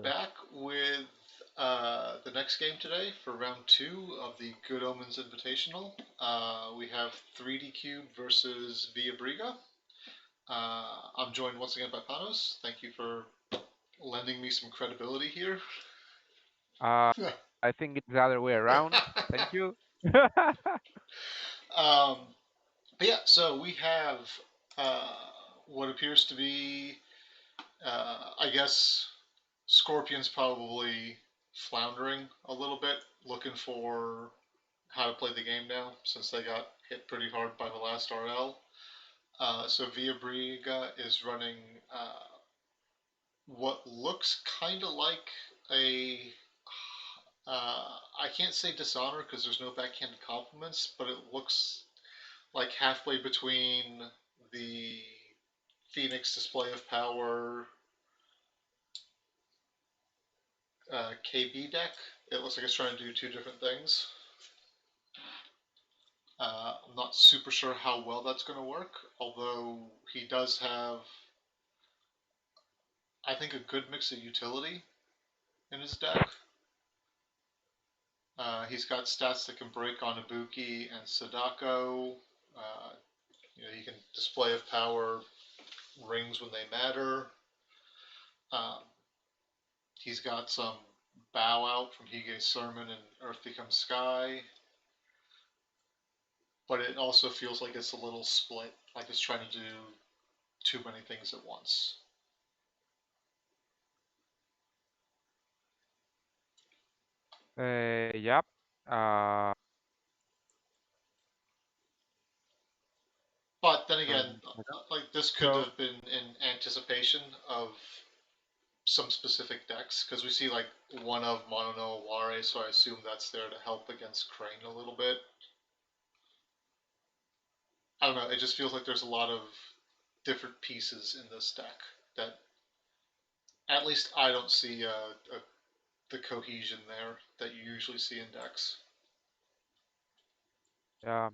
back with the next game today for round 2 of the Good Omens Invitational. We have 3D Cube versus Via Briga. I'm joined once again by Panos. Thank you for lending me some credibility here. Uh, I think it's the other way around. Thank you. um, but yeah, so we have uh, what appears to be, I guess, Scorpion's probably floundering a little bit, looking for how to play the game now since they got hit pretty hard by the last RL. So Via Briga is running what looks kind of like a. I can't say dishonor because there's no backhanded compliments, but it looks like halfway between the Phoenix Display of Power KB deck. It looks like it's trying to do two different things. I'm not super sure how well that's going to work, although he does have, I think, a good mix of utility in his deck. He's got stats that can break on Ibuki and Sadako. Uh, he can display of power rings when they matter. Um, he's got some bow out from Hige's Sermon and Earth Becomes Sky. But it also feels like it's a little split, like it's trying to do too many things at once. Yep. Uh, But then um, again, like this could so have been in anticipation of some specific decks because we see like one of Mono no Aware, so I assume that's there to help against Crane a little bit. I don't know. It just feels like there's a lot of different pieces in this deck that at least I don't see the cohesion there that you usually see in decks. yeah,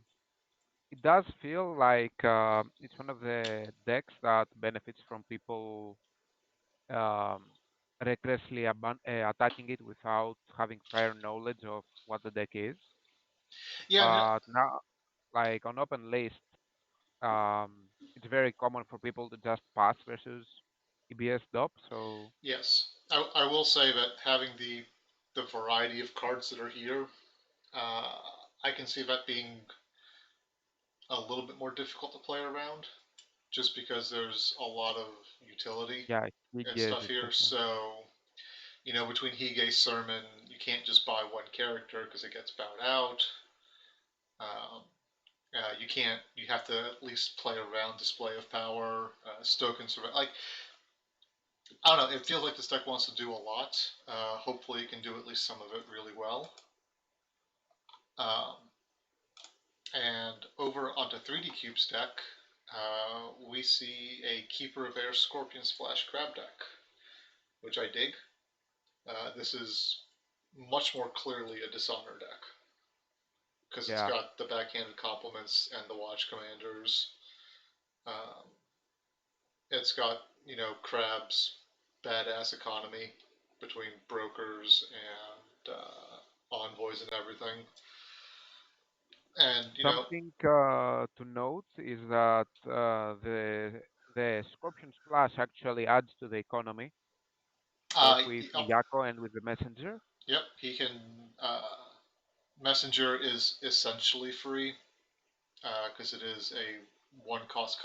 it does feel like it's one of the decks that benefits from people um, recklessly attacking it without having prior knowledge of what the deck is. Yeah, no, But now, like on open list, it's very common for people to just pass versus EBS DOP. So yes. I will say that having the variety of cards that are here, uh, I can see that being a little bit more difficult to play around, just because there's a lot of utility yeah, and EBS stuff here. especially. So, between Hige's Sermon, you can't just buy one character because it gets bowed out. Um, you can't. You have to at least play around Display of Power, Stoke and Survive. Like, I don't know. It feels like this deck wants to do a lot. Hopefully, it can do at least some of it really well. Um, and over onto 3D Cube's deck, we see a Keeper of Air Scorpion Splash Crab deck, which I dig. This is much more clearly a Dishonor deck because it's Yeah. got the backhanded compliments and the watch commanders. Um, it's got, Crab's badass economy between brokers and envoys and everything. And, Something to note is that the Scorpion Splash actually adds to the economy, both with oh, Miyako and with the Messenger. yep, he can. Messenger is essentially free because it is a one cost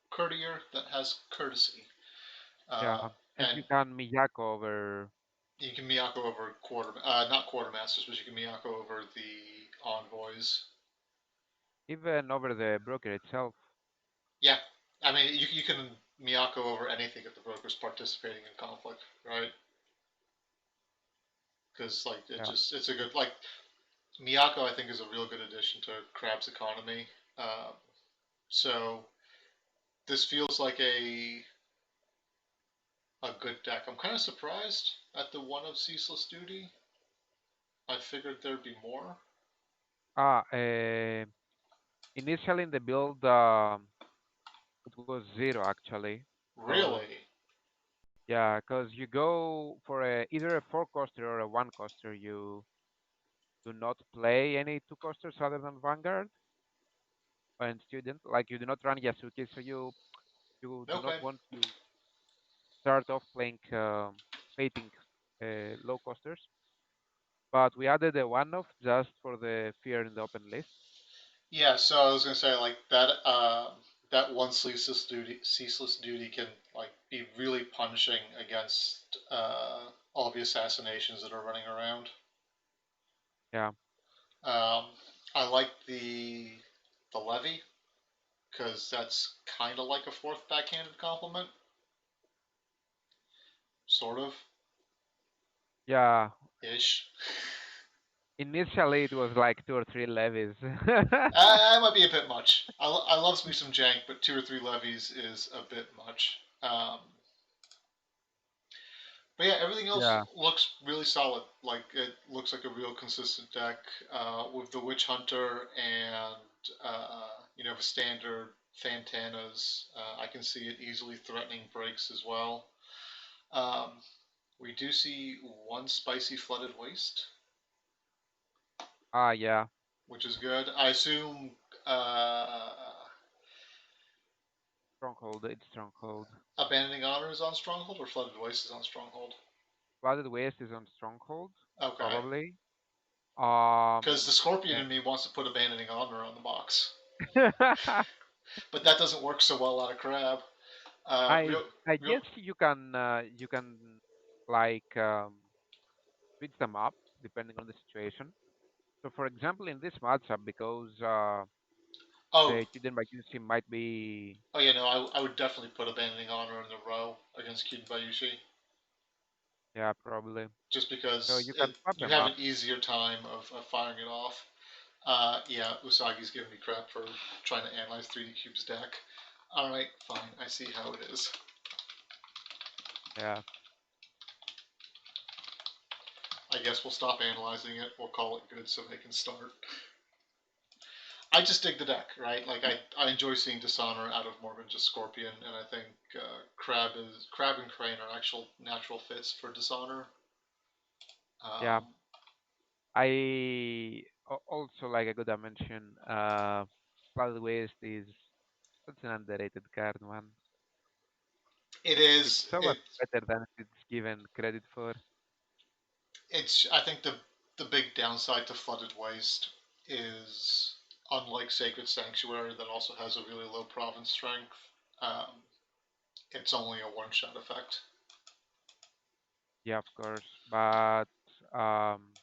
courtier that has courtesy. Uh, Yeah, and and you can Miyako over you can Miyako over not quartermasters, but you can Miyako over the envoys. even over the broker itself. Yeah, I mean you can Miyako over anything if the broker's participating in conflict, right? Because like Yeah, it's a good like Miyako I think is a real good addition to Crab's economy. Um, so this feels like a good deck. I'm kind of surprised at the one of Ceaseless Duty. I figured there'd be more. Ah, initially in the build, it was zero actually, because Really? Yeah, because you go for either a four coaster or a one coaster. You do not play any two coasters other than Vanguard and Student. Like you do not run Yasuke, so you do not Okay. want to start off playing waiting low coasters. But we added a one-off just for the fear in the open list. Yeah, so I was gonna say like that. That one ceaseless duty can like be really punishing against all the assassinations that are running around. Yeah, Um, I like the levy because that's kind of like a fourth backhanded compliment, sort of yeah. ish. Initially, it was like two or three levies. That might be a bit much. I love me some jank, but two or three levies is a bit much. But yeah, everything else Yeah. looks really solid. Like it looks like a real consistent deck with the Witch Hunter and the standard Fantanas. I can see it easily threatening breaks as well. Um, we do see one spicy flooded waste, Ah, yeah. which is good. I assume uh, Stronghold. It's Stronghold. Abandoning Honor is on Stronghold or Flooded Waste is on Stronghold. Flooded Waste is on Stronghold, Okay, probably. because the Um, Scorpion and in me wants to put Abandoning Honor on the box, but that doesn't work so well out of Crab. I Real, I real. guess you can like switch them up depending on the situation. So, for example, in this matchup, because Oh, the Kiden Bakushi might be, oh yeah, no, I would definitely put Abandoning Honor in the row against Kyuden Bayushi, yeah, probably. just So because you can swap you them have up. an easier time of firing it off. Yeah, Usagi's giving me crap for trying to analyze 3D Cube's deck. Alright, fine, I see how it is. Yeah, I guess we'll stop analyzing it, we'll call it good so they can start. I just dig the deck, right? Like I enjoy seeing Dishonor out of more than just Scorpion, and I think Crab and Crane are actual natural fits for Dishonor. yeah. Um, Also like a good dimension. Cloud Waste is such an underrated card, man. it It's is so much it better than it's given credit for. it's I think the big downside to Flooded Waste is unlike Sacred Sanctuary that also has a really low province strength. Um, it's only a one shot effect. Yeah, of course. But um,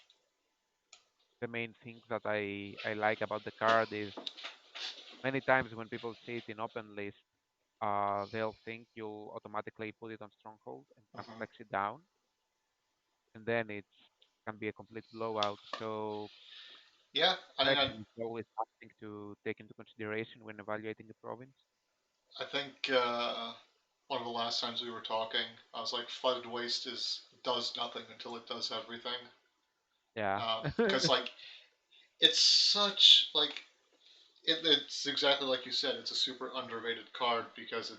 the main thing that I like about the card is many times when people see it in open list, they'll think you'll automatically put it on stronghold and can Mm-hmm. flex it down, and then it can be a complete blowout. So Yeah, I mean flexing is always something to take into consideration when evaluating a province. I think one of the last times we were talking, I was like, Flooded Waste is does nothing until it does everything. Yeah. Because like it's such like it's exactly like you said. It's a super underrated card because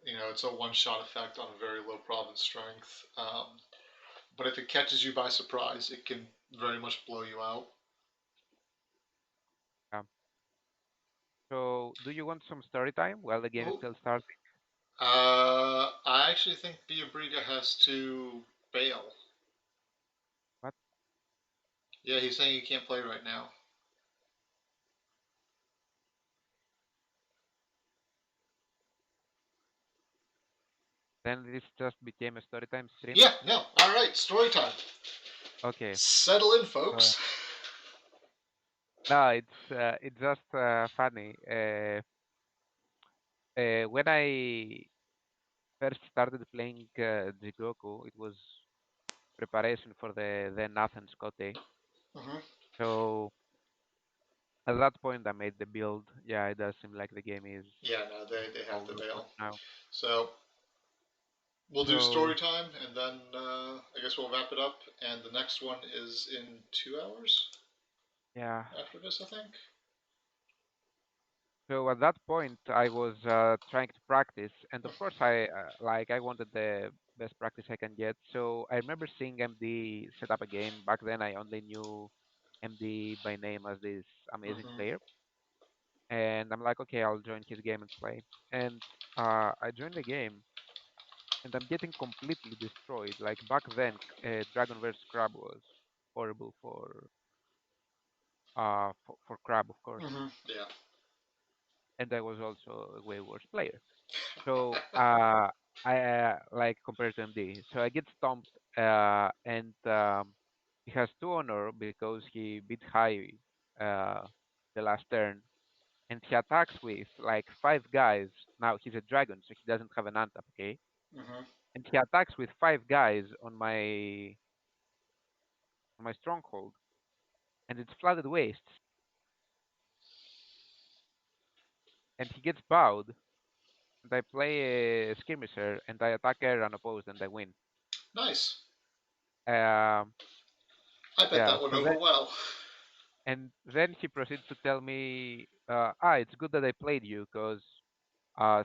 it's a one shot effect on a very low province strength. But if it catches you by surprise, it can very much blow you out. Yeah. So, do you want some story time while the game is Oh, still starting? I actually think Biabriga has to bail. What? Yeah, he's saying he can't play right now. Then this just became a story time stream? Yeah, no. All right, story time. Okay. Settle in, Uh, folks. no, it's just funny. When I first started playing Jigoku, it was preparation for the then Athens Kote. Hmm. So at that point, I made the build. Yeah, it does seem like the game is Yeah, no, they have to over bail. now. So we'll do story So time, and then I guess we'll wrap it up. And the next one is in 2 hours yeah. after this, I think. So at that point, I was trying to practice, and of course, I wanted the best practice I can get. So I remember seeing MD set up a game. Back then, I only knew MD by name as this amazing Hmm. player, and I'm like, okay, I'll join his game and play. And I joined the game, and I'm getting completely destroyed. Like back then, Dragon vs Crab was horrible for Crab, of course, Hmm. Yeah. and I was also a way worse player. So I like compared to MD. So I get stomped, and he has two honor because he beat high uh, the last turn, and he attacks with like five guys. Now he's a dragon, so he doesn't have an untap, okay? Hmm. And he attacks with five guys on my stronghold, and it's flooded wastes, and he gets bowed, and I play a skirmisher, and I attack her unopposed, and I win. Nice. Um, I bet yeah, that went so over well. and then he proceeds to tell me, it's good that I played you because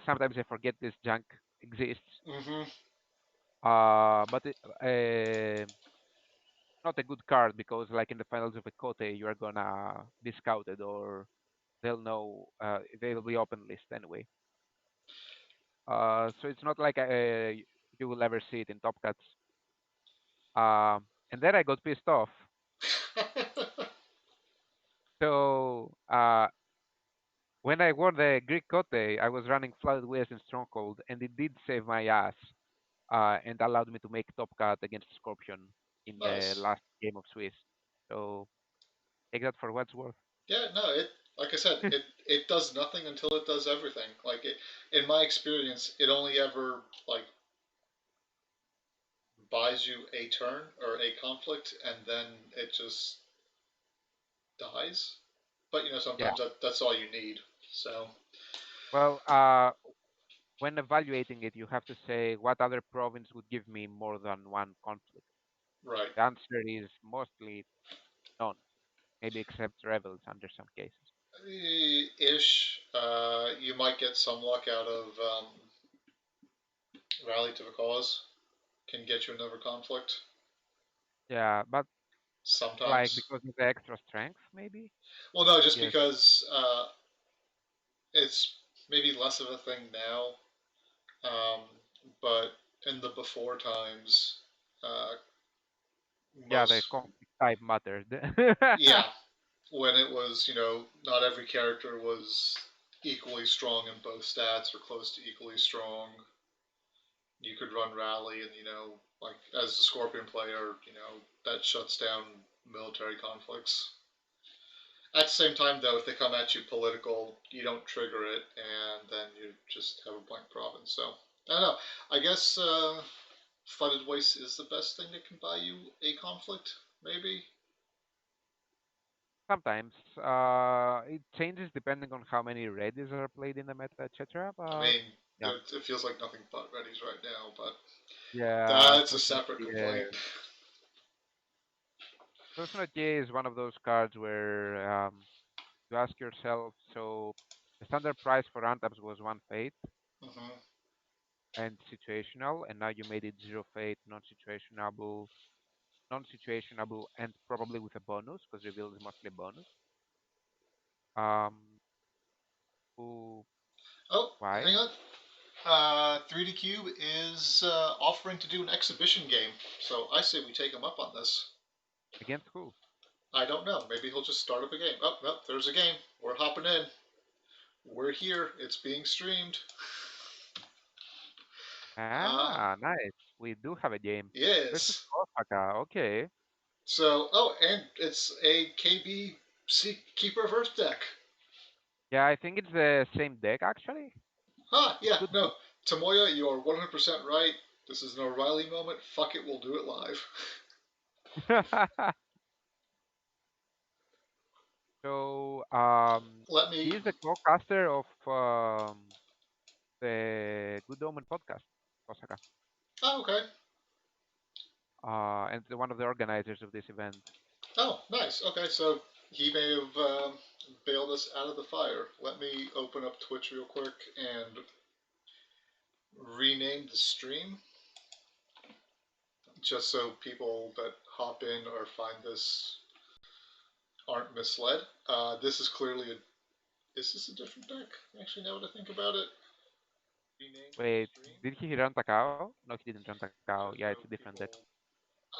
sometimes I forget this junk exists. Hmm. But not a good card because, like in the finals of a Kote, you are gonna be scouted or they'll know they'll be open list anyway. So it's not like you will ever see it in Top Cuts. And then I got pissed off. So when I won the Greek Kote, I was running Flooded Waves and Stronghold, and it did save my ass and allowed me to make top cut against Scorpion in the Nice. last game of Swiss. So take that for what's worth. Yeah, no, it like I said, it does nothing until it does everything. Like it, in my experience, it only ever like buys you a turn or a conflict, and then it just dies. But Yeah. sometimes that's all you need. So Well, when evaluating it, you have to say what other province would give me more than one conflict. right, The answer is mostly none, maybe except rebels under some cases. ish. You might get some luck out of rally to the cause. Can get you another conflict Yeah, but like sometimes. because of the extra strength, maybe. Well, no, I just guess. because it's maybe less of a thing now. Um, but in the before times, uh, Yeah, the most conflict type mattered. yeah, when it was not every character was equally strong in both stats or close to equally strong. You could run rally, and like as the Scorpion player, that shuts down military conflicts. At the same time, though, if they come at you political, you don't trigger it, and then you just have a blank province. So I don't know. I guess flooded waste is the best thing that can buy you a conflict. Maybe. Sometimes it changes depending on how many readies are played in the meta, etc. I But mean, yeah, it feels like nothing but readies right now, but yeah, that's a separate complaint. Fortunately, is one of those cards where you ask yourself, so the standard price for untaps was one fate Hmm. and situational, and now you made it zero fate, non-situationable, and probably with a bonus because reveal is mostly bonus. Um, who, Oh, why? hang on. 3D Cube is offering to do an exhibition game, so I say we take him up on this. Against who? I don't know. Maybe he'll just start up a game. Oh, no, there's a game. We're hopping in. We're here. It's being streamed. Uh, Ah, nice. We do have a game versus yes. Osaka. Okay. So, and it's a KB Keeper of Earth deck. Yeah, I think it's the same deck actually. Huh, It yeah, could be. no. Tomoya, you are 100% right. This is an O'Reilly moment. Fuck it, we'll do it live. So, Let me. he's the co-caster of the Good Omen podcast, Osaka, Oh, okay. and one of the organizers of this event. Oh, nice. Okay, so he may have bailed us out of the fire. Let me open up Twitch real quick and rename the stream. just so people that hop in or find this aren't misled, this is clearly a. Is this a different deck? Actually, now that I think about it, renamed for Wait, stream. did he run Takao? No, he didn't run Takao. I Yeah, don't it's know a if different deck. people.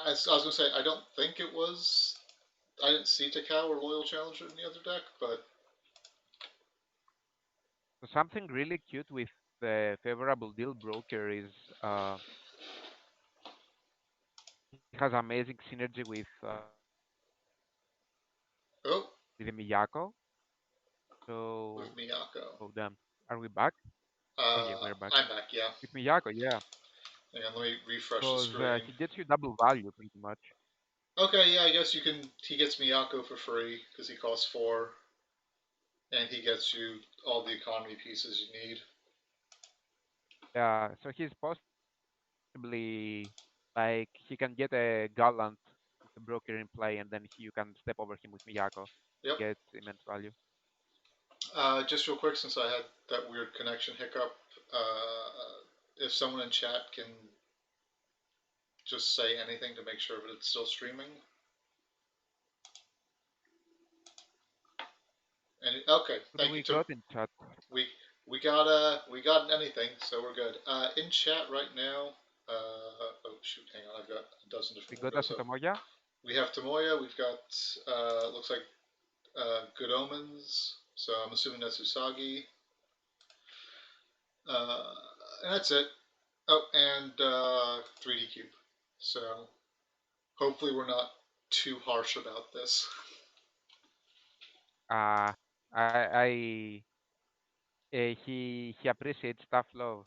I was gonna say I don't think it was. I didn't see Takao or Loyal Challenger in the other deck, but So something really cute with the favorable deal broker is uh, it has amazing synergy oh, with the Miyako. with So, Miyako. oh damn, are we back? Oh yeah, we're back. I'm back. Yeah. With Miyako, yeah, Hang on, let me refresh the because screen. he gets you double value pretty much. Okay, yeah, I guess you can. He gets Miyako for free because he costs 4, and he gets you all the economy pieces you need. Yeah, so he's possibly like he can get a Gallant with the broker in play, and then you can step over him with Miyako, Yep. get immense value. Just real quick, since I had that weird connection hiccup, if someone in chat can just say anything to make sure that it's still streaming. And okay, What do thank you. we got in chat? We we got anything, so we're good. In chat right now. Oh shoot, hang on, I've got a dozen We different got windows up. Asatomoya. We have Tomoya. We've got looks like Good Omens. So I'm assuming that's Usagi. Uh, and that's it. Oh, and 3D Cube. So hopefully we're not too harsh about this. Uh, I he appreciates tough love.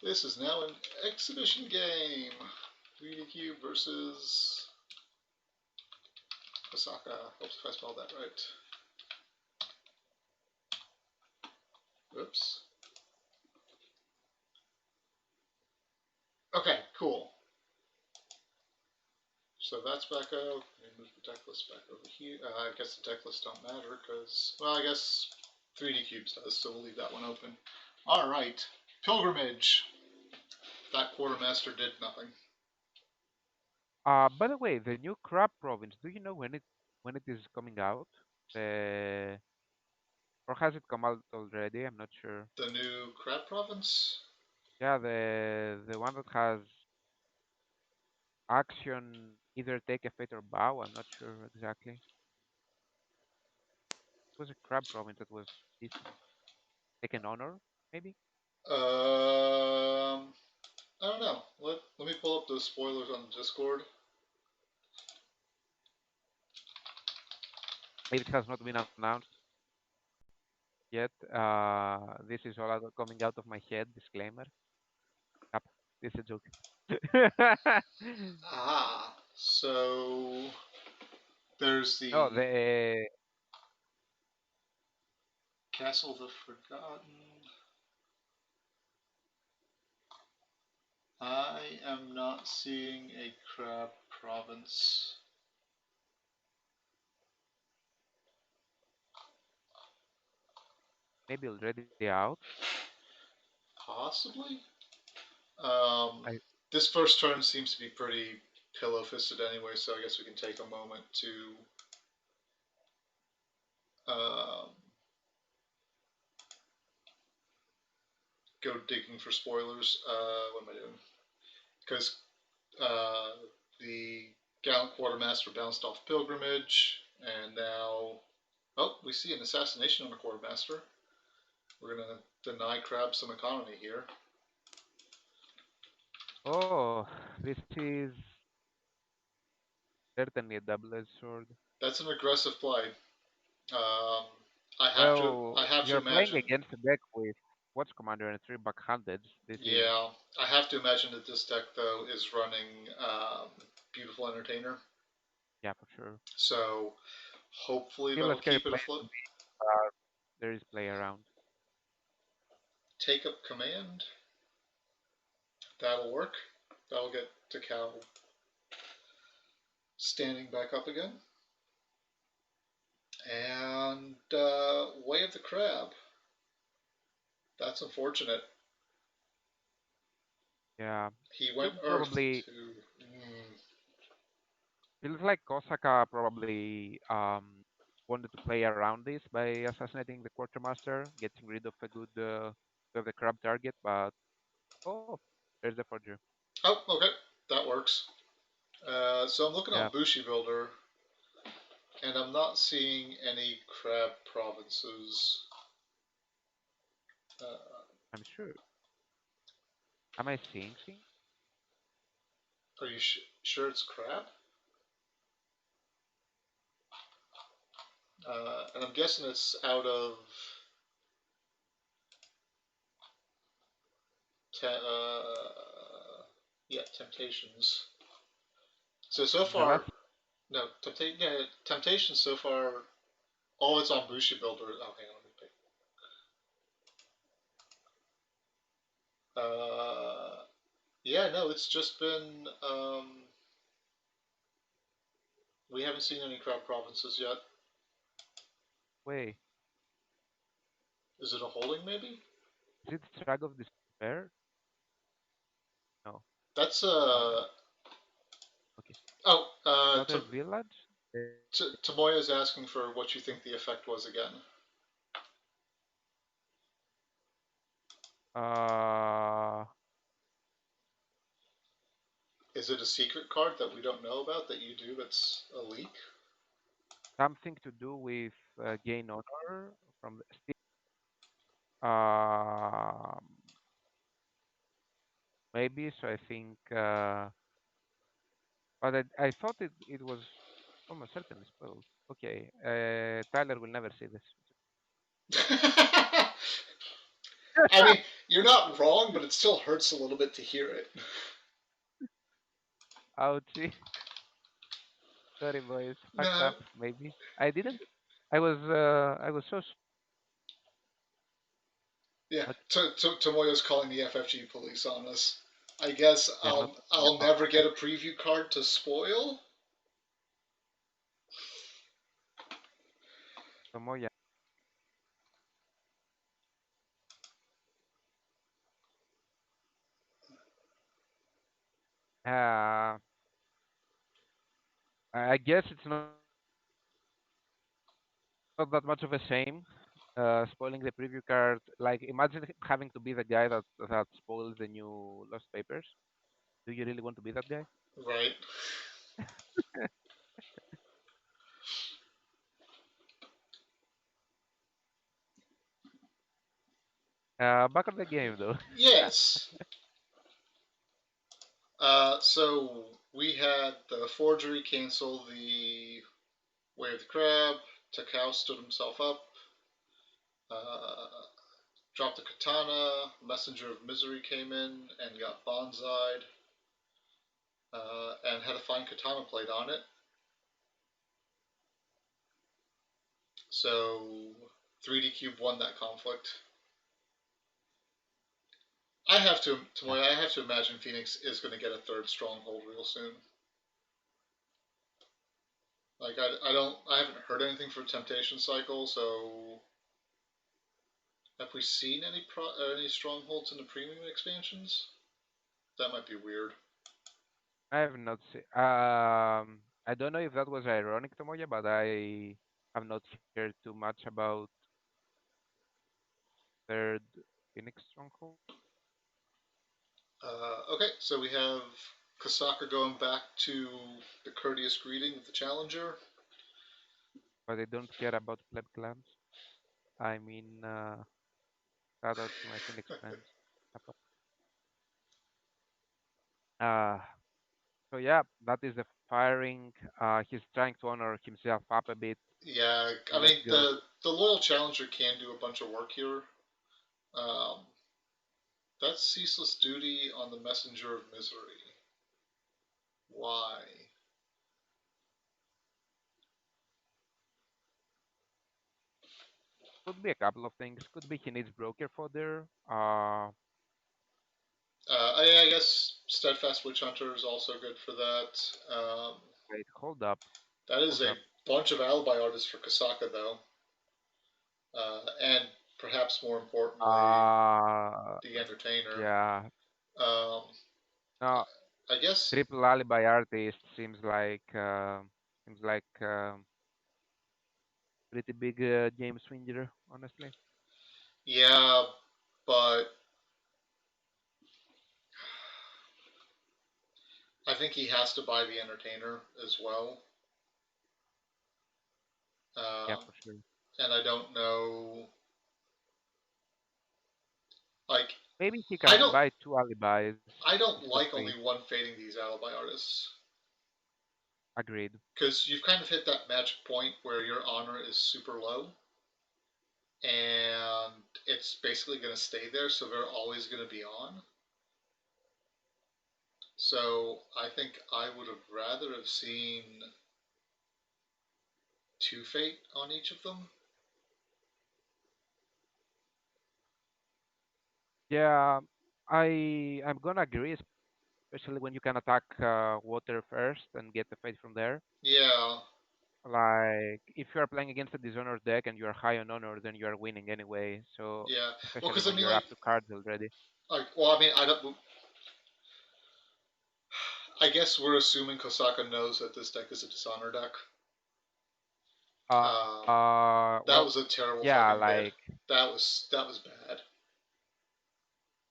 This is now an exhibition game. 3D Cube versus Osaka. Hopes if I spelled that right. Oops. Okay, cool. So that's back up. Let me move the deck list back over here. I guess the deck lists don't matter because, well, I guess 3D Cubes does, so we'll leave that one open. All right. Pilgrimage. That quartermaster did nothing. By the way, the new crab province. Do you know when it is coming out? The or has it come out already? I'm not sure. The new Crab Province. Yeah, the one that has action either take a fate or bow. I'm not sure exactly. It was a crab province that was decent. Take an honor, maybe. I don't know. Let me pull up those spoilers on the Discord. Maybe it has not been announced yet. This is all coming out of my head. Disclaimer. Yep, this is a joke. So there's No, the the Castle of the Forgotten. I am not seeing a Crab Province. maybe already out. Possibly. Um, I this first turn seems to be pretty pillow fisted anyway, so I guess we can take a moment to um, go digging for spoilers. What am I doing? Because uh, the Gallant Quartermaster bounced off Pilgrimage, and now, oh, we see an assassination on the Quartermaster. We're gonna deny Crab some economy here. oh, this is certainly a double-edged sword. That's an aggressive play. Um, I Well, have to you're playing imagine. against a deck with Watch Commander and three backhanded. This is Yeah, I have to imagine that this deck though is running Beautiful Entertainer, yeah for sure. so hopefully Still a that'll scary keep it play afloat. to me. Uh, there is play around. Take up command. That'll work. That'll get Takao standing back up again. And Way of the Crab. That's unfortunate. Yeah. He went Should Earth probably to. feels like Kosaka probably wanted to play around this by assassinating the quartermaster, getting rid of a good of the crab target, but oh, there's the forger. Oh, okay, that works. So I'm looking Yeah, on Bushi Builder, and I'm not seeing any crab provinces. Uh, I'm sure. Am I seeing things? are you sure it's crab? And I'm guessing it's out of yeah, Temptations. So The far, last no, Temptations so far. Oh, it's on Bushi Builder. Oh, hang on, let me pick. Yeah, no, it's just been. We haven't seen any crab provinces yet. way. Is it a holding maybe? Is it Strag of Despair? No, That's no, no. Okay. oh Not a village? Tomoya's asking for what you think the effect was again. Uh, Is it a secret card that we don't know about that you do that's a leak? something to do with gain honor from the um maybe. So I think, but I thought it was almost certainly spoiled. Okay, Tyler will never see this. I mean, you're not wrong, but it still hurts a little bit to hear it. Ouchie. Sorry, boys. Fucked No, up. Maybe I didn't. I was so. yeah. Okay, Tomoya's calling the FFG police on us. I guess yeah, not. Yeah, I'll never get a preview card to spoil. Tomoya. Uh, I guess it's not that much of a shame. Spoiling the preview card. Like, imagine having to be the guy that spoils the new Lost Papers. Do you really want to be that guy? Right. Back on the game though. Yes. So we had the forgery cancel the Way of the Crab. Takao stood himself up. Uh, dropped the katana. Messenger of Misery came in and got bonsai'd. And had a fine katana plate on it. So 3D Cube won that conflict. Yeah. Tomoya, I have to imagine Phoenix is going to get a third stronghold real soon. Like I haven't heard anything from Temptation Cycle, so have we seen any strongholds in the premium expansions? That might be weird. I have not seen. I don't know if that was ironic, Tomoya, but I have not heard too much about third Phoenix Stronghold. Okay, so we have Kasaka going back to the courteous greeting of the challenger. But I don't care about pleb clans. I mean, shout out to my Phoenix friends. Uh, so yeah, that is the firing. He's trying to honor himself up a bit. Yeah, I Let's mean go. the loyal challenger can do a bunch of work here. Um, that's ceaseless duty on the messenger of misery. Why? Could be a couple of things. Could be he needs broker fodder. I guess steadfast witch hunter is also good for that. Wait, hold up, That is hold a up. bunch of alibi artists for Kasaka though, and perhaps more importantly, Uh, the entertainer. yeah, Um, No, I guess, triple alibi artist seems like pretty big game swinger, honestly. yeah, but I think he has to buy the entertainer as well. Yeah, Um, for sure. and I don't know, like, Maybe he I can don't, buy two alibis I don't instead of like three. only one fading these alibi artists Agreed. because you've kind of hit that magic point where your honor is super low, and it's basically going to stay there, so they're always going to be on. So I think I would have rather have seen two fate on each of them. Yeah, I'm gonna agree, especially when you can attack water first and get the fight from there. Yeah, Like if you are playing against a dishonored deck and you are high on honor, then you are winning anyway. So yeah. Well, especially because I when mean, you're up to cards already. well, I mean, I don't. I guess we're assuming Kosaka knows that this deck is a dishonor deck. Um, that Well, was a terrible yeah, fucking mid. like That was bad.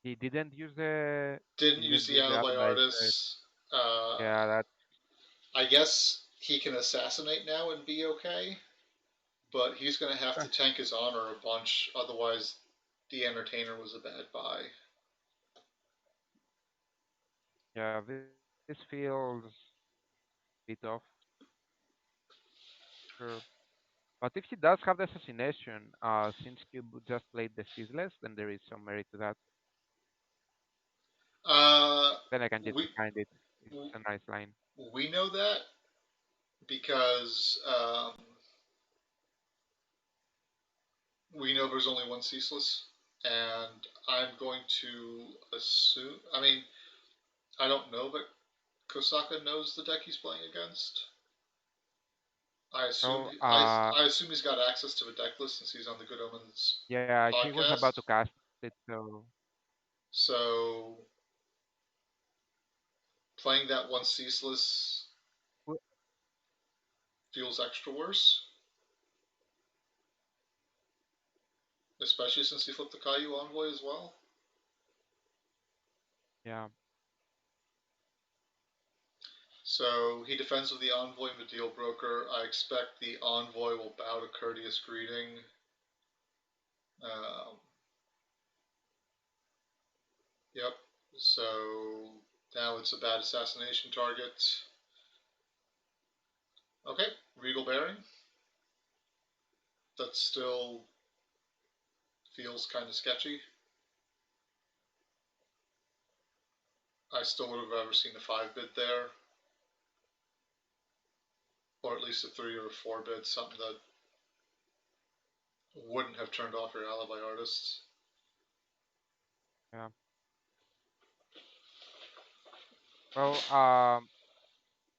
he didn't use the Didn't he use didn't the use the alibi alibis first. artists. Uh, Yeah, that I guess he can assassinate now and be okay, but he's gonna have to tank his honor a bunch. Otherwise, the entertainer was a bad buy. yeah, this feels bit off. Sure. But if he does have the assassination, since Cube just played the ceaseless, then there is some merit to that. Uh, Then I can get we behind it. It's a nice line. we know that because we know there's only one ceaseless, and I'm going to assume. I mean, I don't know, but Kosaka knows the deck he's playing against. I assume Well, I assume he's got access to the deck list since he's on the Good Omens yeah, he was about podcast. to cast it, so So playing that one ceaseless w- feels extra worse, especially since he flipped the Caillou Envoy as well. yeah, So he defends with the Envoy and the Deal Broker. I expect the Envoy will bow to Courteous Greeting. Um, yep. So now it's a bad assassination target. Okay, Regal Bearing. That still feels kind of sketchy. I still would have ever seen a 5 bid there, or at least a 3 or a 4 bid, something that wouldn't have turned off your alibi artists. yeah. Well,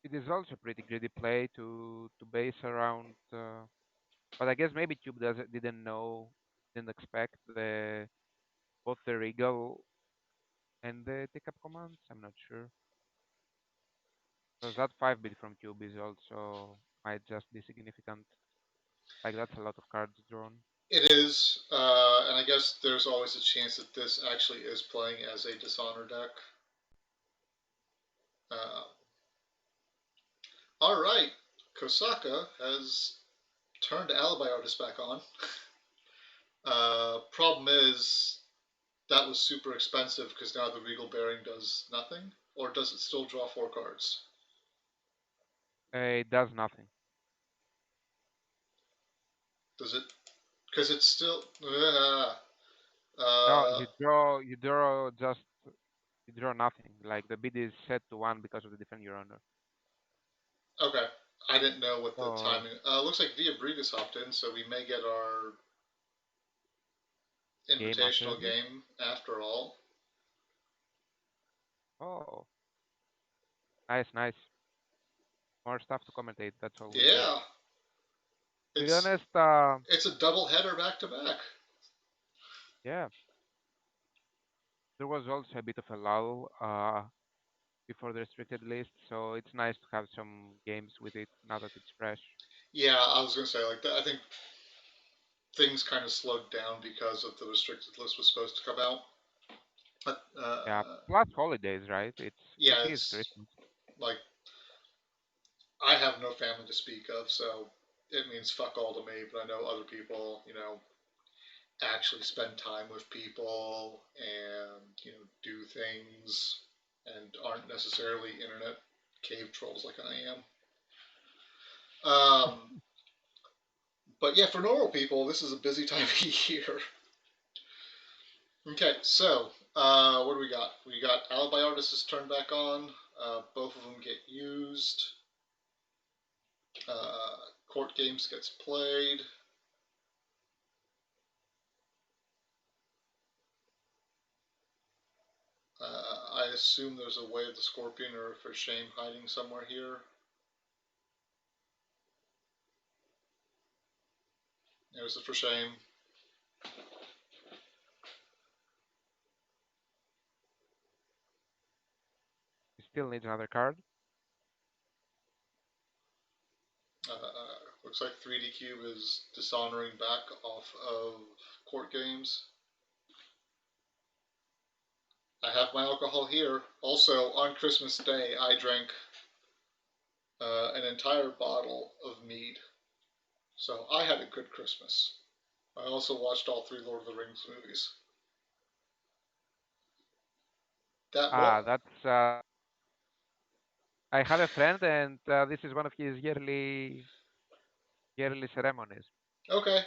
it is also pretty greedy play to base around. But I guess maybe Cube didn't know, didn't expect the both the Regal and the pickup commands. I'm not sure because that 5 bit from Cube is also might just be significant. Like that's a lot of cards drawn. It is, and I guess there's always a chance that this actually is playing as a Dishonor deck. Uh, all right, Kosaka has turned Alibi Artist back on. Problem is, that was super expensive because now the Regal Bearing does nothing. Or does it still draw 4 cards? It does nothing. Does it? Because it's still. No, Uh, you draw nothing. Like the bid is set to one because of the defend your honor. okay. I didn't know what the Oh, timing. Looks like Via Brigas hopped in, so we may get our game after invitational this. game after all. Oh, nice, nice. More stuff to commentate. That's always good. Yeah, To be it's honest, it's a double header back to back. yeah, there was also a bit of a lull. before the restricted list, so it's nice to have some games with it now that it's fresh. Yeah, I was gonna say like that. I think things kind of slowed down because of the restricted list was supposed to come out. But Yeah, plus holidays, right? It yeah, is it's Christmas. like I have no family to speak of, so it means fuck all to me. But I know other people, actually spend time with people and do things and aren't necessarily internet cave trolls like I am. But yeah, for normal people, this is a busy time of year. Okay, so what do we got? We got Alibi Artist is turned back on. Both of them get used. Court Games gets played. I assume there's a Way of the Scorpion or For Shame hiding somewhere here. There's the For Shame. You still need another card. Looks like 3D Cube is dishonoring back off of Court Games. I have my alcohol here. Also, on Christmas Day, I drank an entire bottle of mead. So I had a good Christmas. I also watched all three Lord of the Rings movies. That what? That's I have a friend, and this is one of his yearly ceremonies. Okay.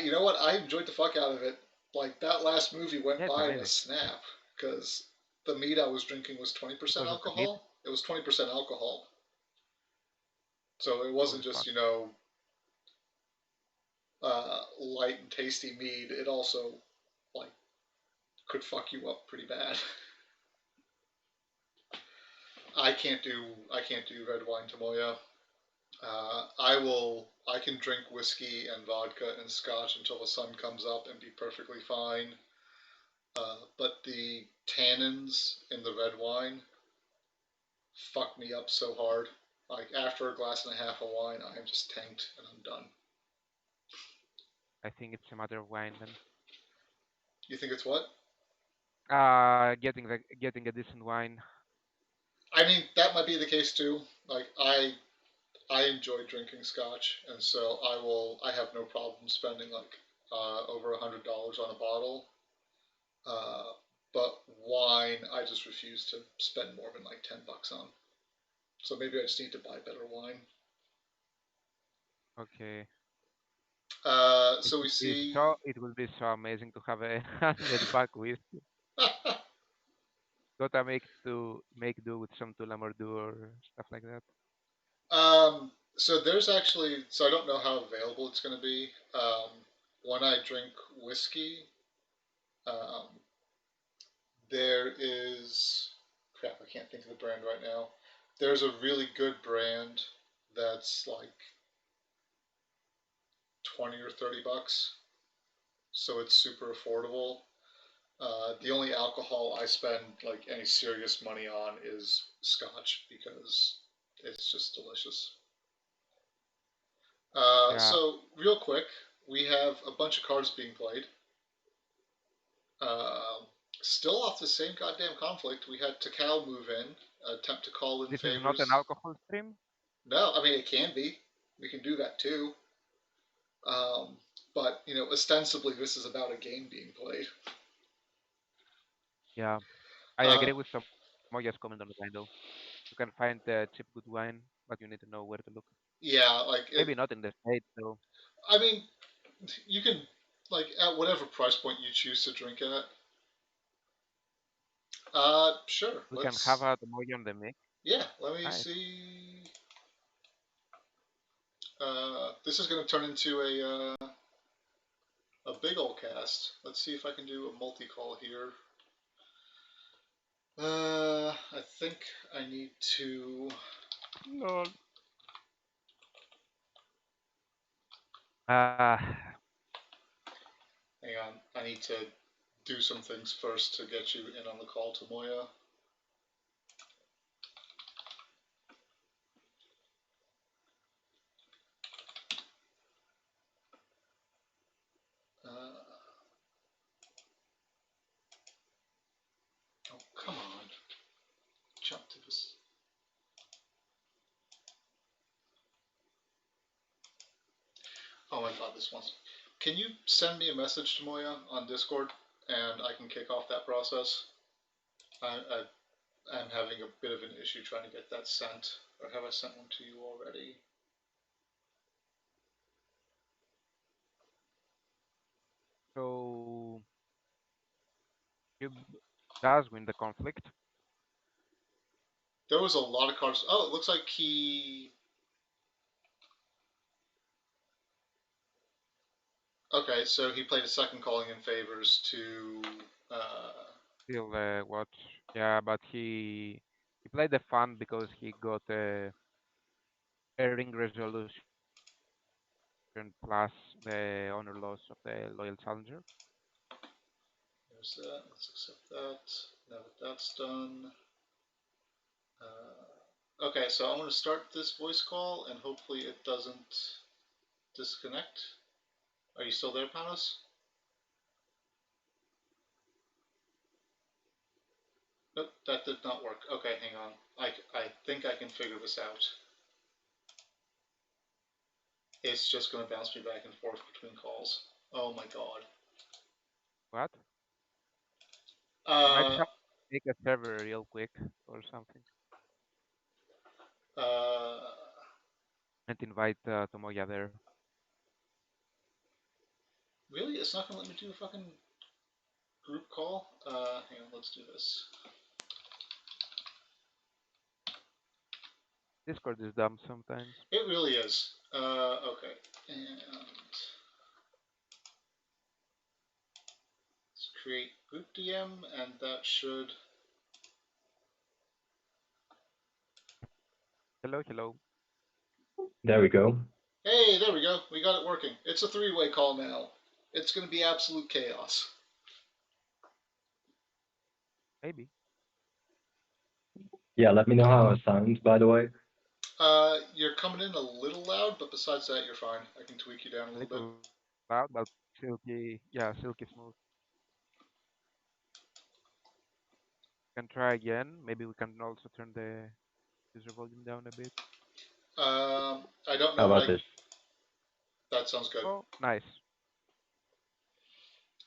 You know what? I enjoyed the fuck out of it. Like that last movie went Yeah, it's by in a amazing snap because the mead I was drinking was 20% because of the meat. alcohol. It was 20% alcohol, so it Holy wasn't just fuck! light and tasty mead. It also like could fuck you up pretty bad. I can't do red wine Tomoya. I can drink whiskey and vodka and scotch until the sun comes up and be perfectly fine. But the tannins in the red wine fuck me up so hard. Like after a glass and a half of wine, I am just tanked and I'm done. I think it's a matter of wine then. You think it's what? Getting a decent wine. I mean, that might be the case too. Like I enjoy drinking scotch, and so I have no problem spending like over $100 on a bottle. Uh, but wine, I just refuse to spend more than like $10 on. So maybe I just need to buy better wine. Okay. So we see. It would be so amazing to have a handmade back with. Gotta make do with some Tulamordu or stuff like that. So there's actually, so I don't know how available it's going to be. When I drink whiskey, um, there is, crap, I can't think of the brand right now. There's a really good brand that's like 20 or $30, so it's super affordable. The only alcohol I spend like any serious money on is scotch because it's just delicious. Yeah. So real quick, we have a bunch of cards being played. Uh, Still off the same goddamn conflict. We had Takao move in, attempt to call in This is not an favors. alcohol stream. No, I mean it can be. We can do that too. Um, but ostensibly this is about a game being played. Yeah. I Uh, agree with Moya's comment on the wine though. You can find cheap good wine, but you need to know where to look. yeah, like it. Maybe not in the States though. I mean, you can like at whatever price point you choose to drink at. Sure. We can have a Moya on the mix. Yeah. Let me Nice. see. This is going to turn into a big old cast. Let's see if I can do a multi call here. I think I need to. Lol. Uh, Hang on. I need to do some things first to get you in on the call to Moya. this wants. Can you send me a message to Moya on Discord, and I can kick off that process? I'm having a bit of an issue trying to get that sent, or have I sent one to you already? So Cube does win the conflict. There was a lot of cards. Oh, it looks like he. Okay, so he played a second calling in favors to. Still what? Yeah, but he played the fun because he got a ring resolution plus the honor loss of the loyal challenger. There's that. Let's accept that. Now that that's done. Okay, so I'm going to start this voice call, and hopefully it doesn't disconnect. Are you still there, Panos? Nope, that did not work. Okay, hang on. I think I can figure this out. It's just going to bounce me back and forth between calls. Oh my god. What? You might Uh, have to make a server real quick or something uh, and invite Tomoya there. really? It's not going to let me do a fucking group call? Hang on, let's do this. Discord is dumb sometimes. It really is. Okay. And let's create group DM, and that should. Hello, hello. There we go. Hey, there we go. We got it working. It's a three-way call now. It's going to be absolute chaos. Maybe. Yeah, let me know how it sounds, by the way. You're coming in a little loud, but besides that, you're fine. I can tweak you down a A little bit. little loud, but silky. Yeah, silky smooth. Can try again. Maybe we can also turn the user volume down a bit. I don't How know what about I. this? That sounds good. Oh, nice.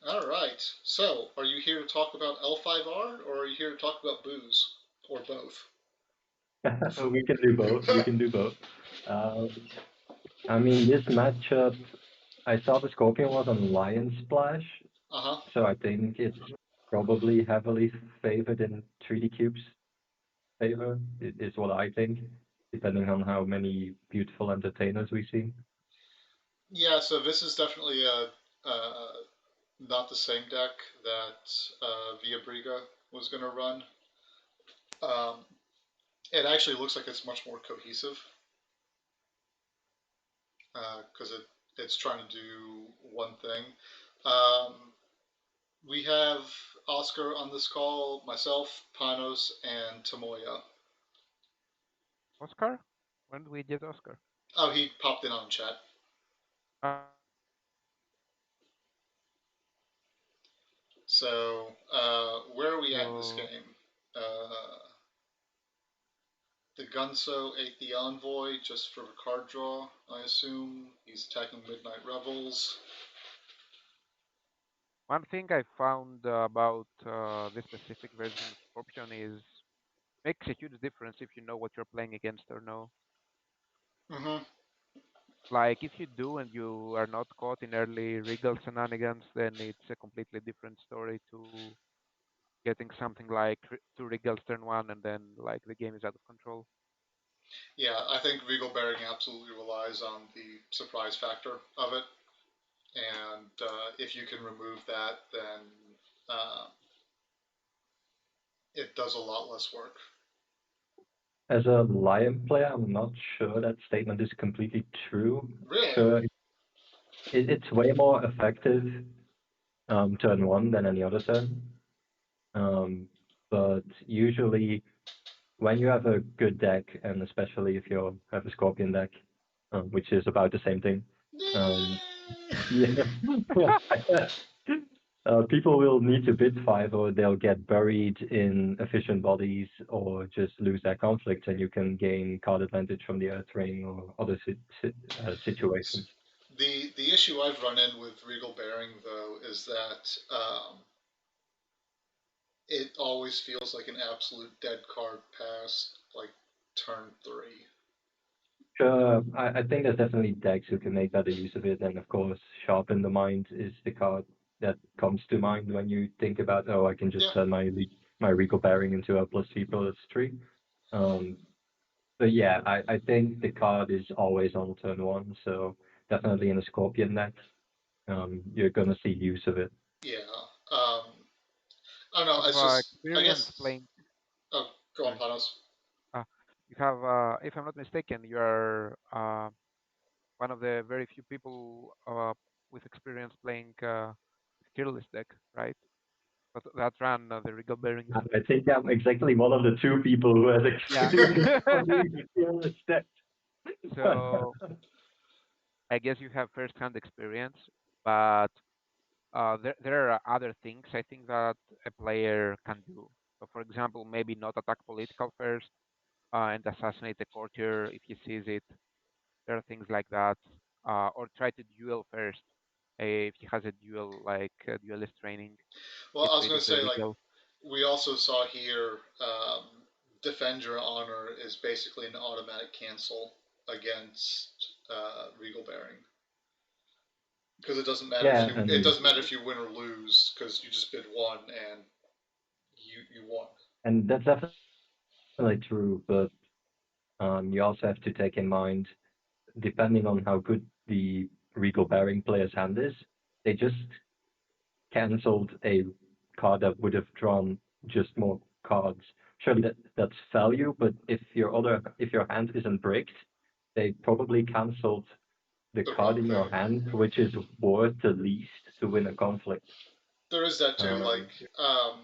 All right. So, are you here to talk about L5R, or are you here to talk about booze, or both? We can do both. We can do both. I mean, this matchup, I saw the Scorpion was on Lion Splash, Uh-huh. so I think it's probably heavily favored in 3D Cube's favor, is what I think, depending on how many beautiful entertainers we see. Yeah. So this is definitely not the same deck that Via Briga was going to run. Um, it actually looks like it's much more cohesive because it's trying to do one thing. Um, we have Oscar on this call, myself, Panos, and Tomoya. Oscar? When do we get Oscar? Oh, he popped in on chat. Uh, So, where are we at in this so game? The Gunso ate the Envoy just for a card draw, I assume. He's attacking Midnight Revels. one thing I found about this specific version of Scorpion is makes a huge difference if you know what you're playing against or no. Mm-hmm. Like if you do and you are not caught in early Regal shenanigans, then it's a completely different story to getting something like two Regals turn one and then like the game is out of control. Yeah, I think Regal Bearing absolutely relies on the surprise factor of it. And if you can remove that, then uh, it does a lot less work. As a Lion player, I'm not sure that statement is completely true. Really? Sure, it's way more effective turn one than any other turn. But usually, when you have a good deck, and especially if you have a Scorpion deck, which is about the same thing, yeah, people will need to bid five, or they'll get buried in efficient bodies, or just lose their conflict, and you can gain card advantage from the Earth Ring or other situations. The issue I've run in with Regal Bearing though is that it always feels like an absolute dead card past like turn 3. Sure, I think there's definitely decks who can make better use of it, and of course, Sharpen the Mind is the card that comes to mind when you think about, oh, I can just Yeah. turn my Regal Bearing into a +3/+3. Um, but yeah, I think the card is always on turn 1, so definitely in a Scorpion deck, you're gonna see use of it. Yeah. I don't know. Have It's just I experience guess. playing. Oh, go on, Sorry. Panos. You have, if I'm not mistaken, you are one of the very few people with experience playing Kirill's deck, right? But that ran the Regal Bearing. I think I'm exactly one of the 2 people who has Yeah. experience playing the Fearless deck. So I guess you have first-hand experience, but there are other things I think that a player can do. So, for example, maybe not attack political first and assassinate the courtier if he sees it. There are things like that, or try to duel first if he has a duel like duelist training. Well, Get I was rid going of to the say, like, regal. we also saw here Defend Your Honor is basically an automatic cancel against Regal Bearing. Because Yeah, it and doesn't matter if you win or lose because you just bid 1 and you won. that's definitely true, but you also have to take in mind, depending on how good the Regal Bearing player's hand is, they just cancelled a card that would have drawn just more cards. Surely that's value, but if your hand isn't bricked, they probably cancelled the They're card in probably your hand which is worth the least to win a conflict. there is that too. Like Um,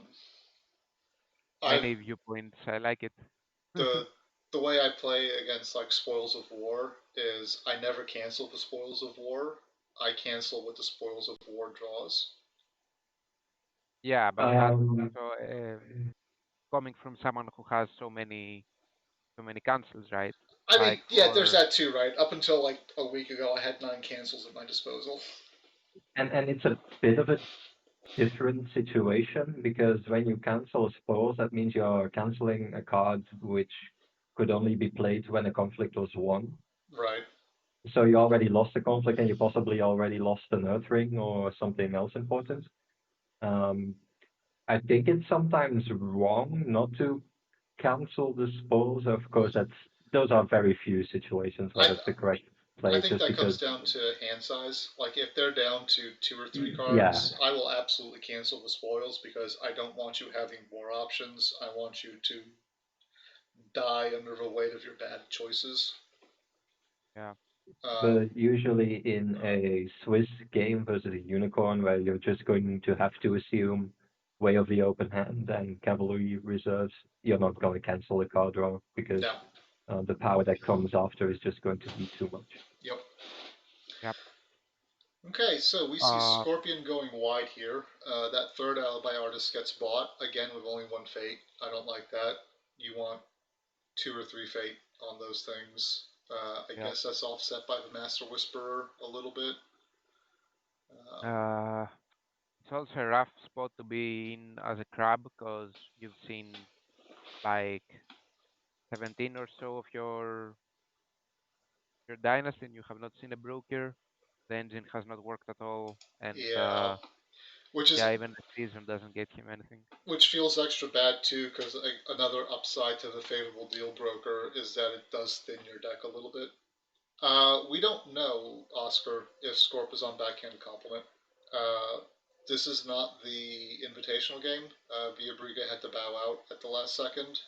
I've Many viewpoints. I like it. the the way I play against like Spoils of War is I never cancel the Spoils of War. I cancel what the Spoils of War draws. Yeah, but that's um, also coming from someone who has so many cancels, right? I mean, Like yeah, there's for that too, right? Up until like a week ago, I had 9 cancels at my disposal. and it's a bit of a different situation because when you cancel spoils, that means you're canceling a card which could only be played when a conflict was won. Right. So you already lost the conflict and you possibly already lost an Earth Ring or something else important. Um, I think it's sometimes wrong not to cancel the spoils. Of course, those are very few situations where I that's the correct I play, think just that comes because. down to hand size. Like if they're down to 2 or 3 Yeah, cards, I will absolutely cancel the spoils because I don't want you having more options. I want you to die under the weight of your bad choices. yeah. Um, but usually in a Swiss game versus a unicorn, where you're just going to have to assume way of the open hand and cavalry reserves, you're not going to cancel a card draw because yeah. the power that comes after is just going to be too much. Yep. Yep. Okay, so we see Uh, Scorpion going wide here. That third alibi artist gets bought again with only 1 fate. I don't like that. You want 2 or 3 fate on those things. I yeah. guess that's offset by the Master Whisperer a little bit. Um, Uh, it's also a rough spot to be in as a crab because you've seen like 17 or so of your dynasty and you have not seen a broker. The engine has not worked at all, and yeah, which is yeah, even the season doesn't get him anything. which feels extra bad too, because another upside to the favorable deal broker is that it does thin your deck a little bit. We don't know, Oscar, if Scorp is on backhand compliment. Uh, this is not the invitational game. Via Briga had to bow out at the last second,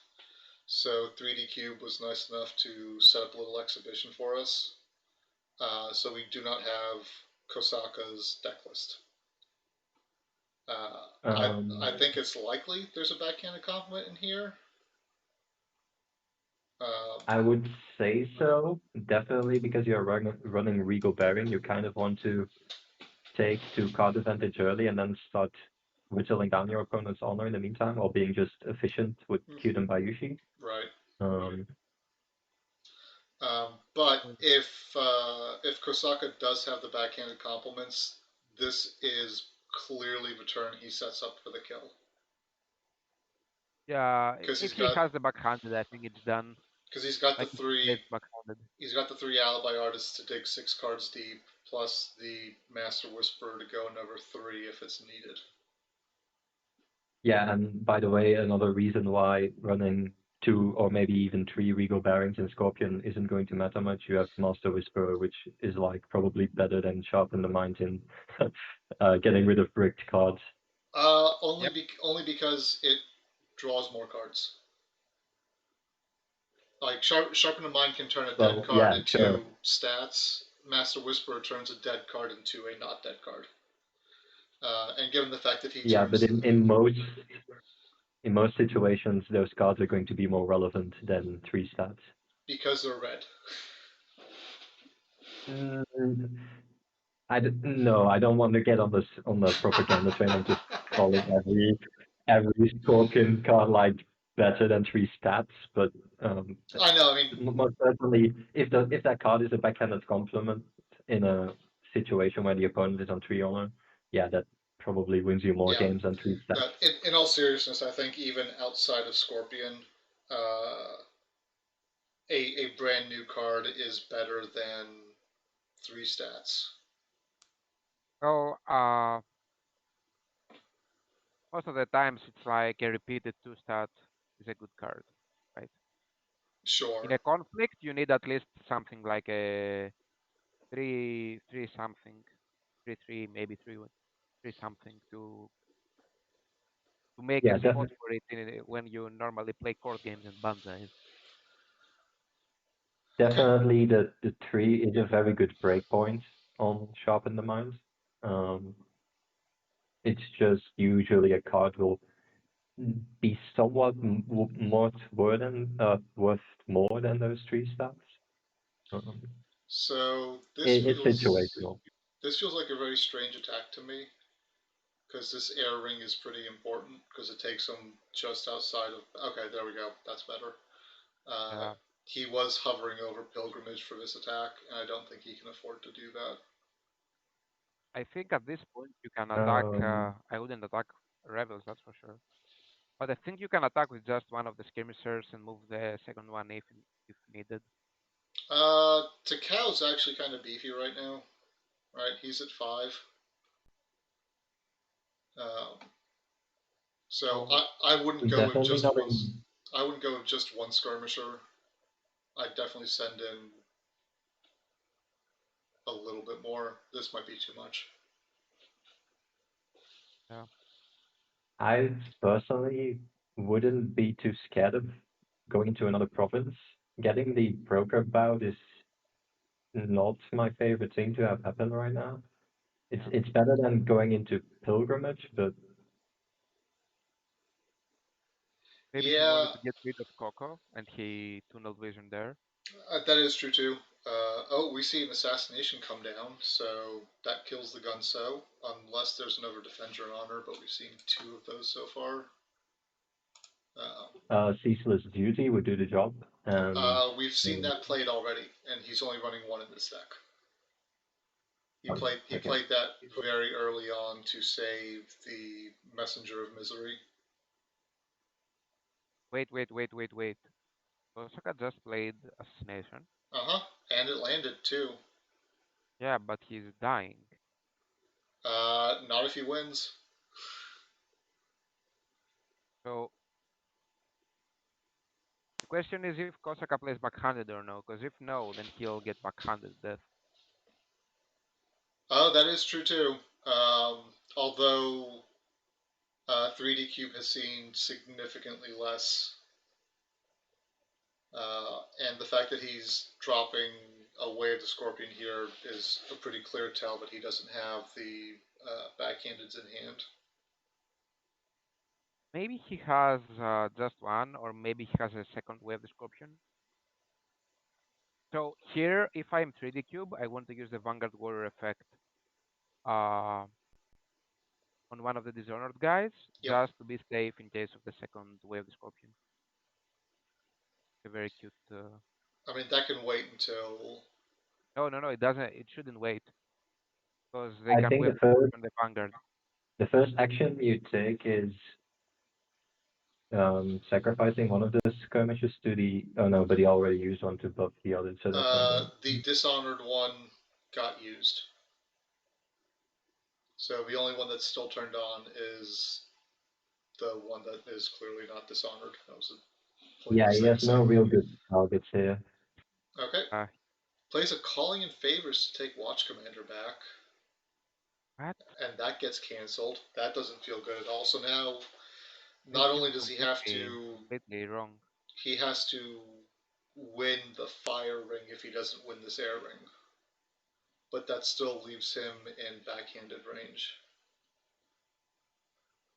so 3D Cube was nice enough to set up a little exhibition for us. So we do not have Kosaka's deck list. I Um, think it's likely there's a backhanded compliment in here. Uh, I would say so, definitely, because you're running Regal Bearing. You kind of want to take to card advantage early and then start whittling down your opponent's honor in the meantime, or being just efficient with Kyuden Bayushi. right. Um, Um, But if Kosaka does have the backhanded compliments, this is clearly the turn he sets up for the kill Yeah, because if he has the backhanded, I think it's done. he's got the Like if he plays three backhanded. he's got the three alibi artists to dig 6 cards deep, plus the Master Whisperer to go another 3 if it's needed. Yeah, and by the way, another reason why running 2 or maybe even 3 Regal Bearings in Scorpion isn't going to matter much. You have Master Whisperer, which is like probably better than Sharpen the Mind in getting rid of bricked cards. Only Yep. only because it draws more cards. Like Sharpen the Mind can turn a dead card Yeah, into sure. stats. Master Whisperer turns a dead card into a not dead card. And given the fact that he Yeah, but turns in most situations, those cards are going to be more relevant than 3 stats. because they're red. No, I don't want to get on the propaganda train and just calling every Scorpion card like better than 3 stats, but I know. I mean, most certainly, if that card is a backhanded compliment in a situation where the opponent is on 3 honor, yeah, that probably wins you more yeah. games than 3 stats. In all seriousness, I think even outside of Scorpion, uh, a brand new card is better than 3 stats. Well, most of the times it's like a repeated 2 stat is a good card, right? Sure. In a conflict, you need at least something like a three something, 3 maybe 3 something to make a Yeah, spot for it when you normally play court games and banzais. Okay. definitely the 3 is a very good breakpoint on Sharpen the Mind. Um, it's just usually a card will be somewhat more worth more than those 3 stats. Um, So it's situational. this feels like a very strange attack to me because this air ring is pretty important because it takes him just outside of. Okay, there we go. That's better. Uh, Uh, he was hovering over Pilgrimage for this attack, and I don't think he can afford to do that. I think at this point you can attack. Um, I wouldn't attack rebels, that's for sure. But I think you can attack with just one of the skirmishers and move the second one if needed. Takau's actually kind of beefy right now, right? He's at 5. Um, so So I wouldn't go with definitely just not one. in. I wouldn't go with just one skirmisher. I'd definitely send in a little bit more. This might be too much. yeah, I personally wouldn't be too scared of going to another province. Getting the broker bout is not my favorite thing to have happen right now. yeah. It's better than going into pilgrimage, but Maybe he Yeah, wanted to get rid of Coco and he tunneled vision there. that is true too. Oh, we see an assassination come down, so that kills the Gunso, unless there's another Defender in honor, but we've seen 2 of those so far. ceaseless duty would do the job. And We've seen that played already, and he's only running 1 in this deck. He okay, played that very early on to save the Messenger of Misery. Wait. Osaka just played Assassination. And it landed too. Yeah, but he's dying. Not if he wins. So the question is if Kosaka plays backhanded or no, because if no, then he'll get backhanded death. Oh, that is true too. Although 3D Cube has seen significantly less, and the fact that he's dropping away of the Scorpion here is a pretty clear tell that he doesn't have the backhandeds in hand. Maybe he has just one, or maybe he has a second wave description. So here, if I'm 3D Cube, I want to use the Vanguard Warrior effect uh, on one of the Dishonored guys, Yep. just to be safe in case of the second wave description. A very cute. I mean, that can wait until. No, no, no. It doesn't. It shouldn't wait because they I can think whip from the vanguard. the first action you take is sacrificing one of the skirmishes to the. Oh no, but he already used one to buff the other, so that's not going. The dishonored one got used. So the only one that's still turned on is the one that is clearly not dishonored. That was a plain Yeah, he has no save. real good targets here. Okay. Uh, Plays a calling in favors to take Watch Commander back, what? and that gets canceled. That doesn't feel good at all. So now, This not feels only does completely wrong. he has to win the fire ring if he doesn't win this air ring, but that still leaves him in backhanded range.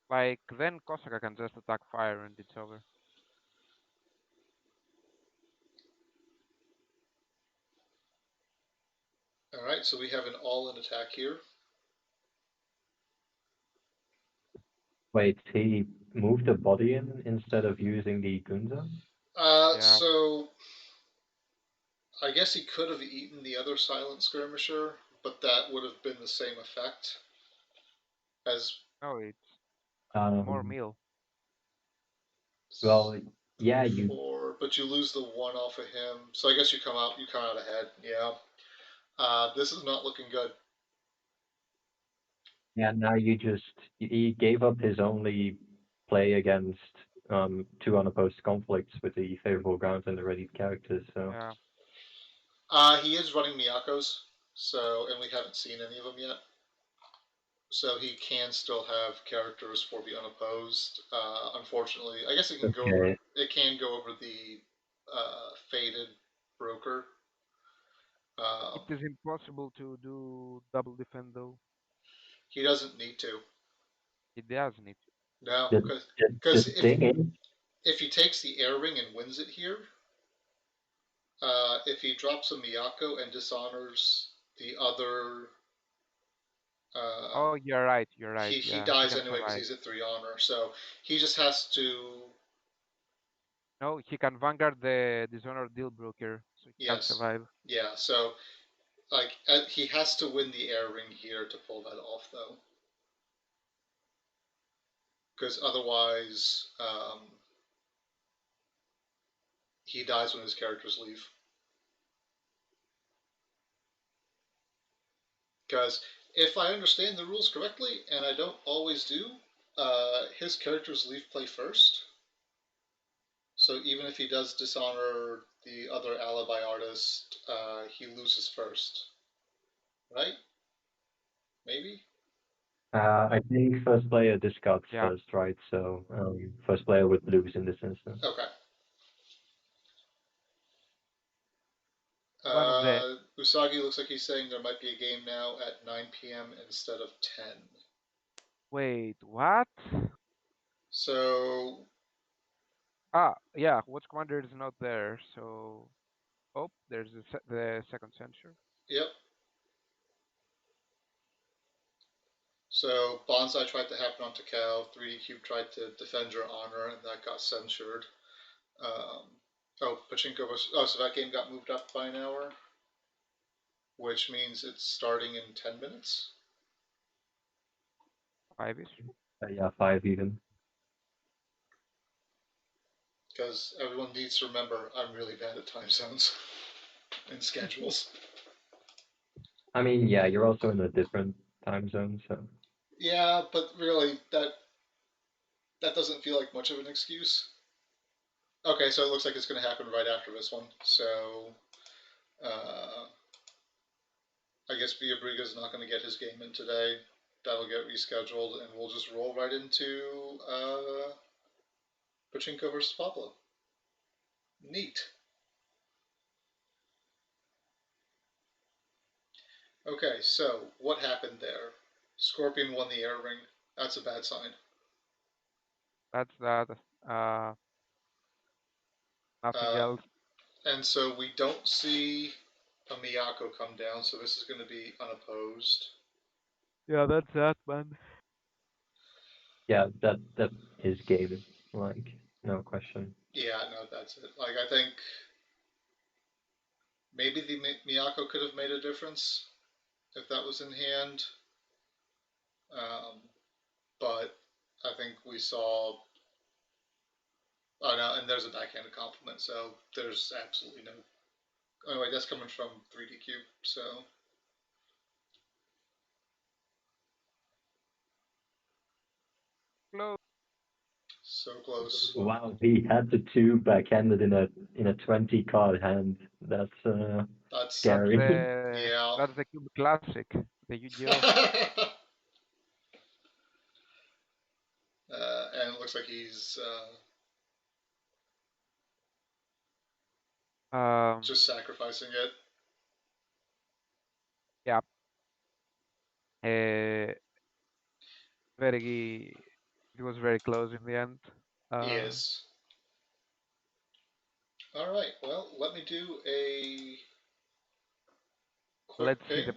Like then Kosaka can just attack fire and it's over. All right, so we have an all-in attack here. Wait, he moved the body in instead of using the Gunza? Yeah. So I guess he could have eaten the other silent skirmisher, but that would have been the same effect as. No, it's more Um, meal. well, yeah, you But you lose the one off of him, so I guess you come out ahead. Yeah. This is not looking good. yeah now you just he gave up his only play against two unopposed conflicts with the favorable grounds and the ready characters. So Yeah. He is running Miyakos, and we haven't seen any of them yet. So he can still have characters for the unopposed. Unfortunately, I guess it can go over. okay, It can go over the faded broker. It Um, is impossible to do double defend though. he doesn't need to. It does need to. No, the the because thing is, if he takes the air ring and wins it here, if he drops a Miyako and dishonors the other, Oh, you're right. You're right. he Yeah, he dies can anyway because survive. he's at 3 honor. So he just has to. No, he can vanguard the dishonored deal broker, so he can Yes, survive. yeah. So like he has to win the air ring here to pull that off, though, because otherwise he dies when his characters leave. Because if I understand the rules correctly, and I don't always do, his characters leave play first. So even if he does dishonor the other alibi artist, he loses first, right? Maybe. I think first player discards Yeah. first, right? So first player would lose in this instance. Okay. One of the Usagi looks like he's saying there might be a game now at 9 p.m. instead of 10. wait, what? So, Ah, yeah. Watch commander is not there, so oh, there's the second censure. yep. So, Bonsai tried to happen on Takao, 3D Cube tried to defend your honor, and that got censured. Pachinko was. Oh, so that game got moved up by an hour, which means it's starting in 10 minutes. 5-ish. Yeah, 5 even. Because everyone needs to remember I'm really bad at time zones and schedules. I mean, yeah, you're also in a different time zone, so Yeah, but really, that doesn't feel like much of an excuse. Okay, so it looks like it's going to happen right after this one. So, I guess Villabriga's not going to get his game in today. That'll get rescheduled, and we'll just roll right into Pachinko versus Pablo. Neat. Okay, so what happened there? Scorpion won the air ring. That's a bad sign. That's that. Uh, Nothing Uh, else. and so we don't see a Miyako come down, so this is going to be unopposed. Yeah, that's that, man. yeah, that is game, like no question. Yeah, no, that's it. Like, I think Maybe the Miyako could have made a difference if that was in hand. But I think we saw. Oh no, and there's a backhanded compliment, so there's absolutely no. Anyway, that's coming from 3D Cube, so. Close. So close. Wow, he had the two backhanded in a 20 card hand. That's That's scary. yeah. That's the Cube Classic, the Yu-Gi-Oh. And it looks like he's just sacrificing it. Yeah. Very. It was very close in the end. He is. All right. Well, let me do a quick Let's see ping. the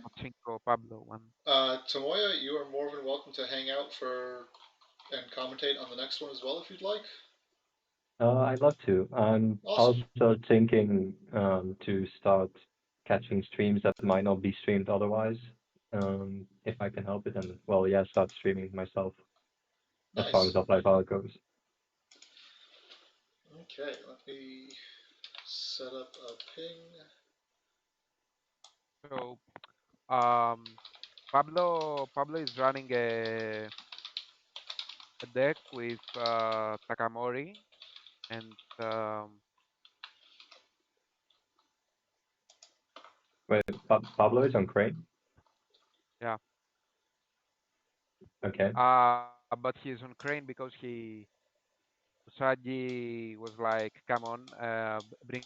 Pachinko Pablo one. Tomoya, you are more than welcome to hang out and commentate on the next one as well if you'd like. I'd love to. I'm Awesome. also thinking to start catching streams that might not be streamed otherwise. If I can help it, and well, yeah, start streaming myself as far as Nice. Up Live Art goes. Okay, let me set up a ping. So, Pablo is running a deck with Takamori and Wait, Pablo is on Crane? yeah. Okay. But he's on Crane because Usagi was like, come on, bring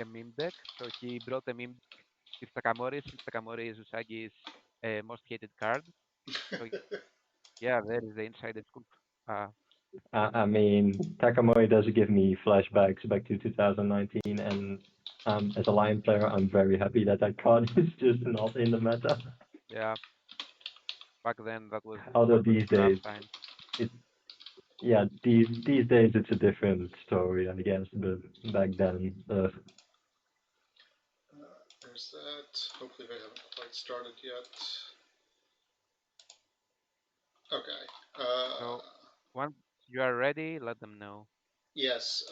a meme deck. So he brought a meme deck with Takamori, since Takamori is Usagi's most hated card. So yeah, there is the insider scoop. I mean, Takamori does give me flashbacks back to 2019, and as a Lion player, I'm very happy that that card is just not in the meta. Yeah, back then that was Although these rough days, times. these days it's a different story, I guess. But back then, There's that. Hopefully they haven't quite started yet. Okay. So once you are ready, let them know. Yes.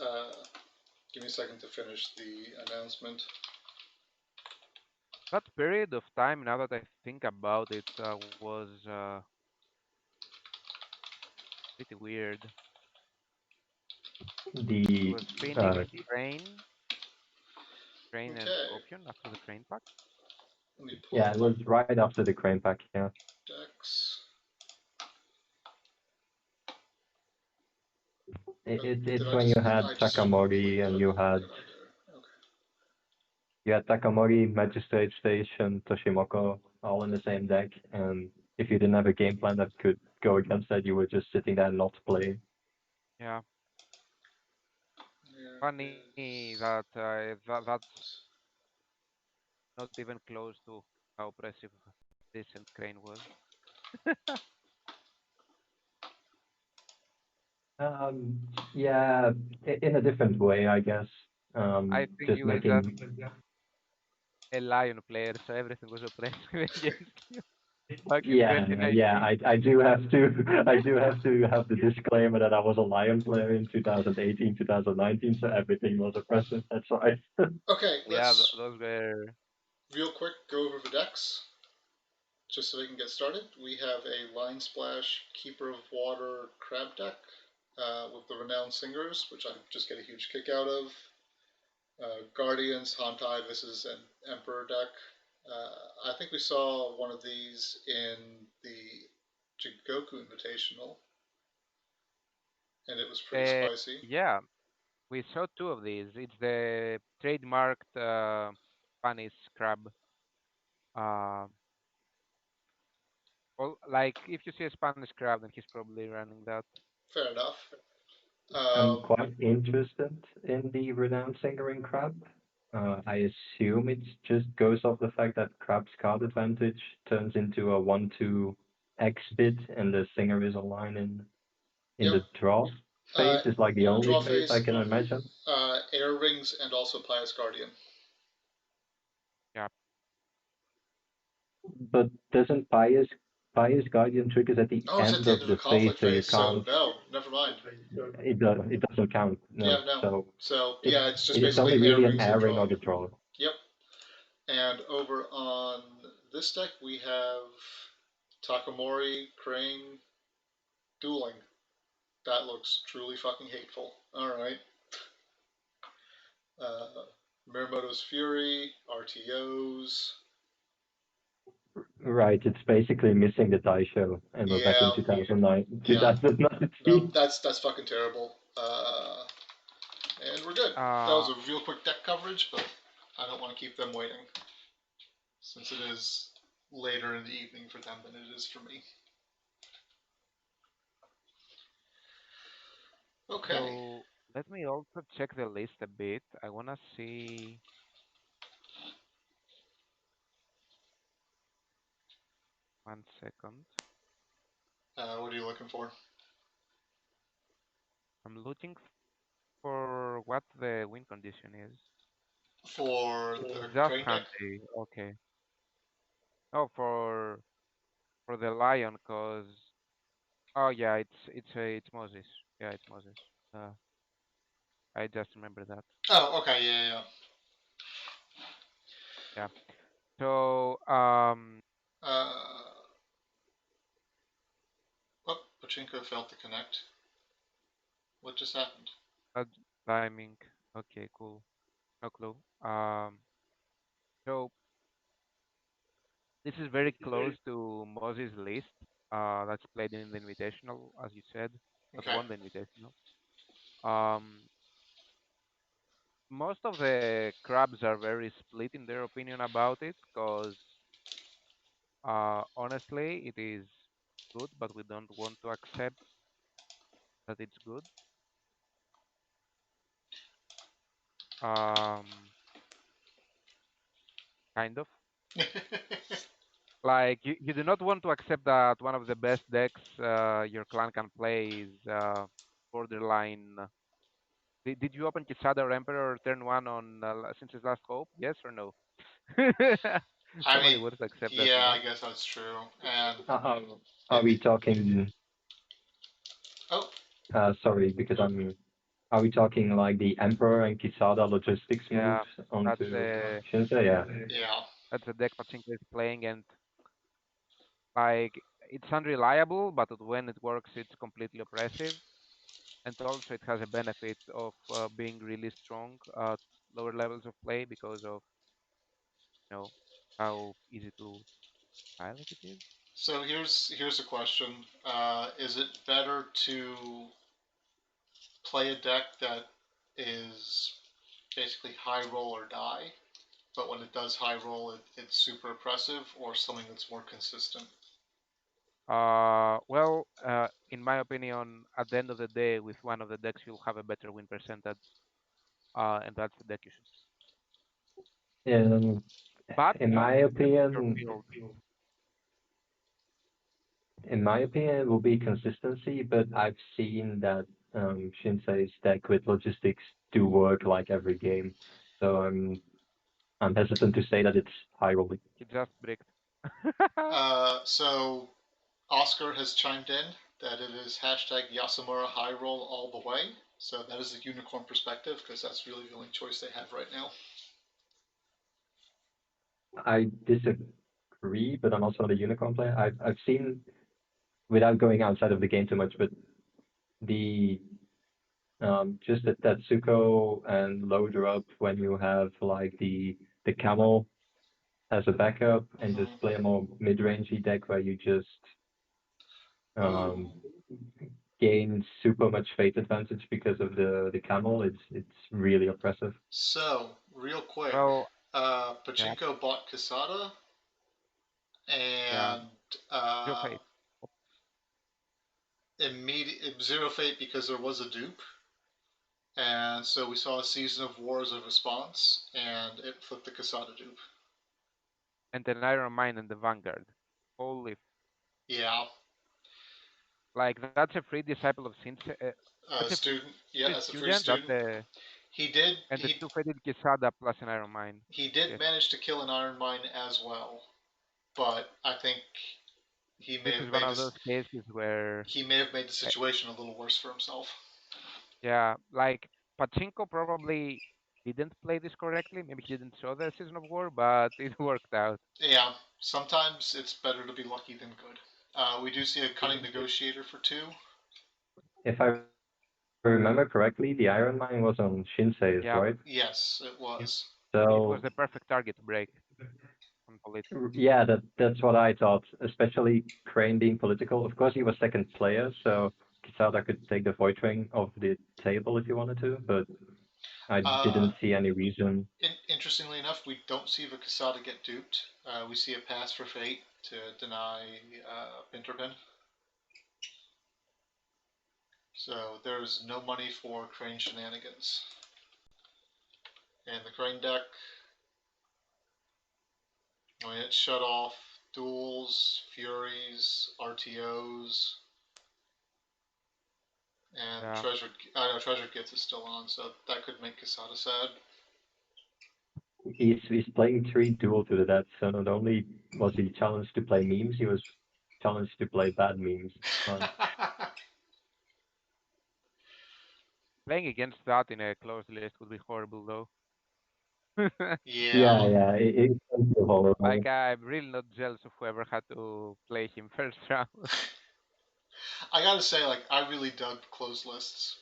Give me a second to finish the announcement. That period of time, now that I think about it, was pretty weird. It the was Phoenix, Train, Train and Okay. Scorpion after the Train pack. Let me pull yeah, up it my was right after the Crane pack. Yeah, decks. Did it's I when just? you had I just Takamori clicked and out. you What had did I do? Okay. Takamori, Magistrate Station, Toshimoko, all in the same deck, and if you didn't have a game plan that could go against that, you were just sitting there not playing. Yeah, There funny is that's not even close to how oppressive this and Crane was. Yeah, in a different way, I guess. I think Just you were just making. a Lion player, so everything was oppressive against you back in Yeah, 2019. I do have to I do have to have the disclaimer that I was a Lion player in 2018, 2019, so everything was oppressive. That's right. okay. Yeah, Let's those were real quick go over the decks just so we can get started. We have a Line Splash Keeper of Water Crab deck with the Renowned Singers, which I just get a huge kick out of. Guardians, Hantai, this is an Emperor deck. I think we saw one of these in the Jigoku Invitational, and it was pretty spicy. yeah. We saw two of these. It's the trademarked Spanish crab. Uh, well, like if you see a Spanish crab, then he's probably running that. Fair enough. I'm Um, quite interested in the renowned singer in Crab. I assume it just goes off the fact that Crab's card advantage turns into a 1/2 X bit, and the singer is online in yep. the draw phase is like the only Draw phase I phase, can imagine. Air Rings, and also Pious Guardian. Yeah. But doesn't Pious Guardian triggers at the Oh, it's at end the end of of the the phase, conflict so you phase, so can't. no, never mind. It doesn't count. No, Yeah, no. so So it yeah, it's just it's only basically really an airings and airing or drawing. the draw. Yep. And over on this deck we have Takamori, Crane, dueling. That looks truly fucking hateful. Alright. Uh, Miramoto's Fury, RTOs. Right, it's basically missing the die show, and we're back in Yeah, 2009, yeah. No, 2019. that's fucking terrible. And we're good. That was Uh, a real quick deck coverage, but I don't want to keep them waiting since it is later in the evening for them than it is for me. Okay. so let me also check the list a bit. I wanna see 1 second. What are you looking for? I'm looking for what the win condition is. For the Just crane deck? handy. Okay. Oh, for the lion, cause oh yeah, it's Moses. Yeah, it's Moses. Uh, I just remember that. Oh, okay, yeah. Yeah. So Uh, oh, Pachinko failed to connect. What just happened? uh, timing. Okay, cool. No clue. So this is very close to Moses' list. That's played in the Invitational, as you said, that Okay. won the Invitational. Um, most of the crabs are very split in their opinion about it, because honestly, it is good, but we don't want to accept that it's good. Um, kind of. Like you do not want to accept that one of the best decks your clan can play is borderline. Did you open Kisada or Emperor turn one on since his last hope? Yes or no? I mean, Nobody wants to accept that, you yeah, know. I guess that's true. And Uh, are it, we talking? oh, Sorry, because I'm. Are we talking like the Emperor and Kisada logistics moves Yeah, that's onto a Shinse? Yeah. yeah. that's a deck Pachinko is playing, and like it's unreliable, but when it works, it's completely oppressive. And also, it has a benefit of being really strong at lower levels of play because of know how easy to pilot it is. So here's a question. Is it better to play a deck that is basically high roll or die, but when it does high roll, it's super oppressive, or something that's more consistent? Well, in my opinion, at the end of the day, with one of the decks, you'll have a better win percentage, and that's the deck you should. Um, But in my your opinion, field, it will be consistency, but I've seen that Shinsei's deck with logistics do work like every game. So I'm hesitant to say that it's high rolling. he just bricked. So Oscar has chimed in that it is hashtag Yasamura high roll all the way. So that is a unicorn perspective because that's really the only choice they have right now. I disagree, but I'm also not a unicorn player. I've seen, without going outside of the game too much, but the just the Tetsuko and loader up when you have like the camel as a backup and just Mm-hmm. play a more mid-rangey deck where you just Ooh. um, gain super much fate advantage because of the camel. It's really oppressive. So real quick, Well, yeah, Pachinko bought Casada yeah, and your uh, fate. immediate zero fate because there was a dupe, and so we saw a season of war as a response, and it flipped the Casada dupe. And then Iron Mine and the Vanguard. Holy, Yeah, like that's a free disciple of Sin. That's a student. free Yeah, as a free student. That's student. a He did. And the He two-faded Quesada plus an Iron Mine. he did Yes. manage to kill an Iron Mine as well, but I think he may This have is one made of those cases where, the situation a little worse for himself. yeah, like Pachinko probably didn't play this correctly. Maybe he didn't show the Season of War, but it worked out. Yeah, sometimes it's better to be lucky than good. We do see a cunning negotiator for 2. If I remember correctly, the Iron Mine was on Shinsei's, Yeah, right? Yes, it yes. was. It was So the perfect target to break on political. yeah, that's what I thought. Especially Crane being political. Of course, he was second player, so Kisada could take the Void Ring off the table if he wanted to, but I Uh, didn't see any reason. Interestingly enough, we don't see the Casada get duped. We see a pass for fate to deny Pintorpin. So there's no money for Crane shenanigans. And the Crane deck, I mean, it's shut off duels, furies, RTOs, and Yeah. Treasured Gifts is still on, so that could make Casada sad. He's playing 3 duel to the death, so not only was he challenged to play memes, he was challenged to play bad memes. Playing against that in a closed list would be horrible, though. Yeah. Yeah, it's horrible. Like, I'm really not jealous of whoever had to play him first round. I gotta say, like, I really dug closed lists.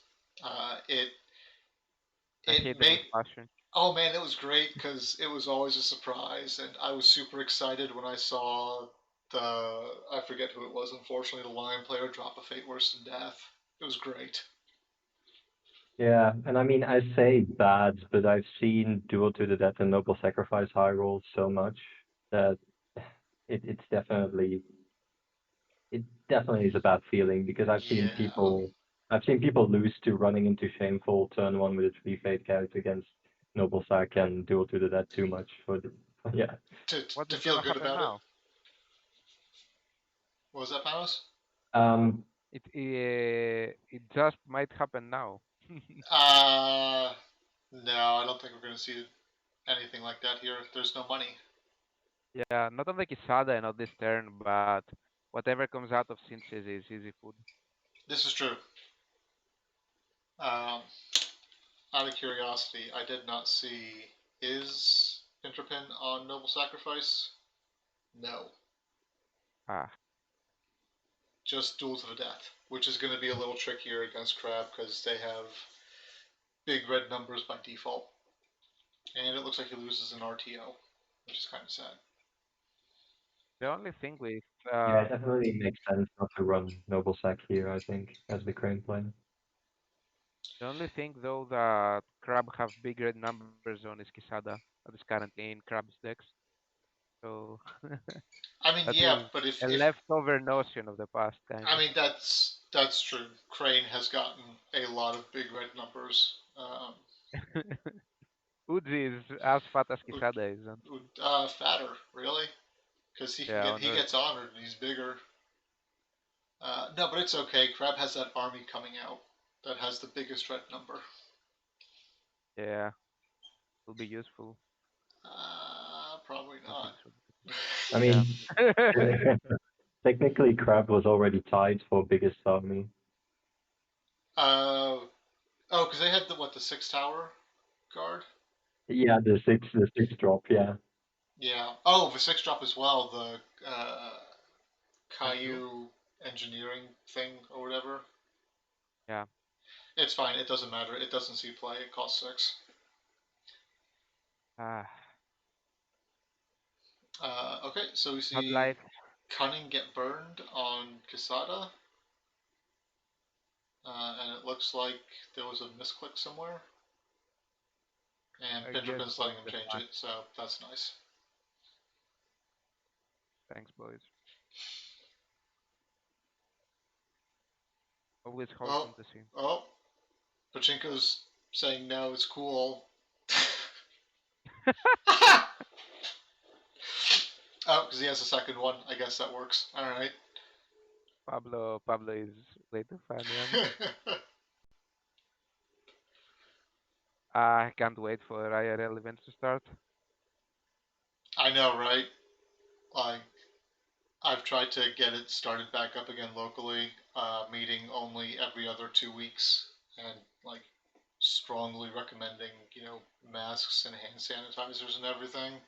It I it hate them made with passion. Oh man, it was great because it was always a surprise, and I was super excited when I saw I forget who it was. Unfortunately, the Lion player drop a Fate Worse Than Death. It was great. Yeah, and I mean, I say bad, but I've seen Duel to the Death and Noble Sacrifice high rolls so much that it's it definitely is a bad feeling because Yeah. I've seen people lose to running into Shameful turn 1 with a 3 Fate character against Noble Sac and Duel to the Death too much for the yeah. What To is feel gonna good happen about it. now? What was that, Panos? It just might happen now. Uh, no, I don't think we're gonna see anything like that here. There's no money. Yeah, not on the Kisada and not this turn, but whatever comes out of Sinches is easy food. This is true. Um, Out of curiosity, I did not see. Is Pinterpin on Noble Sacrifice? No. Ah, Just Duel to the Death, which is going to be a little trickier against Crab because they have big red numbers by default. And it looks like he loses an RTO, which is kind of sad. the only thing with Yeah, it definitely makes sense not to run Noble Sac here, I think, as the Crane player. the only thing though that Crab have big red numbers on is Kisada that is currently in Crab's decks. So I mean, that yeah, is but a if leftover notion of the past, kind I of. mean that's true. Crane has gotten a lot of big red numbers. Uji is as fat as Kisada is, and Fatter, really, because yeah, on he Earth. gets honored and he's bigger. No, but it's okay. Crab has that army coming out that has the biggest red number. Yeah, will be useful. Probably I don't not. think so. I Yeah. mean, technically Crab was already tied for biggest army. uh, oh, because they had the 6 tower guard. Yeah, the six drop, yeah. Yeah. Oh, the 6 drop as well. The And two? Caillou engineering thing or whatever. Yeah. It's fine. It doesn't matter. It doesn't see play. It costs 6. Ah, Okay, so we hard see life. Cunning get burned on Casada. And it looks like there was a misclick somewhere. And I guess Pinterpin's on letting him the change back. it, so that's nice. Thanks, boys. Always Oh, wholesome to see. oh, Pachinko's saying no, it's cool. Oh, because he has a second one. I guess that works. All right. Pablo is way too funny. I can't wait for IRL events to start. I know, right? Like, I've tried to get it started back up again locally, meeting only every other 2 weeks, and like strongly recommending, masks and hand sanitizers and everything.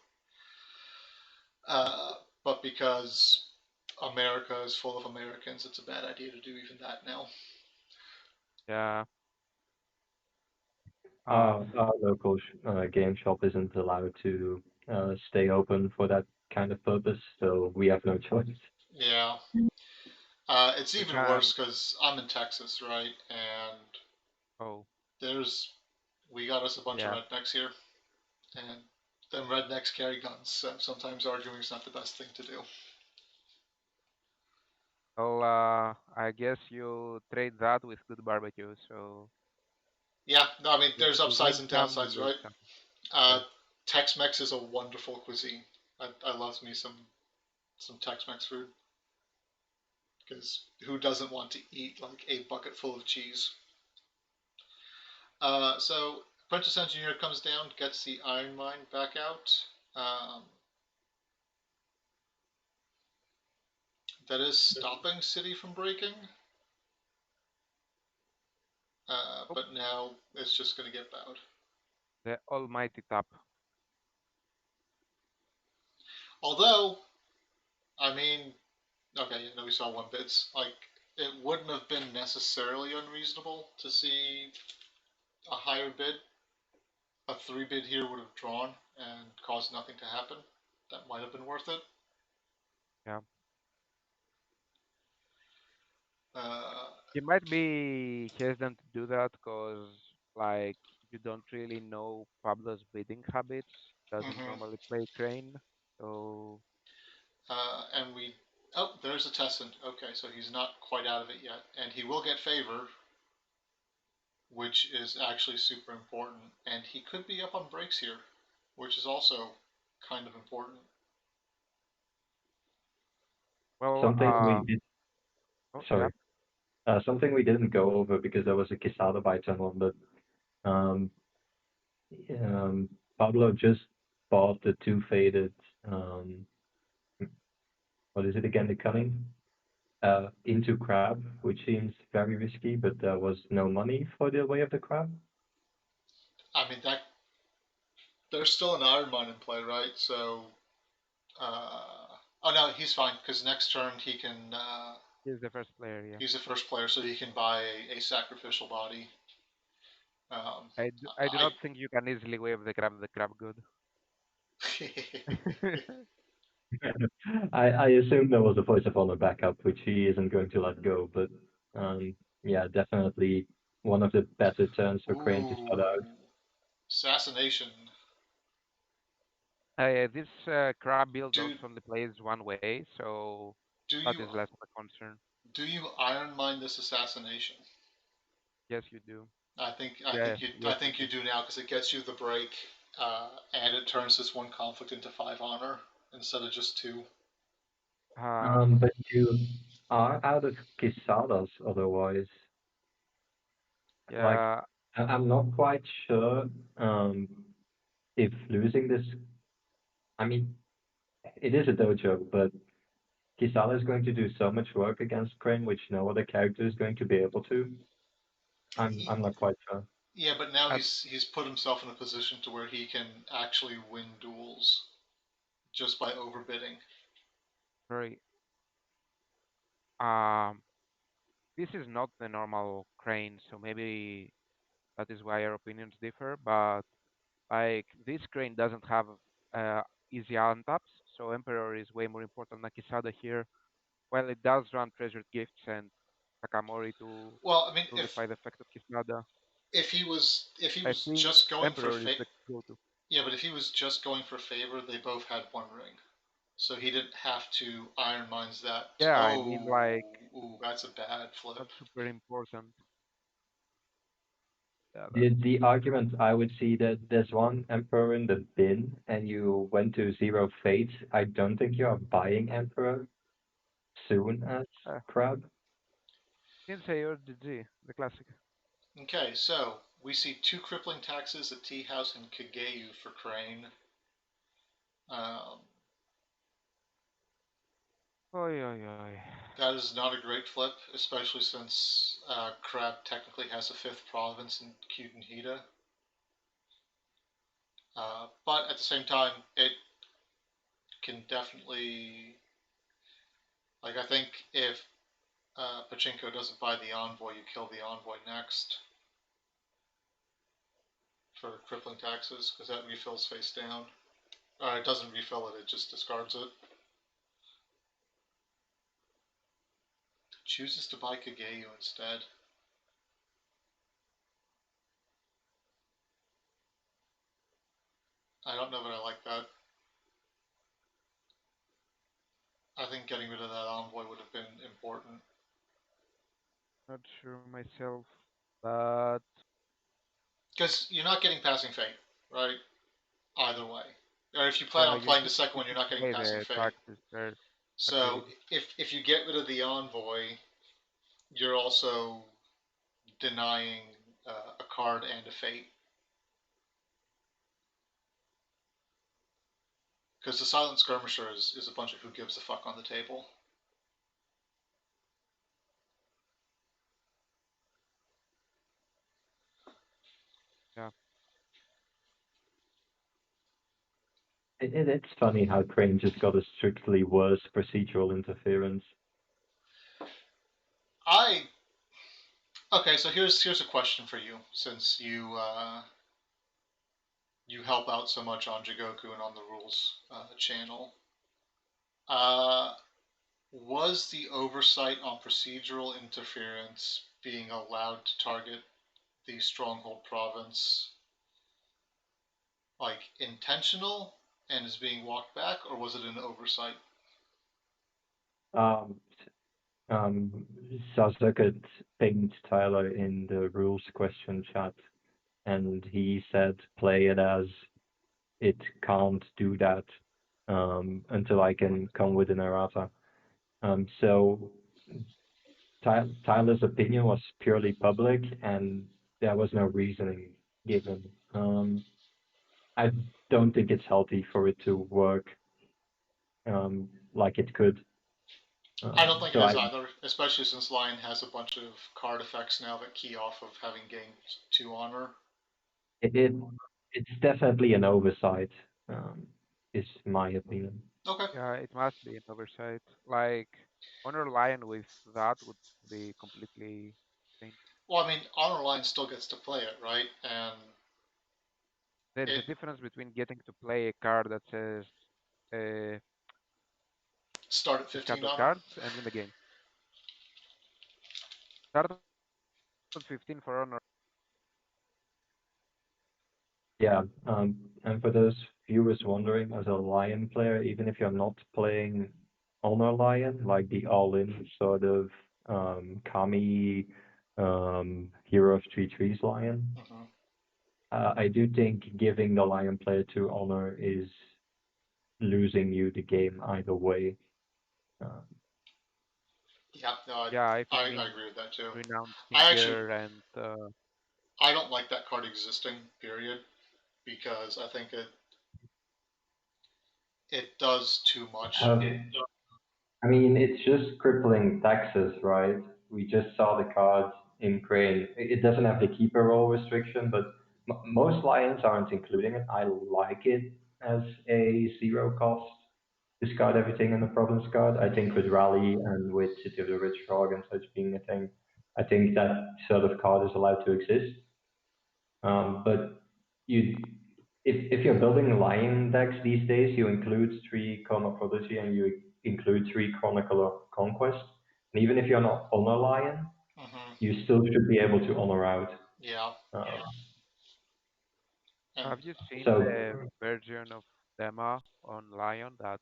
Uh, but because America is full of Americans, it's a bad idea to do even that now. Yeah. Our local game shop isn't allowed to stay open for that kind of purpose, so we have no choice. Yeah. It's We even can. worse because I'm in Texas, right? And Oh, there's we got us a bunch of yeah. rednecks here, and then rednecks carry guns, so sometimes arguing is not the best thing to do. Well, I guess you trade that with good barbecue. So Yeah, no, I mean you, there's you upsides win and some, you downsides, lose right? some. Uh, Yes. Tex-Mex is a wonderful cuisine. I love me some Tex-Mex food because who doesn't want to eat like a bucket full of cheese? So Apprentice Engineer comes down, gets the iron mine back out. Um, that is stopping City from breaking, Oh, but now it's just going to get bowed. the almighty tap. Although, I mean, okay, no, we saw one bids. Like, it wouldn't have been necessarily unreasonable to see a higher bid. A three bid here would have drawn and caused nothing to happen. That might have been worth it. Yeah. Uh, You might be hesitant to do that because, like, you don't really know Pablo's bidding habits. Doesn't mhm. normally play Crane. So, And we. Oh, there's a Tessin. Okay, so he's not quite out of it yet. And he will get favor, which is actually super important. And he could be up on breaks here, which is also kind of important. well, Something we did, oh, yeah. sorry, something we didn't go over because there was a Quesada by tunnel, but um, um, Pablo just bought the two faded, um, what is it again, the cunning, into crab, which seems very risky, but there was no money for the way of the crab. I mean, that there's still an Iron Mine in play, right? So, oh no, he's fine because next turn he can. He's the first player, yeah. He's the first player, so he can buy a sacrificial body. Um, I do not think you can easily wave the crab good. I assume there was a voice of honor backup, which he isn't going to let go, but yeah, definitely one of the better turns for Crane to start out. Ooh, assassination, This crab build also dude. only plays one way, so Do that you is less of a concern. do you iron mine this assassination? Yes, you do. I think Yes, you I yes, you think you do. do now because it gets you the break, and it turns this one conflict into five honor instead of just two. But you are out of Quisadas otherwise. Like, yeah, I'm not quite sure um, if losing this. I mean, it is a dojo, but Kisada is going to do so much work against Crane, which no other character is going to be able to. I'm not quite sure. Yeah, but now uh, he's put himself in a position to where he can actually win duels just by overbidding. sorry. Um, this is not the normal crane, so maybe that is why our opinions differ. But like this crane doesn't have uh, easy untaps, so Emperor is way more important than Kisada here. Well, it does run treasured gifts and Takamori to Well, I mean, nullify the effect of Kisada. if he I was think just going for Emperor is the go-to. yeah, but if he was just going for favor, they both had one ring, so he didn't have to iron mines that. Yeah, I mean, Oh, like, ooh, that's a bad flip. not super important. Yeah, The argument I would see that there's one Emperor in the bin and you went to zero fate. I don't think you are buying Emperor soon as uh, crab. Insei or GG, the classic. Okay, so We see two crippling taxes at Tea House and Kageu for Crane. Um, Oi, oi, oi. that is not a great flip, especially since Crab technically has a fifth province in Kudenhita. But at the same time, it can definitely, like, I think if Pachinko doesn't buy the envoy, you kill the envoy next for crippling taxes, because that refills face down. It doesn't refill it, it just discards it. Chooses to buy Kageu instead. I don't know that I like that. I think getting rid of that envoy would have been important. Not sure myself, but Because you're not getting passing fate, right? Either way. Or if you plan yeah, on playing the second you one, you're should not getting pay passing the fate. taxes first. So Agreed. if you get rid of the envoy, you're also denying a card and a fate. Because the Silent Skirmisher is a bunch of who gives a fuck on the table. Yeah, It's funny how Crane just got a strictly worse procedural interference. I Okay, so here's a question for you, since you help out so much on Jigoku and on the rules channel. Uh, was the oversight on procedural interference being allowed to target the Stronghold province like intentional and is being walked back, or was it an oversight? Um, Sazuket pinged Tyler in the rules question chat, and he said play it as it can't do that until I can come with an errata. So Tyler's opinion was purely public, and there was no reasoning given. I don't think it's healthy for it to work like it could. I don't think it So is either, especially since Lion has a bunch of card effects now that key off of having gained 2 honor. it, it it's definitely an oversight, um, is my opinion. Okay. yeah, it must be an oversight. Like Honor Lion with that would be completely insane. Well, I mean, Honor Lion still gets to play it, right? And There is it a difference between getting to play a card that says uh, start at 15 discarded honor. cards and win the game. Start at 15 for Honor. Yeah, and for those viewers wondering, as a Lion player, even if you're not playing Honor Lion, like the all-in sort of Kami Hero of Three Trees Lion, Mm-hmm. I do think giving the Lion player to Honor is losing you the game either way. Um, Yeah, no, I, Yeah, if it I means agree with that too. renouncing I actually gear and I don't like that card existing, period, because I think it does too much. how I mean, it's just crippling taxes, right? We just saw the card in Crane. It doesn't have the keeper role restriction, but most Lions aren't including it. I like it as a zero cost. Discard everything in the province card. I think with Rally and with City of the Rich Frog and such being a thing, I think that sort of card is allowed to exist. But you, if you're building Lion decks these days, you include 3 Chrono Prodigy and you include 3 Chronicle of Conquest. And even if you're not on a Lion, Mm-hmm. you still should be able to honor out. Yeah, Uh, and have you seen the so version of Dema on Lion that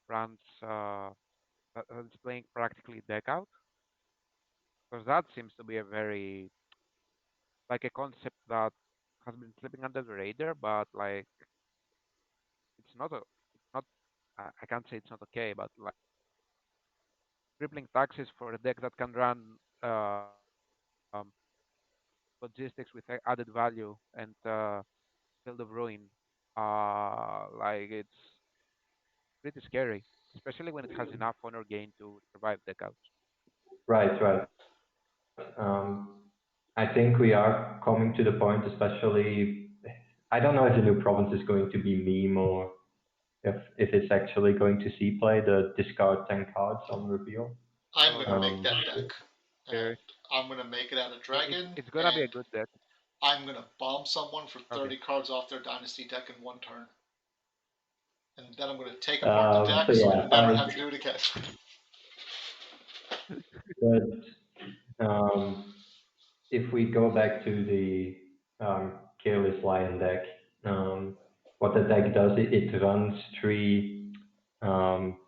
runs that's playing practically deck out? Because that seems to be a very like a concept that has been slipping under the radar, but like it's not I can't say it's not okay, but like tripling taxes for a deck that can run um logistics with added value and Field of Ruin. Like it's pretty scary, especially when it has enough honor gain to survive the couch. Right, right. I think we are coming to the point, especially. I don't know if the new province is going to be meme or if it's actually going to see play the discard 10 cards on reveal. I'm Oh, gonna that's make Um, that deck, scary. and I'm gonna make it out of dragon, It's gonna be a and good deck. I'm gonna bomb someone for Okay. 30 cards off their dynasty deck in one turn, and then I'm gonna take apart the deck so so yeah, I never have to do it again. but if we go back to the Careless Lion deck, what the deck does, it runs three um,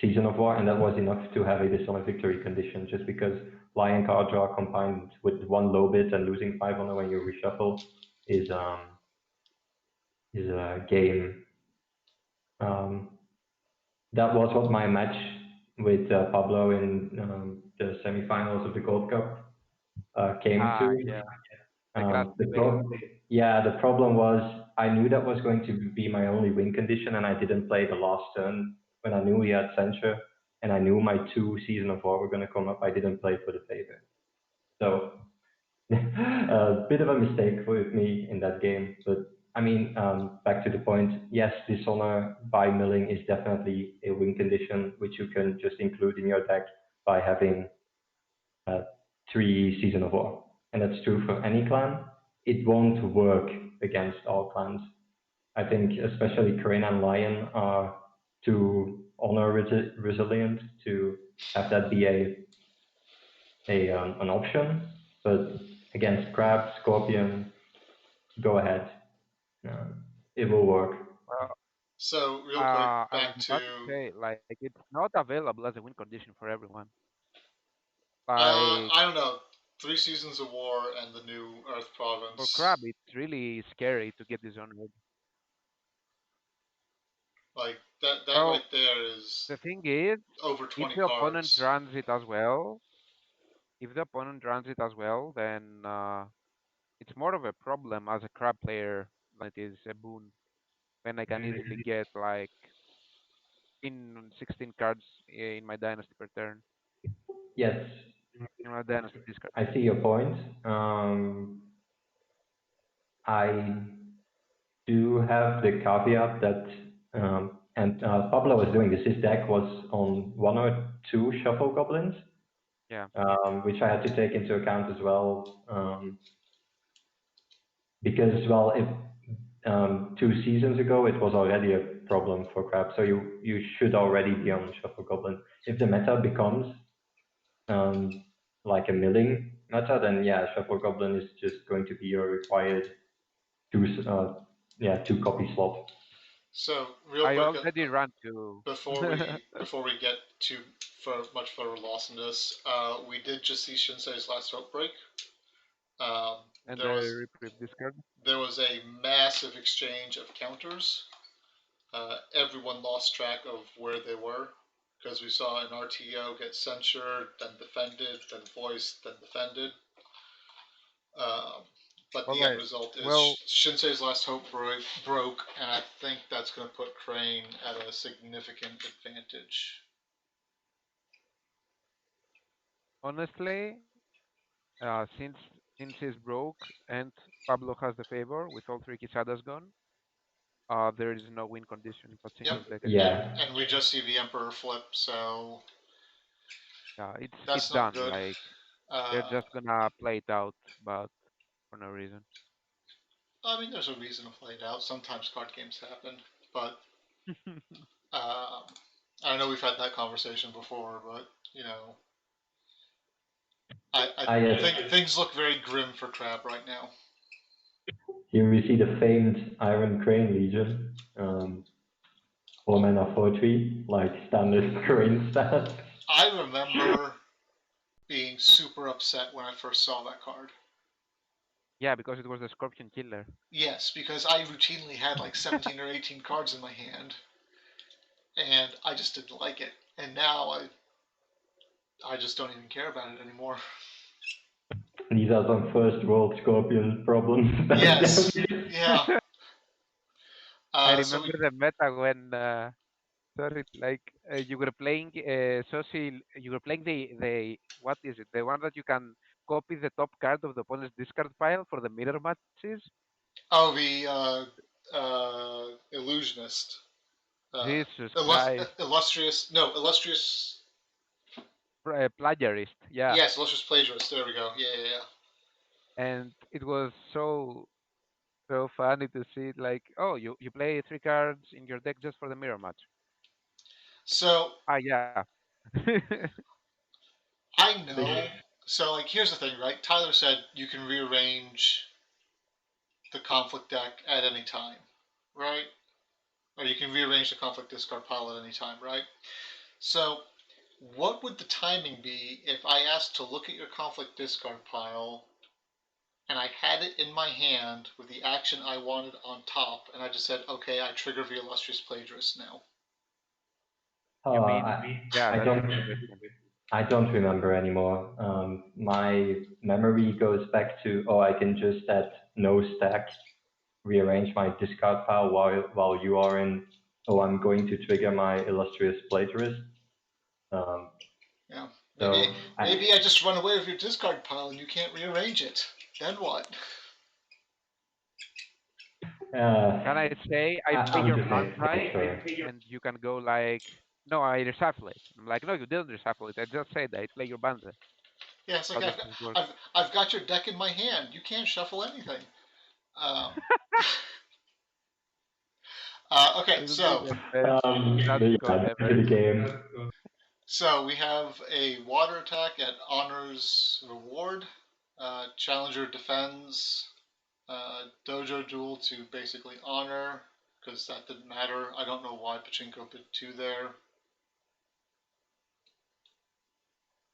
Season of War, and that was enough to have a Dishonor victory condition, just because Lion card draw combined with one low bit and losing 5 when you reshuffle is a game. Um, that was what my match with Pablo in the semifinals of the Gold Cup came Ah, to. yeah. The grass The debate. pro- yeah, the problem was I knew that was going to be my only win condition, and I didn't play the last turn when I knew he had censure, and I knew my 2 Season of War were going to come up. I didn't play for the favor, so a bit of a mistake with me in that game. But I mean, back to the point. Yes, Dishonor by milling is definitely a win condition, which you can just include in your deck by having uh, 3 Season of War, and that's true for any clan. It won't work against all clans. I think especially Crane and Lion are too honor resilient to have that be a an option. But against Crab, Scorpion, go ahead. It will work. Well, So real quick, I was back to about to say, like, it's not available as a win condition for everyone. Like, I don't know, 3 Seasons of War and the new Earth for Province. Crab, it's really scary to get dishonored. Like that Well, right there is the thing is, over if 20 the opponent cards. runs it as well, if the opponent runs it as well, then it's more of a problem as a Crab player than it is a boon. When I can easily get like in 16 cards in my dynasty per turn, Yes, in my dynasty discard. I see your point. I do have the caveat that, and Pablo was doing this. His deck was on 1 or 2 shuffle goblins, Yeah. which I had to take into account as well. Because, well, if 2 seasons ago it was already a problem for crab, so you should already be on shuffle goblin. If the meta becomes like a milling meta, then yeah, shuffle goblin is just going to be your required two yeah 2 copy slot. So real I quick, already ran to. before we get too much further lost in this, we did just see Shinsei's last outbreak. Um, And there the was reprieve discard. a massive exchange of counters. Everyone lost track of where they were because we saw an RTO get censured, then defended, then voiced, then defended. Um, but Well, the end result is well, Shinsei's last hope broke, and I think that's going to put Crane at a significant advantage. honestly, since he's broke and Pablo has the favor with all three Kisadas gone, there is no win condition in Yep, Pachinko's deck and anymore. Yeah, we just see the Emperor flip, so Yeah, it's that's not done. good. Like they're Uh, just gonna play it out, but for no reason. I mean, there's a reason to play it out. Sometimes card games happen, but um, I know we've had that conversation before. But you know, I yes. think things look very grim for Crab right now. Here we see the famed Iron Crane Legion, 4 mana 4/3, like standard crane stats. I remember being super upset when I first saw that card. Yeah, because it was the Scorpion Killer. Yes, because I routinely had like 17 or 18 cards in my hand, and I just didn't like it. And now I just don't even care about it anymore. These are some first world Scorpion problems. Yes. Yeah. I So remember the meta when sorry, like you were playing social. You were playing the what is it? The one that you can copy the top card of the opponent's discard pile for the mirror matches. the illusionist, uh, Jesus Christ, illustrious. No, illustrious. plagiarist. Yeah, Yes, illustrious plagiarist. There we go. Yeah, yeah, yeah. and it was so funny to see it. Like, oh, you play three cards in your deck just for the mirror match. So Ah, yeah. I know. So like, here's the thing, right? Tyler said you can rearrange the conflict deck at any time, right? Or you can rearrange the conflict discard pile at any time, right? So what would the timing be if I asked to look at your conflict discard pile and I had it in my hand with the action I wanted on top, and I just said, okay, I trigger the illustrious plagiarist now. You Uh, mean? I, Yeah, I that's a don't good question. I don't remember anymore. My memory goes back to, oh, I can just at no stack rearrange my discard pile while you are in, oh, I'm going to trigger my illustrious plagiarist. Um, Yeah. Maybe so maybe I just run away with your discard pile and you can't rearrange it. Then what? uh, Can I say I play I'm your just hand saying, right, sorry. and you can go like, no, I reshuffle it. I'm like, no, you didn't reshuffle it. I just said I play your band. Yeah, it's like How does this work? I've got your deck in my hand. You can't shuffle anything. Um, okay, It would be so the best But stratcom yeah, back to ever. the game. we have a water attack at honors reward. Challenger defends. Dojo duel to basically honor because that didn't matter. I don't know why Pachinko put two there.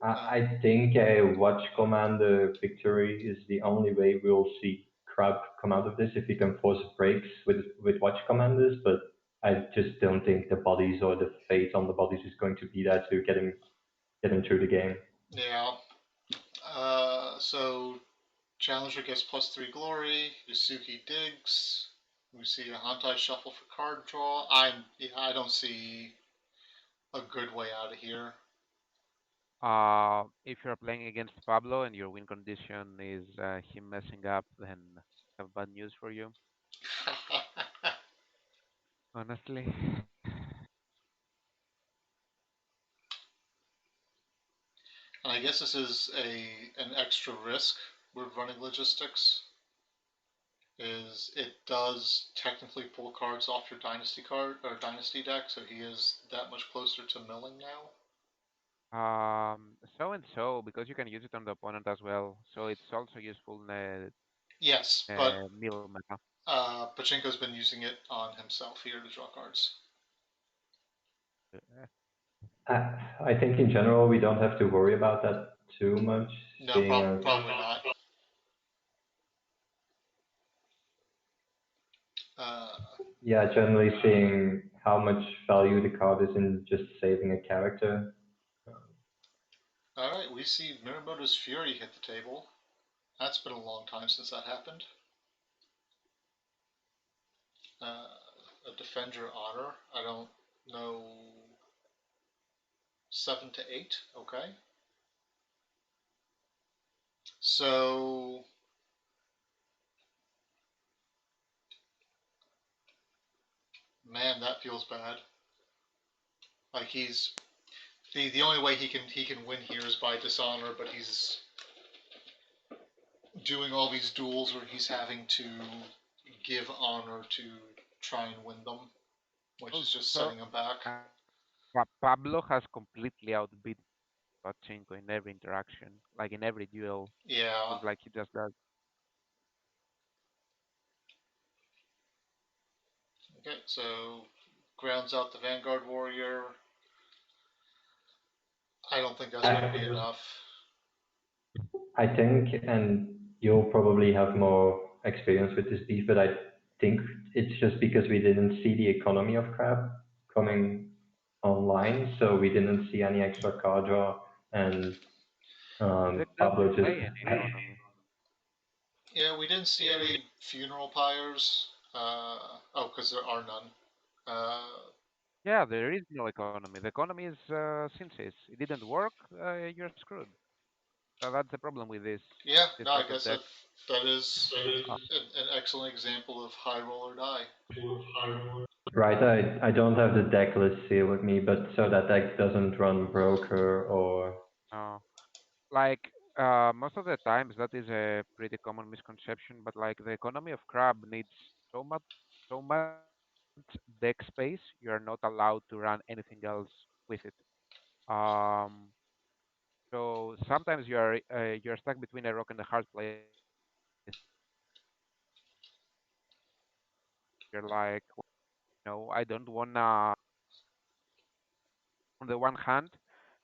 I think a watch commander victory is the only way we'll see Crab come out of this if he can force breaks with watch commanders, but I just don't think the bodies or the fate on the bodies is going to be there to get him through the game. Yeah. So Challenger gets +3 glory. Yusuke digs. We see a Hantai shuffle for card draw. I don't see a good way out of here. If you're playing against Pablo and your win condition is him messing up, then I have bad news for you. Honestly. And I guess this is an extra risk with running logistics. Is it does technically pull cards off your dynasty card or dynasty deck, so he is that much closer to milling now. So and so because you can use it on the opponent as well. So it's also useful in Yes, but mill meta. Pachinko's been using it on himself here to draw cards. Uh, I think in general we don't have to worry about that too much, No, seeing as probably not. Uh, yeah, generally seeing how much value the card is in just saving a character. all right, we see Miramoto's Fury hit the table. That's been a long time since that happened. A Defender Honor. I don't know. 7 to 8. Okay. So man, that feels bad. Like he's the only way he can win here is by dishonor, but he's doing all these duels where he's having to give honor to try and win them, which is just Also, setting him back. Pablo has completely outbid Pachinko in every interaction, like in every duel. Yeah. Looks like he just does. Okay, so grounds out the Vanguard Warrior. I don't think that's going to be enough. I think, and you'll probably have more experience with this beef, but I think it's just because we didn't see the economy of crab coming online, so we didn't see any extra card draw, and They Pablo don't just play any economy. Yeah, we didn't see any funeral pyres. Oh, because there are none. Yeah, there is no economy. The economy is since it didn't work, you're screwed. That's the problem with Yeah, this no, I type of guess deck. that is Uh, an excellent example of high roll or die. right. I don't have the deck list here with me, but so that deck doesn't run broker or uh, like most of the times that is a pretty common misconception, but like the economy of crab needs so much deck space, you are not allowed to run anything else with it. Um, so sometimes you're stuck between a rock and a hard place. You're like, no, I don't wanna. On the one hand,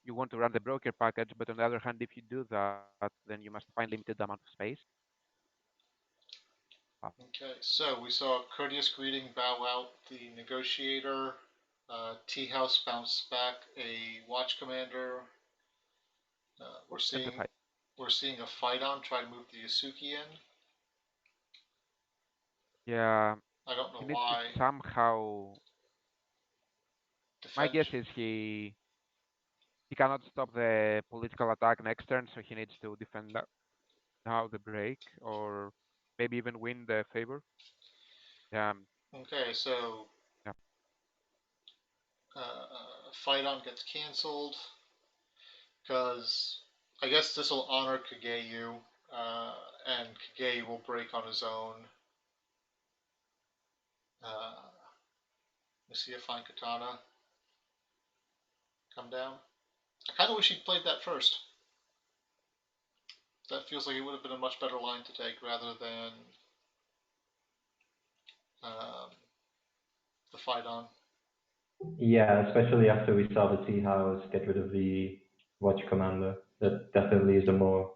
you want to run the broker package, but on the other hand, if you do that, then you must find limited amount of space. Okay, so we saw Courteous Greeting bow out the Negotiator. Tea House bounce back a Watch Commander. We're seeing Empathize. a fight on try to move the Yasuki in. Yeah, I don't he know needs to why. somehow. My Defend. guess is he cannot stop the political attack next turn, so he needs to defend now the break, or maybe even win the favor. Um, Okay, so yeah, fight on gets cancelled because I guess this will honor Kageyu, and Kageyu will break on his own. Let me see if Fine Katana come down. I kind of wish he'd played that first. That feels like it would have been a much better line to take rather than um, the fight on. yeah, especially after we saw the Tea House get rid of the Watch Commander. That definitely is a more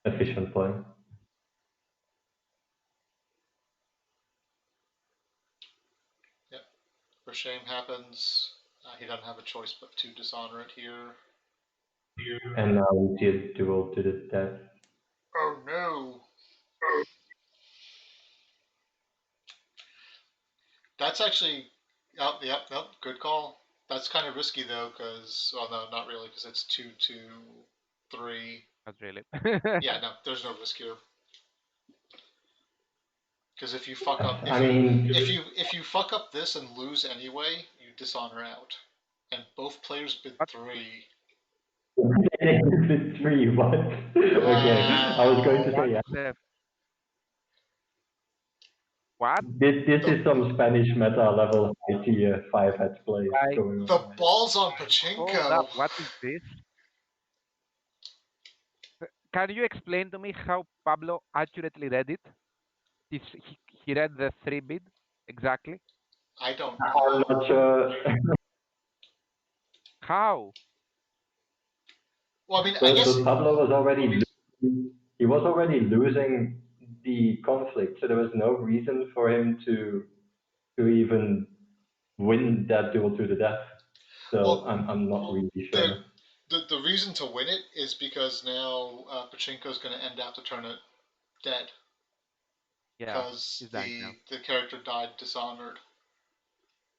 efficient play. Yep. For shame happens. He doesn't have a choice but to dishonor it here. And now we see a duel to the death. Oh no! That's actually. Oh, yep, nope, good call. That's kind of risky though, because well, no, not really, because it's 2-2-3. not really. Yeah, no, there's no risk here. Because if you fuck up, I mean, if you fuck up this and lose anyway, you dishonor out. And both players bid What? 3. it's 3, what? Okay, I was going to Wow. say, What yeah. the what? This The is some Spanish meta level high tier 5 heads plays Like, going on. the balls on hold up. Pachinko. What is this? Can you explain to me how Pablo accurately read it? He read the three bid exactly. I don't I'm know. not sure. How? Well, I mean, I guess. But Pablo was already he was already losing the conflict, so there was no reason for him to even win that duel to the death. So Well, I'm not really the sure. the reason to win it is because now Pachinko's going to end out the tournament dead Yeah, because he's dying now. the character died dishonored.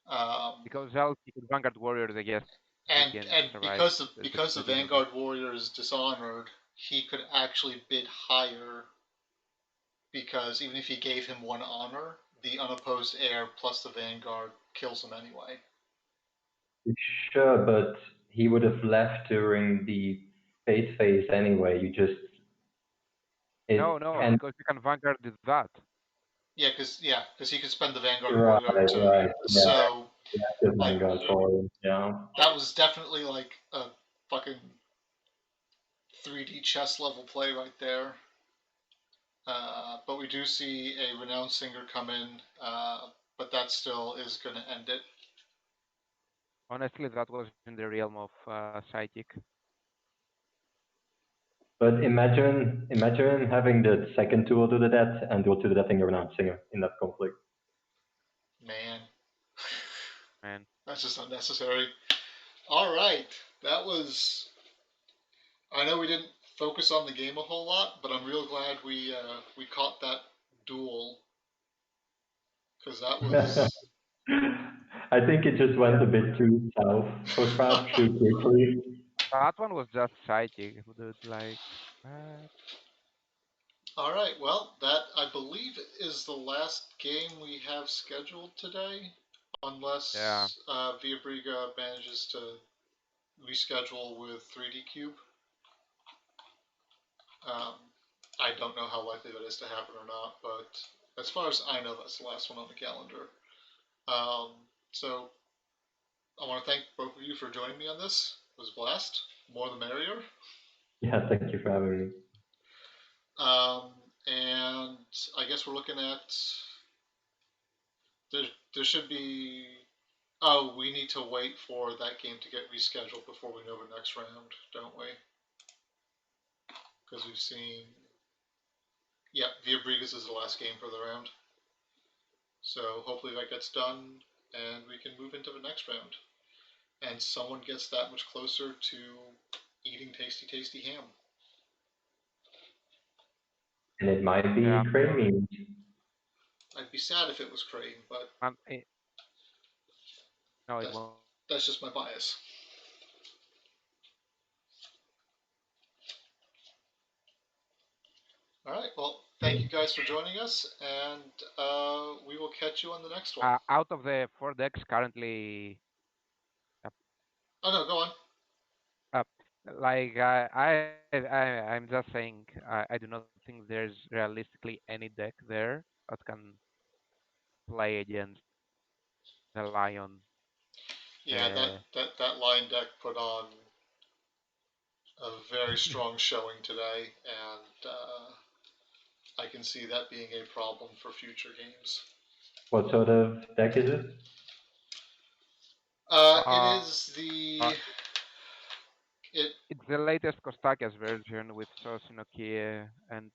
Um, Because else he could Vanguard Warriors, I guess, against and survive because the the deal. Vanguard Warrior is dishonored, he could actually bid higher because even if he gave him 1 honor, the unopposed heir plus the Vanguard kills him anyway. Sure, but he would have left during the fate phase anyway. You just No, it no, and because you can Vanguard with that. Yeah, because he could spend the Vanguard right, Warrior to. right, yeah, So yeah, the like Vanguard Warrior, yeah. that was definitely like a fucking 3D chess level play right there. But we do see a renowned singer come in, but that still is going to end it. Honestly, that was in the realm of Psychic. But imagine having the second duel to the death and duel to the death in your renowned singer in that conflict. Man, Man, that's just unnecessary. All right, that was I know we didn't focus on the game a whole lot, but I'm real glad we caught that duel because that was. I think it just went a bit too south for Fab too quickly. That one was just psychic. Who did like what? All right, well, that I believe is the last game we have scheduled today, Yeah. unless Villabriga manages to reschedule with 3D Cube. Um, I don't know how likely that is to happen or not, but as far as I know, that's the last one on the calendar. Um, so I want to thank both of you for joining me on this. It was a blast. More the merrier. Yeah, thank you for having me. Um, and I guess we're looking at there should be. Oh, we need to wait for that game to get rescheduled before we know the next round, don't we? Because we've seen. Yeah, Villabrigas is the last game for the round. So hopefully that gets done and we can move into the next round. And someone gets that much closer to eating tasty, tasty ham. And it might be Yeah. crane. I'd be sad if it was Crane, but No, it that's, won't. that's just my bias. All right, well, thank you guys for joining us, and we will catch you on the next one. Out of the 4 decks currently, Oh, no, go on. uh, like I'm just saying, I do not think there's realistically any deck there that can play against the Lion. Yeah, The that line deck put on a very strong showing today, and I can see that being a problem for future games. What sort of deck is it? It uh, is the it it's the latest Kostakias version with Sosinokie and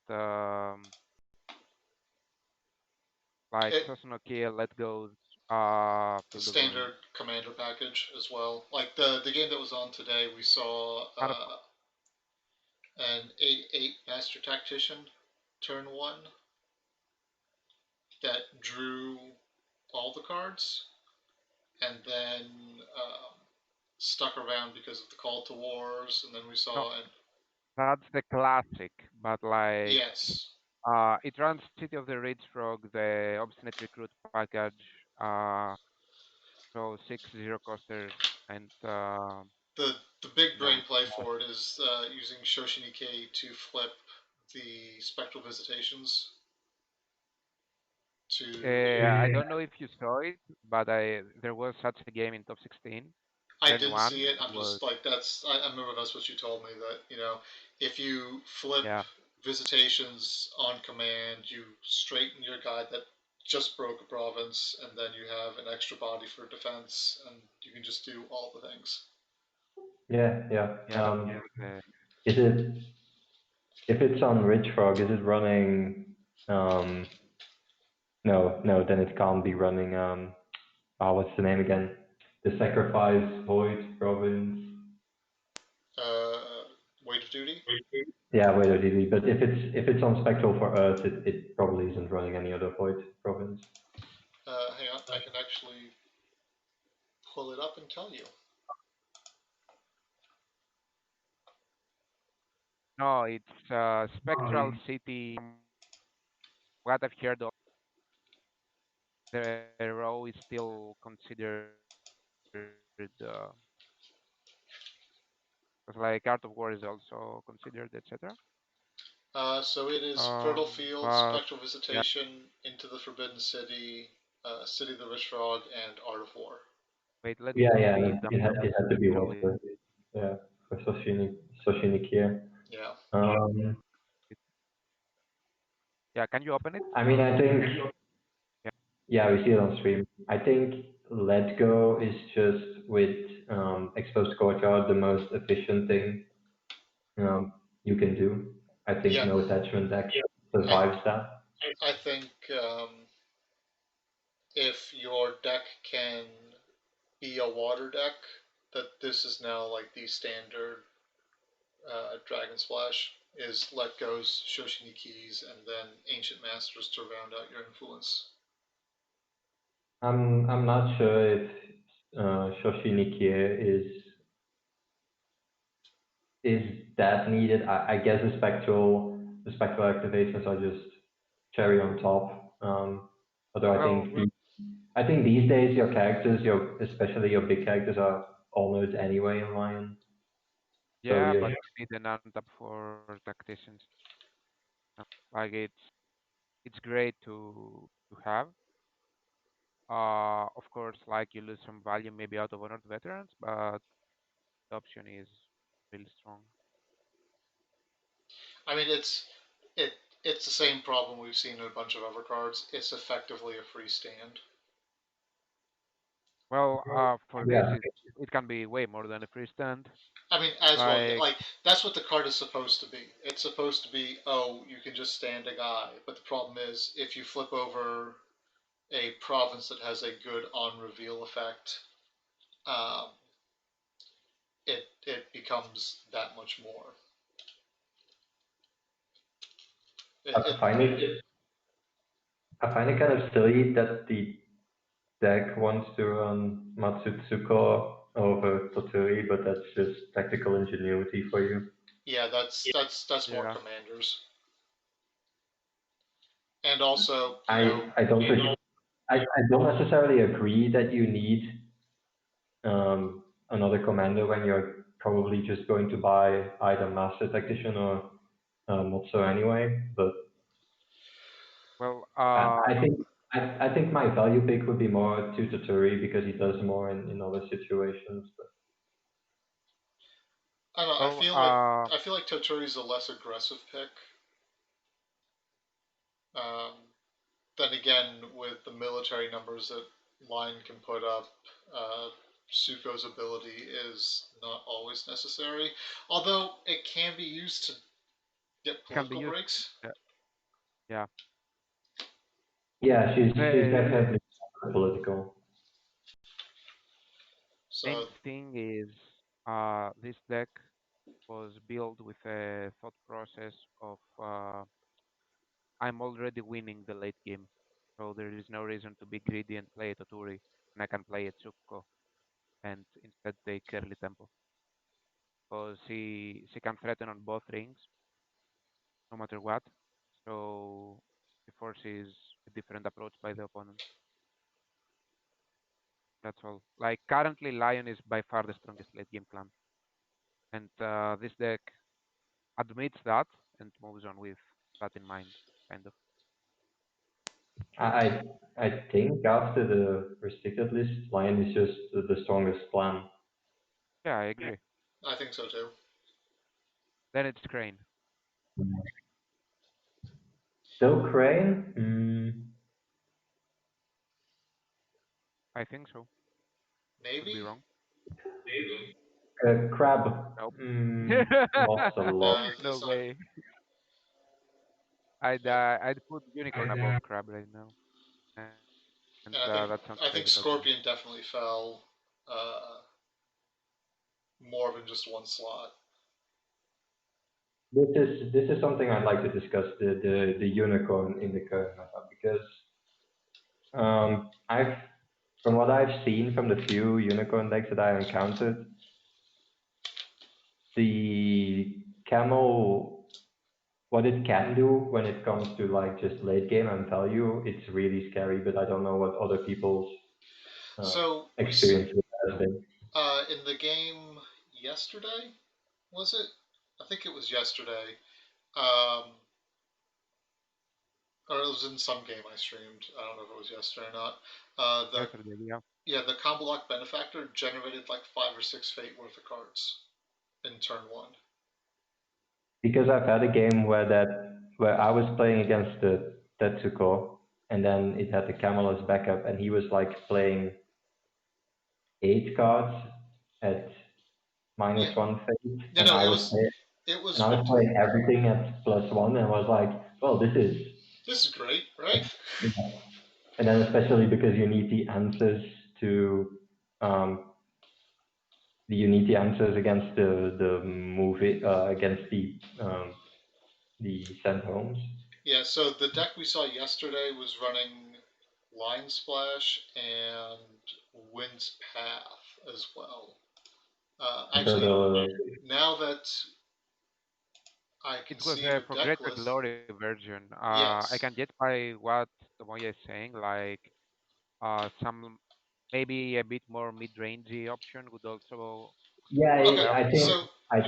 like it Sosinokie Let Goes the Field of Ruin. standard commander package as well. Like the game that was on today, we saw Kind of an 8/8 master tactician turn one that drew all the cards and then stuck around because of the call to wars, and then we no, saw an that's the classic, but like yes, it runs City of the Rich Frog, the Obstinate Recruit package, uh, so 6 0 coster, and the big no, brain play for it is using Shoshinike to flip the spectral visitations to I don't know if you saw it, but there was such a game in top 16, I turn didn't see one. it. It I'm was just like I remember that's what you told me that if you flip yeah, visitations on command, you straighten your guy that just broke a province, and then you have an extra body for defense, and you can just do all the things. Yeah, yeah. yeah, that was the Is it if it's on Rich Frog? Is it running? Um, no, no. Then it can't be running. What's the name again? The Sacrifice Void Province. Uh, Weight of duty. Yeah, Void ODD. But if it's on Spectral for Earth, it probably isn't running any other Void Province. Hang on, I can actually pull it up and tell you. no, it's Spectral City. What I've heard, the row is still considered because like Art of War is also considered, etc. So it is Fertile Field, But Spectral yeah, Visitation, Into the Forbidden City, City of the Rich Frog, and Art of War. wait, let Yeah, yeah. me It had to be one actually. for yeah for Soshinikia. Yeah. Um, Yeah, can you open it? I mean, I think Yeah. yeah, we see it on stream. I think Let Go is just with exposed courtyard the most efficient thing you can do. I think Yeah. no attachment deck I survives that. I think if your deck can be a water deck, that this is now like the standard Dragon Splash is let goes Shoshini Keys and then Ancient Masters to round out your influence. I'm not sure if Shoshinikie is that needed. I guess the spectral activations are just cherry on top. Although Well, I think these days your characters, especially your big characters, are all nerds anyway in Lion. So yeah, yeah, but you need an untap for tacticians. Like it's great to have. Of course, like you lose some value maybe out of honored veterans, but the option is really strong. I mean, it it's the same problem we've seen in a bunch of other cards. It's effectively a free stand. Well, for this, yeah. it can be way more than a free stand. I mean, as well, yeah, Like, like that's what the card is supposed to be. It's supposed to be, oh, you can just stand a guy. But the problem is, if you flip over a province that has a good on reveal effect, um, it becomes that much more. It, I find it I find it kind of silly that the deck wants to run Matsutsuko over Toturi, but that's just tactical ingenuity for you. yeah, that's more yeah, commanders, and also I don't I don't necessarily agree that you need another commander when you're probably just going to buy either Master Tactician or Motso anyway. But well, I think I think my value pick would be more to Toturi because he does more in other situations. But I don't know. well, I feel like Toturi's a less aggressive pick. Um, then again, with the military numbers that Line can put up, Suko's ability is not always necessary. Although it can be used to get can be political used. breaks. Uh, yeah, yeah, she's the definitely political. main So thing is, this deck was built with a thought process of I'm already winning the late game, so there is no reason to be greedy and play a Toturi, and I can play a Tsuko and instead take early tempo, because she can threaten on both rings no matter what. So it forces a different approach by the opponent. That's all. Like currently, Lion is by far the strongest late game clan, and this deck admits that and moves on with that in mind, kind of. I I think after the restricted list, Lion is just the strongest plan. Yeah, I agree. I think so too. Then it's Crane. Still Crane? I think so. Could be Maybe. wrong. Crab. Nope. Lost a lot. No, No it's not. way. I'd put Unicorn above Crab right now, and And that sounds I think crazy, but yeah. Scorpion definitely fell more than just one slot. This is something I'd like to discuss the unicorn in the current meta because I've from what I've seen from the few unicorn decks that I encountered, the camel what it can do when it comes to like just late game and value, it's really scary. But I don't know what other people's uh, So experience with that has been. in the game yesterday, was it? I think it was yesterday. Um, or it was in some game I streamed. I don't know if it was yesterday or not. The Yesterday, yeah. Yeah, the combo lock benefactor generated like 5 or 6 fate worth of cards in turn one. Because I've had a game where I was playing against the Tetsuko, and then it had the camel as backup, and he was like playing 8 cards at Yeah, -1 fate, no, no, it and was I was playing everything at +1, and was like, well, this is, this is great, right? and then especially because you need the answers to um, you need the answers against the movie against the sent homes. Yeah, so the deck we saw yesterday was running Line Splash and Wind's Path as well. Actually, now that I can It was see a the for deck Greater list, Glory version. I yes, can get by what Tomoya is saying, like some maybe a bit more mid-rangey option would also Yeah, work okay. well I think for. So, I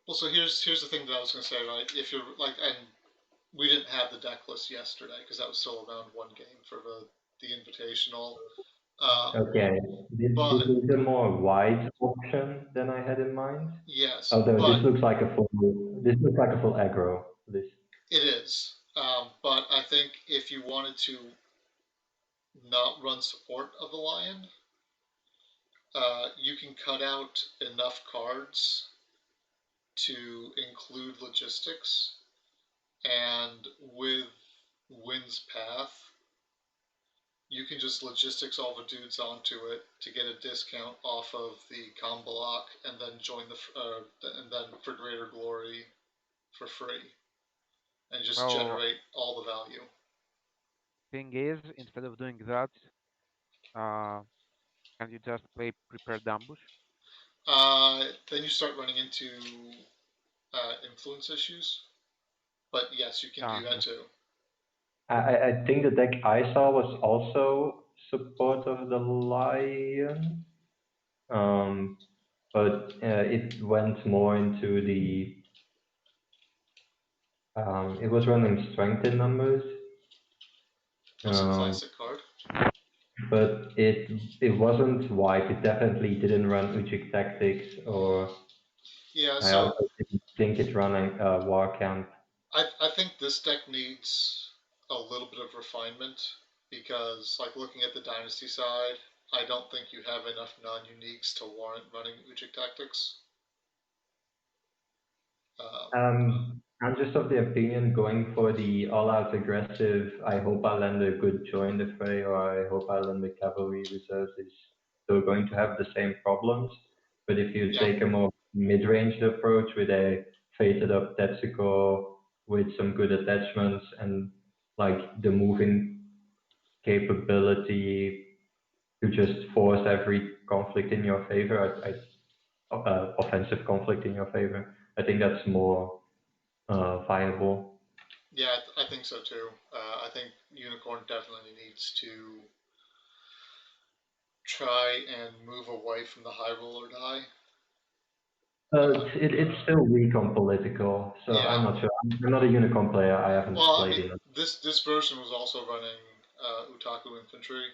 well, so here's the thing that I was going to say, right? If you're like, and we didn't have the deck list yesterday because that was still around one game for the Invitational. okay. This But is a more wide option than I had in mind. yes, Although but this looks like a full aggro list. it is. But I think if you wanted to not run support of the Lion, you can cut out enough cards to include logistics, and with Wind's Path, you can just logistics all the dudes onto it to get a discount off of the com block, and then join and then for Greater Glory for free, and just Well, generate all the value. thing is, instead of doing that, uh, can you just play Prepared Ambush? Then you start running into influence issues, but yes, you can do that Yeah. too. I think the deck I saw was also support of the lion, um, but it went more into the it was running strength in numbers, That's a um, classic card. but it wasn't white. It definitely didn't run Ujic tactics, or Yeah, I so also didn't think it running war camp. I think this deck needs a little bit of refinement because, like, looking at the Dynasty side, I don't think you have enough non-uniques to warrant running Ujic Tactics. Um, I'm just of the opinion going for the all-out aggressive. I hope I land a good join the fray, or I hope I land the cavalry reserves is still going to have the same problems. But if you yeah, take a more mid-ranged approach with a fated up Tetsuko with some good attachments and like the moving capability to just force every conflict in your favor, offensive conflict in your favor, I think that's more viable. yeah, I think so too. I think Unicorn definitely needs to try and move away from the high roll or die. It's still weak on political, so I'm Yeah. not sure. I'm not a unicorn player. I haven't Well, I played mean, in it. this version was also running Utaku Infantry,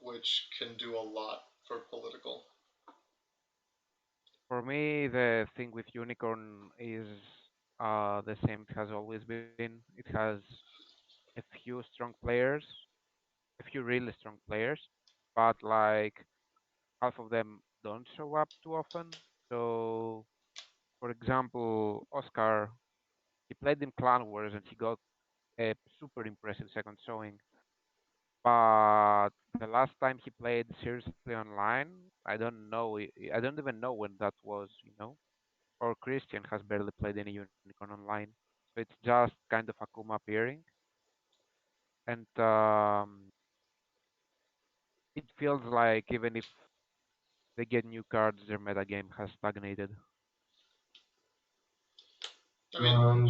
which can do a lot for political. For me, the thing with Unicorn is the same it has always been. It has a few strong players, a few really strong players, but like half of them don't show up too often. So, for example, Oscar, he played in Clan Wars and he got a super impressive second showing. But the last time he played seriously online, I don't know. I don't even know when that was. Or Christian has barely played any Unicorn online. So it's just kind of Akuma appearing. And it feels like even if they get new cards, their metagame has stagnated. I mean, Um,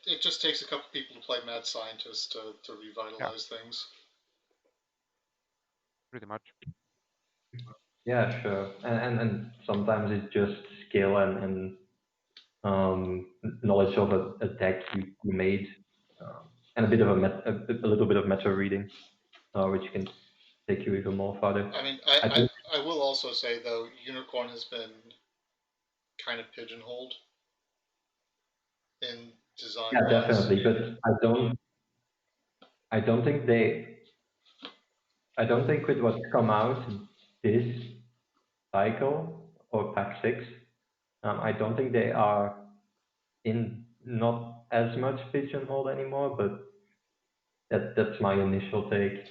it just takes a couple people to play Mad Scientist to Yeah, revitalize things. pretty much. yeah, sure. And sometimes it's just skill and knowledge of a deck you made, and a bit of a little bit of meta reading, which can take you even more farther. I mean, I think, I will also say though, Unicorn has been kind of pigeonholed in design yeah, wise. definitely, but I don't think they, I don't think with what's come out this cycle or pack six, I don't think they are in not as much pigeonhole anymore, but that's my initial take.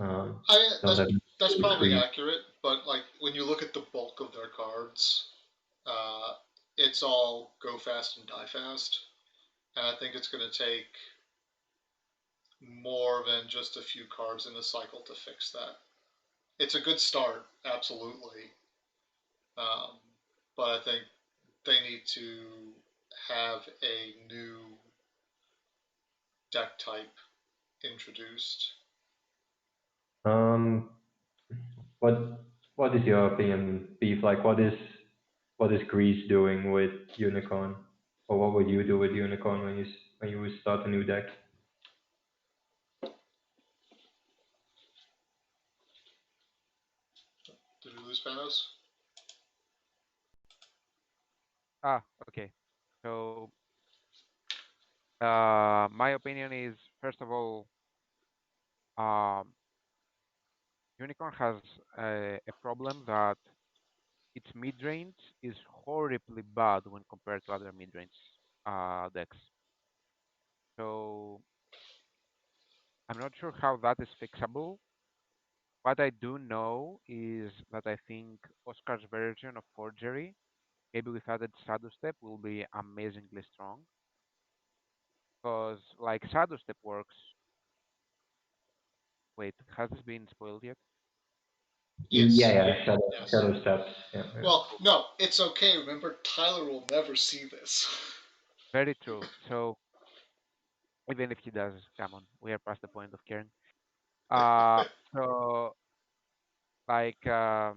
I Don't have that's probably concrete. accurate. but like when you look at the bulk of their cards, uh, it's all go fast and die fast, and I think it's going to take more than just a few cards in the cycle to fix that. It's a good start, absolutely, um, but I think they need to have a new deck type introduced. Um, what what is your opinion, Beef? Like, what is Greece doing with Unicorn, or what would you do with Unicorn when you would start a new deck? Did we lose Panos? Okay. So my opinion is, first of all, um, Unicorn has a problem that its mid range is horribly bad when compared to other mid range decks. So I'm not sure how that is fixable. What I do know is that I think Oscar's version of Forgery, maybe with added Shadow Step, will be amazingly strong. Because like Shadow Step works. Wait, has this been spoiled yet? Yeah, Yes. yeah, Yes. shadow steps. Yeah, yeah. Well, no, it's okay. Remember, Tyler will never see this. Very true. So even if he does, come on, we are past the point of caring. Uh, so like I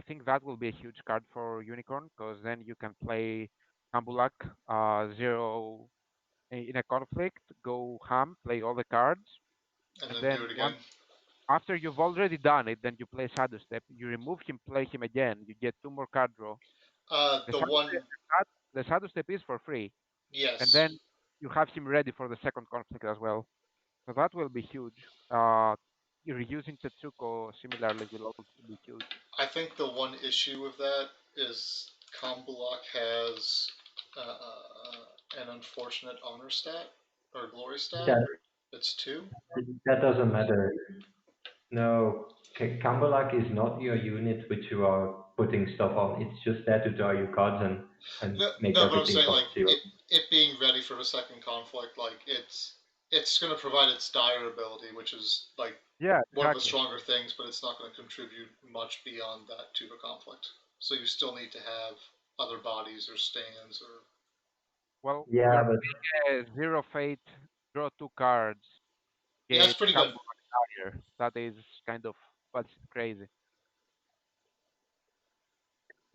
think that will be a huge card for Unicorn because then you can play Ambulak zero in a conflict, go ham, play all the cards, And and then do then it again. once after you've already done it, then you play Shadow Step. You remove him, play him again. You get two more card draw. The The Shadow one, Step, the Shadow Step is for free, and yes. then you have him ready for the second conflict as well. So that will be huge. Uh, Reusing Tetsuko similarly will also be huge. I think the one issue with that is Comblock has an unfortunate honor stat or glory stat. That It's two. that doesn't matter. No, Kambalak is not your unit which you are putting stuff on. It's just there to draw your cards and No, make no, but I'm everything saying cost like zero. it being ready for the second conflict, like it's going to provide its dire ability, which is like Yeah, one of the exactly. stronger things, but it's not going to contribute much beyond that to the conflict. So you still need to have other bodies or stands or Well, you Yeah, are but playing a zero fate, draw two cards, yeah, it's get pretty good. combo higher. That is kind of what's crazy.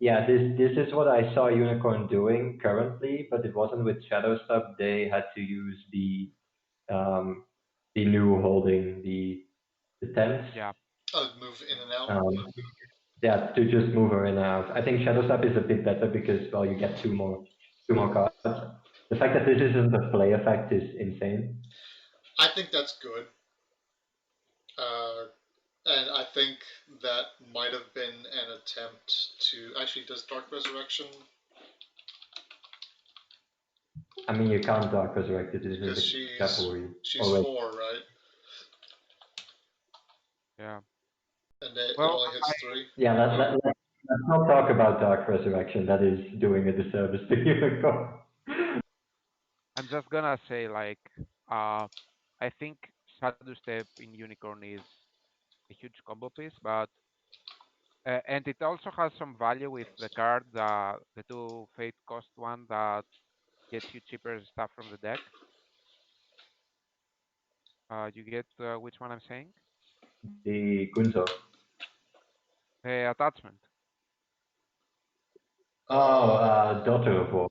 yeah, this is what I saw Unicorn doing currently, but it wasn't with Shadow Stub. They had to use um the new holding the tents. Yeah, Move in and out. Um, yeah, to just move her in and out. I think Shadow Step is a bit better because well, you get two more cards. The fact that this isn't a play effect is insane. I think that's good. Uh, and I think that might have been an attempt to actually. Does Dark Resurrection, I mean, you can't Dark Resurrect it. This is because a cavalry she's already. four, right? yeah. And it Well, only hits three. Yeah, let's not talk about Dark Resurrection. That is doing a disservice to Unicorn. I'm just gonna say like, uh, I think Shadow Step in Unicorn is a huge combo piece, but and it also has some value with the card, the two fate cost one that gets you cheaper stuff from the deck. You get which one I'm saying? The Gunzo. The attachment. Oh, Uh, Daughter of War.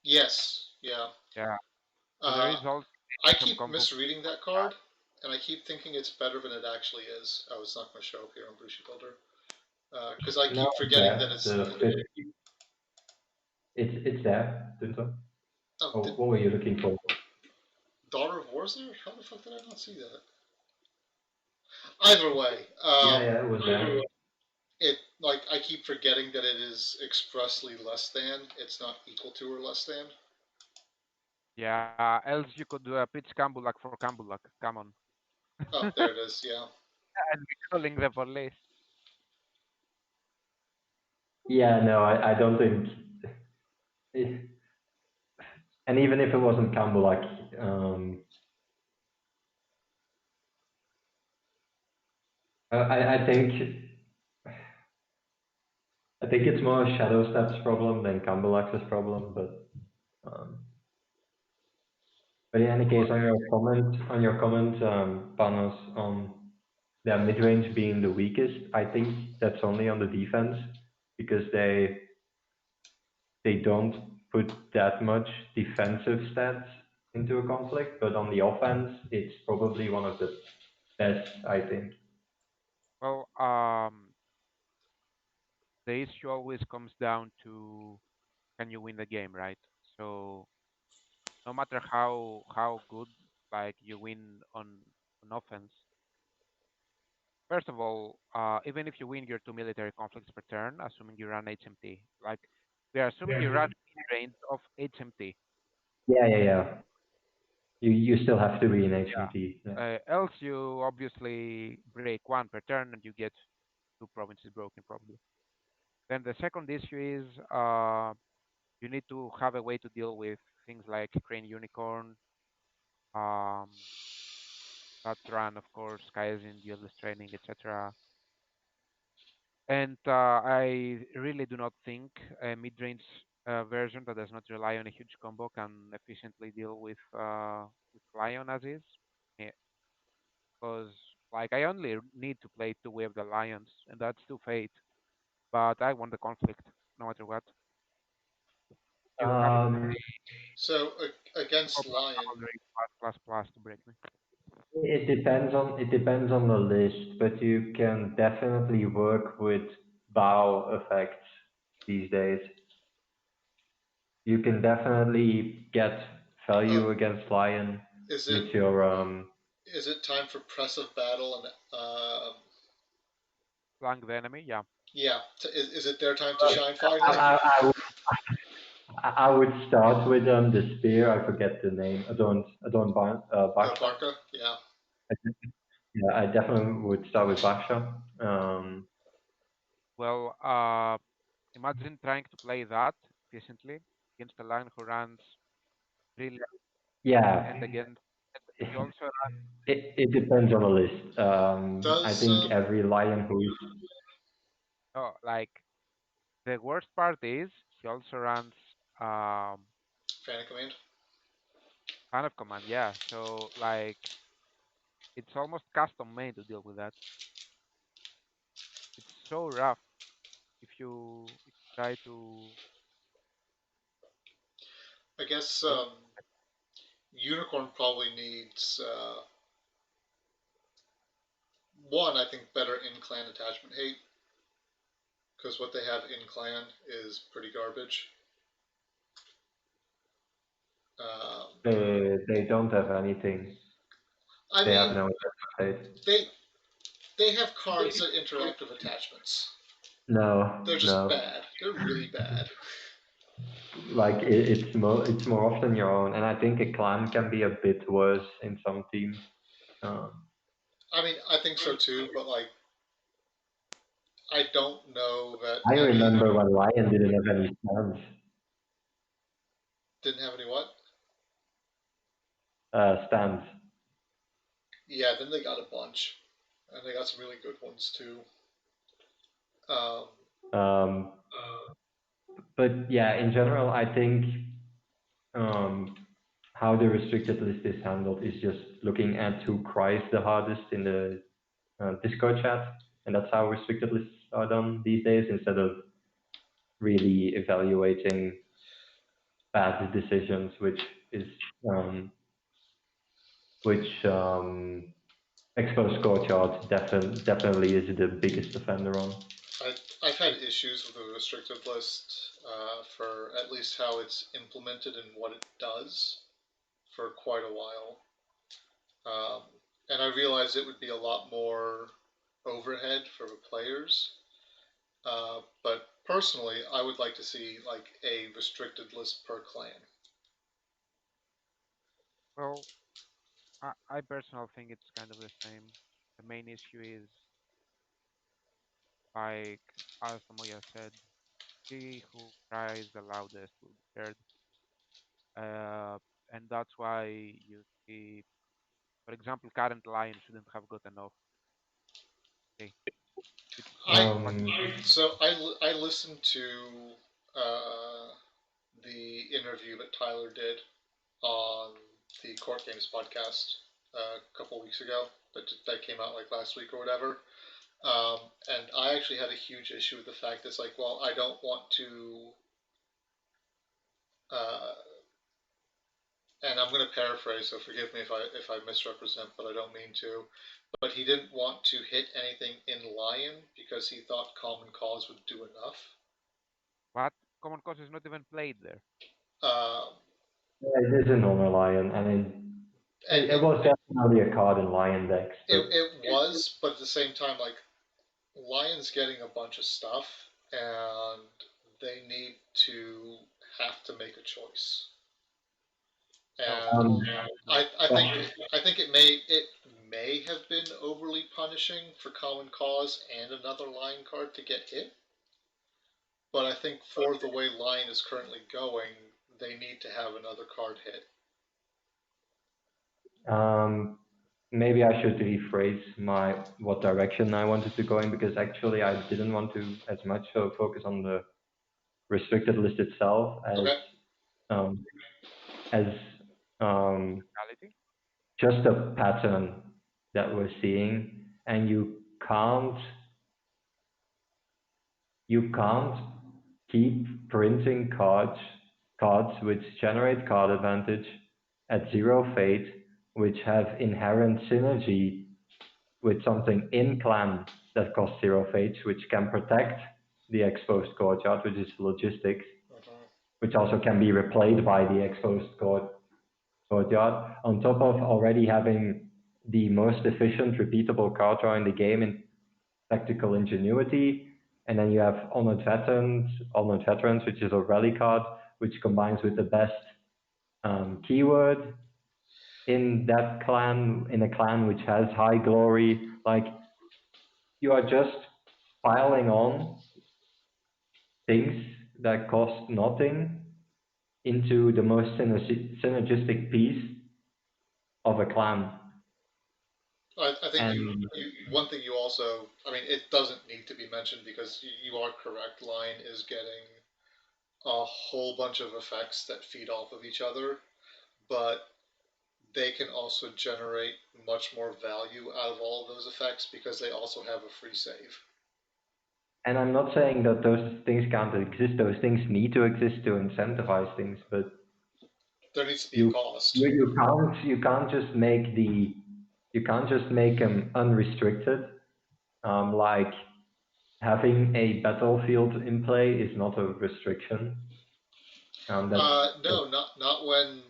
yes, yeah. Yeah. So there Uh, is also I some keep combo. misreading that card, and I keep thinking it's better than it actually is. Oh, it's not going to show up here on Bushi Builder. Because I No, keep it's forgetting that there. it's. The fifth. It's there, Gunzo. Oh, Oh, what were you looking for? Daughter of War's there? How the fuck did I not see that? Either way, Yeah, yeah, it was there. it like I keep forgetting that it is expressly less than. It's not equal to or less than. Yeah. Else you could do a pitch Cambulak for Cambulak. Come on. Oh, there it is. Yeah. and we're calling the police. Yeah, no, I don't think. And even if it wasn't Campbell, like, I think it's more Shadow Step's problem than Campbell's problem, um, but in any case, on your comment, Panos, on their mid range being the weakest, I think that's only on the defense because they don't put that much defensive stats into a conflict, but on the offense, it's probably one of the best, I think. Well, the issue always comes down to can you win the game, right? So no matter how good like you win on offense, first of all, even if you win your two military conflicts per turn, assuming you run HMT, like we are assuming you run range of HMT. Yeah. You still have to be in HMT. Yeah. Else you obviously break one per turn and you get two provinces broken probably. Then the second issue is you need to have a way to deal with things like Crane Unicorn, um, that run, of course, Kaizen, Duelist Training, etc. And I really do not think a mid-range version that does not rely on a huge combo can efficiently deal with Lion as is. Because like I only need to play two Wave the Lions, and that's two Fate. But I want the conflict, no matter what. You have to Um, So four against plus Lion, boundary plus to break me. it depends on the list, but you can definitely work with bow effects these days. You can definitely get uh, value against Lion is it with your time for press of battle and Flank the enemy, yeah. yeah, is it their time to shine finally? I, I, I would start with the spear. I forget the name. Adon Baksha. Barca, yeah. Yeah, I definitely would start with Baksha. Well, imagine trying to play that efficiently against a line who runs really Yeah, and against and he also it depends on the list. I Does think every lion who is like the worst part is he also runs um fan of command? fan of command, yeah. So like it's almost custom made to deal with that. It's so rough if you try to I guess deal. Unicorn probably needs one. I think better in clan attachment hate because what they have in clan is pretty garbage. Um, they don't have anything. I They have mean, no interface. they have cards that interact with attachments. They're just No. bad. They're really bad. Like it's more often your own, and I think a clan can be a bit worse in some teams. Um, I mean, I think so too, but like, I don't know that I any remember when Lion didn't have any stands. didn't have any what. Stands. Yeah, then they got a bunch, and they got some really good ones too. Um, Um, but yeah, in general, I think um, how the restricted list is handled is just looking at who cries the hardest in the Discord chat, and that's how restricted lists are done these days, instead of really evaluating bad decisions, is um, which exposed score chart definitely is the biggest offender on. I've had issues with the restricted list for at least how it's implemented and what it does for quite a while. Um, and I realized it would be a lot more overhead for the players. But personally, I would like to see like a restricted list per clan. Well, I personally think it's kind of the same. The main issue is, like as Samoya said, he who cries the loudest will be heard. Uh, and that's why you see, for example, current Lion shouldn't have gotten off. Okay, it's I pretty much Um, I listened to uh, the interview that Tyler did on the Court Games podcast a couple weeks ago. That came out like last week or whatever. And I actually had a huge issue with the fact that it's like, well, I don't want to, uh, and I'm going to paraphrase, so forgive me if I misrepresent, but I don't mean to. But he didn't want to hit anything in Lion because he thought Common Cause would do enough. but Common Cause is not even played there. Um, yeah, it isn't on a Lion. I mean, and it was definitely a card in Lion decks, but it was, but at the same time, like Lion's getting a bunch of stuff, and they need to have to make a choice. No, And um, I think it may have been overly punishing for Common Cause and another Lion card to get hit, but I think for the way Lion is currently going, they need to have another card hit. um, maybe I should rephrase what direction I wanted to go in, because actually I didn't want to as much focus on the restricted list itself Okay. um, as reality. just a pattern that we're seeing, and can't you can't keep printing cards which generate card advantage at zero fate, which have inherent synergy with something in clan that costs zero fate, which can protect the exposed courtyard, which is logistics, Mhm. which also can be replayed by the exposed courtyard, on top of already having the most efficient repeatable card draw in the game in tactical ingenuity. And then you have honored veterans, which is a rally card, which combines with the best keyword in that clan, in a clan which has high glory. Like, you are just piling on things that cost nothing into the most synergistic piece of a clan. I think And one thing you also, I mean, it doesn't need to be mentioned because you are correct. Lion is getting a whole bunch of effects that feed off of each other, but they can also generate much more value out of all of those effects because they also have a free save. I'm not saying that those things can't exist. Those things need to exist to incentivize things, but There needs to be a you cost. you can't just make them unrestricted. Like, having a battlefield in play is not a restriction. No, not when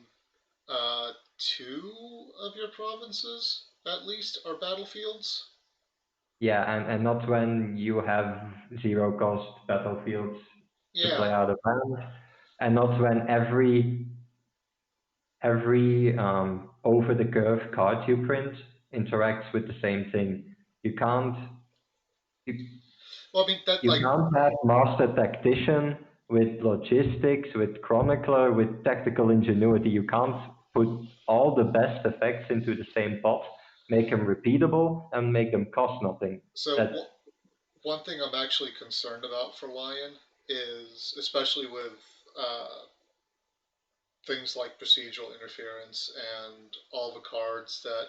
two of your provinces at least are battlefields. Yeah, and not when you have zero cost battlefields to Yeah. play out of hand, and not when every over the curve card you print interacts with the same thing. You can't you, Well, I mean that you like can't have master tactician with logistics, with chronicler, with tactical ingenuity. You can't put all the best effects into the same pot, make them repeatable, and make them cost nothing. so. That One thing I'm actually concerned about for Lion is, especially with uh, things like procedural interference and all the cards that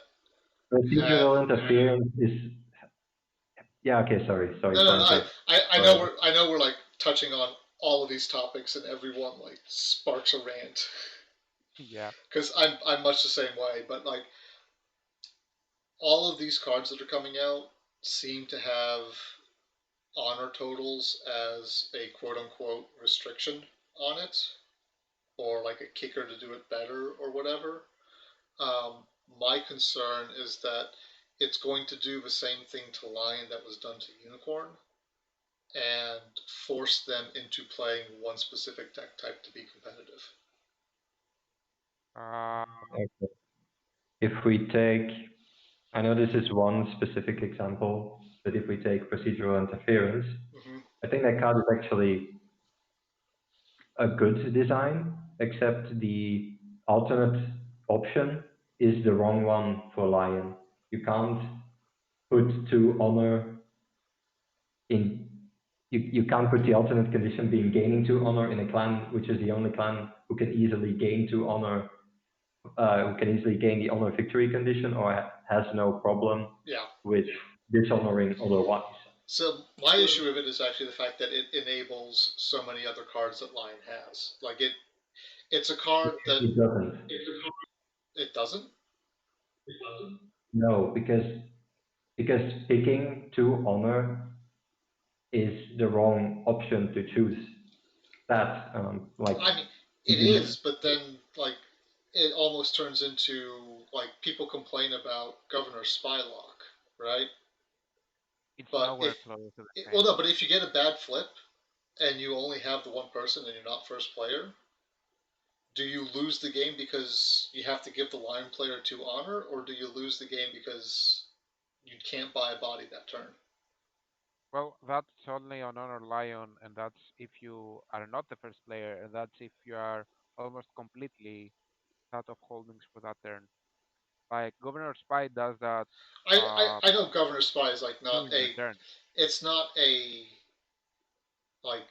have. procedural interference is, yeah, okay, sorry, No, no, no. Pointer. I know we're like touching on all of these topics, and everyone like sparks a rant Yeah. because I'm much the same way. But like all of these cards that are coming out seem to have honor totals as a quote unquote restriction on it, or like a kicker to do it better or whatever. Um, my concern is that it's going to do the same thing to Lion that was done to Unicorn and force them into playing one specific deck type to be competitive. Uh, Okay. If we take I know this is one specific example, but if we take procedural interference, Hmm. I think that card is actually a good design, except the alternate option is the wrong one for Lion. You can't put two honor in. You can't put the alternate condition being gaining two honor in a clan, which is the only clan who can easily gain two honor, who can easily gain the honor victory condition, or has no problem Yeah. with dishonoring otherwise. So my issue with it is actually the fact that it enables so many other cards that Lion has. Like it's a card that It doesn't. it doesn't. No, because picking two honor is the wrong option to choose. That like I mean, it the is, but then like it almost turns into like people complain about Governor Spylock, right? It's But nowhere close to the well, same. no, but if you get a bad flip and you only have the one person and you're not first player, do you lose the game because you have to give the Lion player two honor, or do you lose the game because you can't buy a body that turn? Well, that's only on Honor Lion, and that's if you are not the first player, and that's if you are almost completely out of holdings for that turn. Like Governor Spy does that I know Governor Spy is like not during your a turn. it's not a like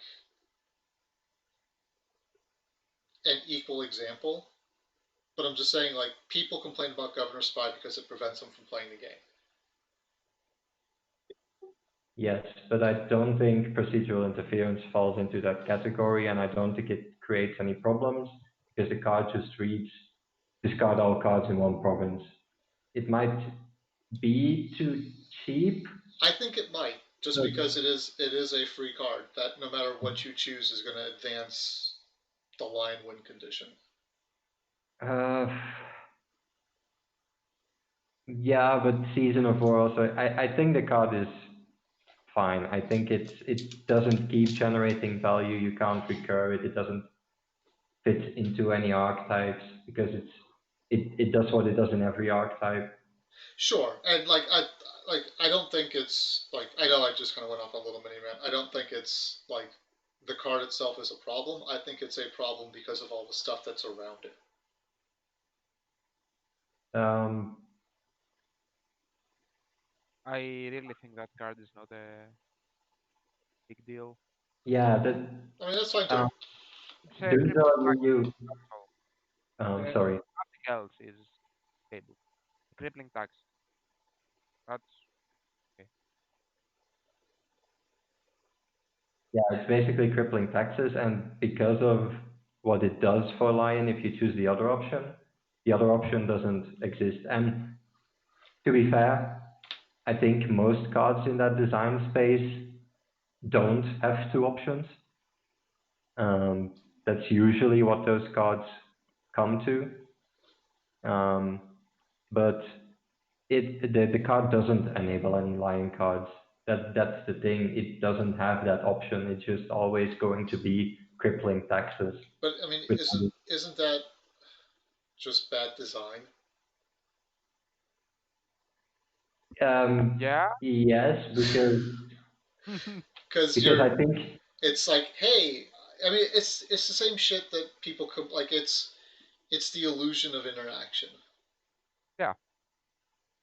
an equal example, but I'm just saying like people complain about Governor Spy because it prevents them from playing the game. yes, but I don't think procedural interference falls into that category, and I don't think it creates any problems because the card just reads discard all cards in one province. It might be too cheap, I think it might just but because it is a free card that no matter what you choose is going to advance the line win condition. uh, yeah, but Season of War also. I think the card is fine. I think it doesn't keep generating value. You can't recur it. It doesn't fit into any archetypes because it does what it does in every archetype. Sure, and I don't think it's like I know I just kind of went off a little mini rant. I don't think it's like the card itself is a problem. I think it's a problem because of all the stuff that's around it. Um, I really think that card is not a big deal. yeah, I mean that's fine too. um, It's a those crippling are tax. new. That's all. Sorry. Nothing else is stable. Crippling tax. That's okay. Yeah, it's basically crippling taxes, and because of what it does for Lion, if you choose the other option doesn't exist. And to be fair, I think most cards in that design space don't have two options. Um, that's usually what those cards come to. But the card doesn't enable any Lion cards. That's the thing. It doesn't have that option. It's just always going to be crippling taxes. But I mean, Which, isn't that just bad design? Yeah. yes, Because because you're I think it's like, hey, I mean, it's the same shit that people like. It's the illusion of interaction, Yeah.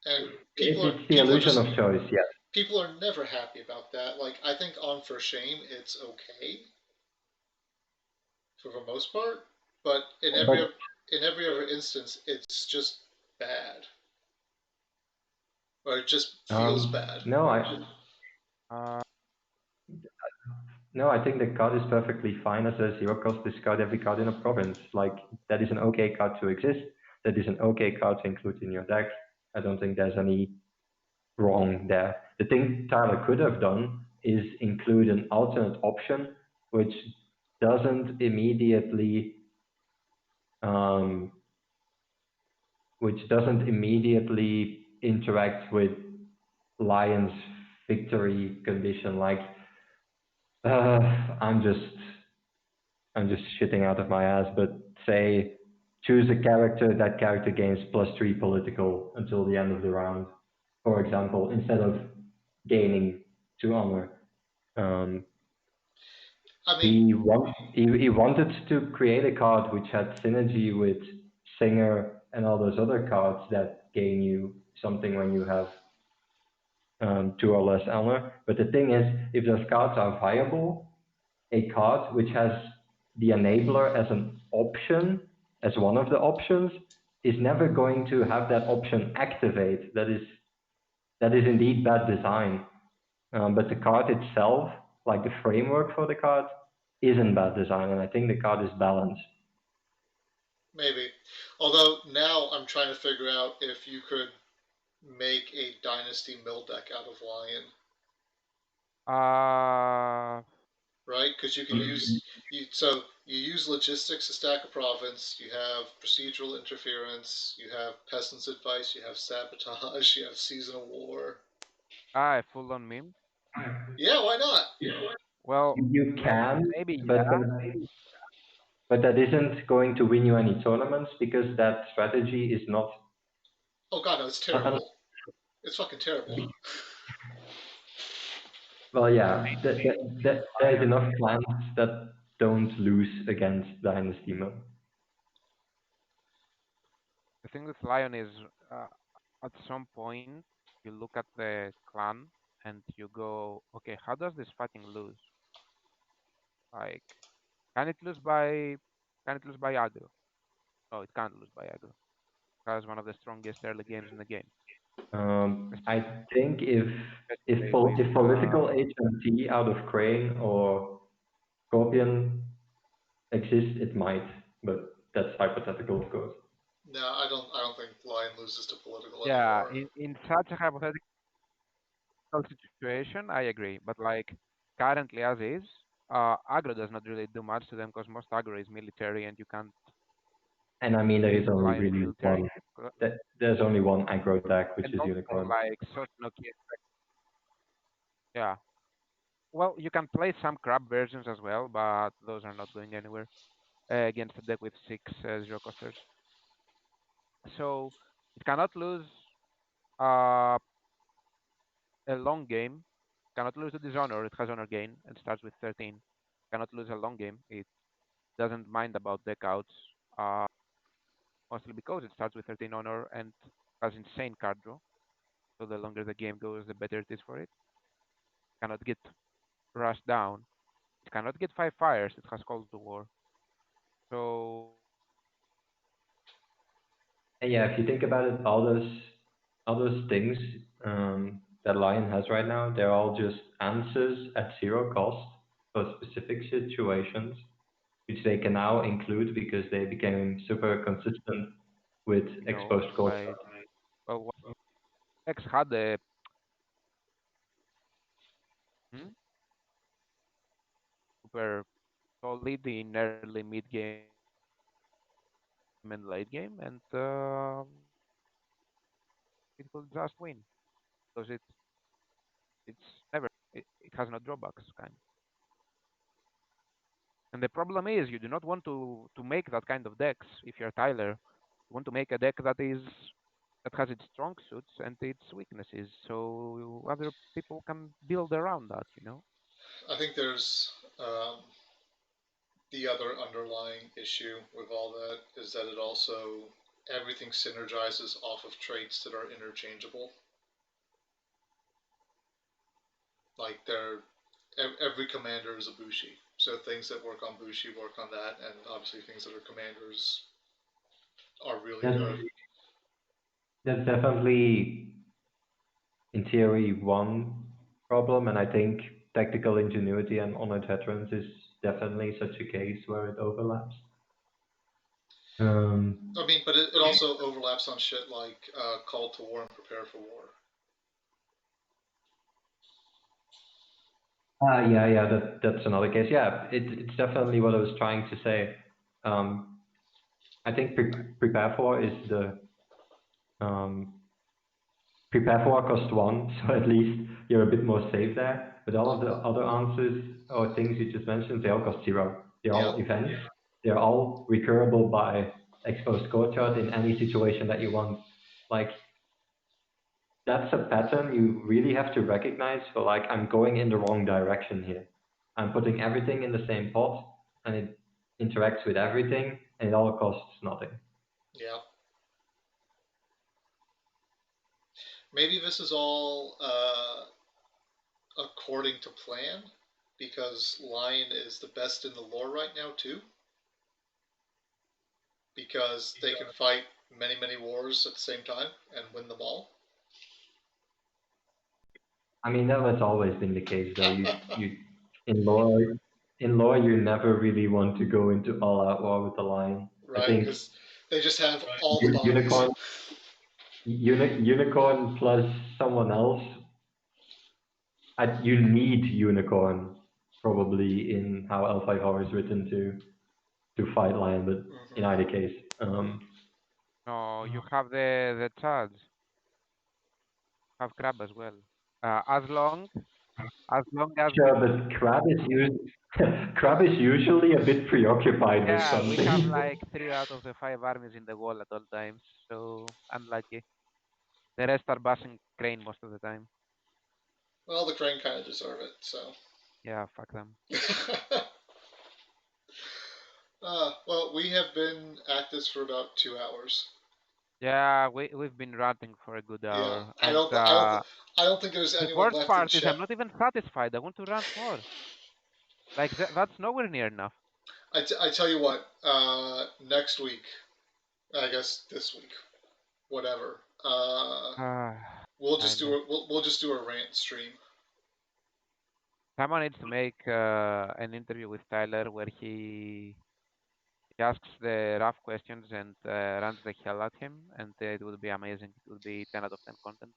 and it's the illusion of choice. Yes. people are never happy about that. Like I think on for shame, it's okay for the most part, but But in every other instance, it's just bad, or it just feels bad. no, Uh, no, I think the card is perfectly fine as a zero cost discard every card in a province. Like that is an okay card to exist. That is an okay card to include in your deck. I don't think there's any wrong there. The thing Tyler could have done is include an alternate option which doesn't immediately um, interact with Lion's victory condition. Like uh, I'm just I'm just shitting out of my ass, but say choose a character, that character gains +3 political until the end of the round. for example, instead of gaining 2 honor. Um, I mean, he wanted to create a card which had synergy with Singer and all those other cards that gain you something when you have 2 or less honor. But the thing is, if those cards are viable, a card which has the enabler as an option, as one of the options, is never going to have that option activate. That is indeed bad design. But the card itself, like the framework for the card, isn't bad design, and I think the card is balanced. maybe. Although now I'm trying to figure out if you could make a Dynasty mill deck out of Lion, Uh, right? Because you can use so you use logistics to stack a province. You have procedural interference. You have peasants' advice. You have sabotage. You have seasonal war. full on meme. Yeah, why not? Well, You can, maybe but yeah. that isn't going to win you any tournaments because that strategy is not. Oh god, no, it's Uh, terrible. It's fucking terrible. well, yeah, Mainly there's Lion. enough clans that don't lose against Dynasty Mill. The thing with Lion is, uh, at some point you look at the clan and you go, okay, how does this fighting lose? Like, can it lose by aggro? No, it can't lose by aggro. It has one of the strongest early games in the game, I think especially with if political HMT out of Crane or Scorpion exists, it might, but that's hypothetical, of course. No, I don't think Lion loses to political yeah. anymore. In such a hypothetical situation, I agree. But like currently as is, aggro does not really do much to them because most aggro is military and you can't And I mean, there is beat only Lion in really one. military. There's only one aggro deck, which And is also Unicorn. like Sosnoki effect. Yeah. Well, you can play some crab versions as well, but those are not going anywhere against a deck with six zero costers. So it cannot lose uh, a long game. Cannot lose the dishonor. It has honor gain and starts with 13. Cannot lose a long game. It doesn't mind about deck outs, uh, mostly because it starts with 13 honor and has insane card draw. So the longer the game goes, the better it is for it. Cannot get rushed down. It cannot get 5 fires. It has Calls to War. So And yeah, if you think about it, all those things that Lion has right now, they're all just answers at 0 cost for specific situations, which they can now include because they became super consistent with no, exposed core. like well, X had a hmm, super solid in early mid game and late game, and it could just win because it's never it has no drawbacks kind. And the problem is you do not want to make that kind of decks if you're Tyler. You want to make a deck that has its strong suits and its weaknesses, so other people can build around that. You know. I think there's the other underlying issue with all that is that it also everything synergizes off of traits that are interchangeable. Like every commander is a Bushi, so things that work on Bushi work on that, and obviously things that are commanders are really That's good. that's definitely in theory one problem, and I think tactical ingenuity and honored veterans is definitely such a case where it overlaps. Um, I mean, but it also overlaps on shit like Call to War and Prepare for War. yeah, that's another case. Yeah, it's definitely what I was trying to say. Um, I think prepare for is the um, prepare for cost 1, so at least you're a bit more safe there. But all of the other answers or things you just mentioned, they all cost 0. They're Yeah, all events. They're all recurable by exposed core chart in any situation that you want. Like that's a pattern you really have to recognize. For like, I'm going in the wrong direction here. I'm putting everything in the same pot, and it interacts with everything, and it all costs nothing. Yeah. Maybe this is all according to plan, because Lion is the best in the lore right now too. Because they can fight many, many wars at the same time and win them all. I mean, that has always been the case, though. You in lore, you never really want to go into all-out war with the lion. I Right? think Because they just have all the bodies. unicorn, unicorn plus someone else. You need unicorn probably in how L5R is written to fight lion, but in either case, No, you have the charge. Have crab as well. As long as sure, but Crab is usually a bit preoccupied with we have something. like 3 out of the 5 armies in the wall at all times, so unlucky. The rest are bashing crane most of the time. Well, the crane kind of deserve it, so. Yeah, fuck them. Well, we have been at this for about 2 hours. Yeah, we've been ranting for a good Yeah, hour, I and don't, I don't, I don't think there's the anyone worst left in part is chat. I'm not even satisfied. I want to rant more. Like that's nowhere near enough. I tell you what, next week, I guess this week, whatever. We'll just do Tyler. we'll just do a rant stream. Someone needs to make an interview with Tyler where he asks the rough questions and runs the hell at him, and it would be amazing. It would be 10 out of 10 content.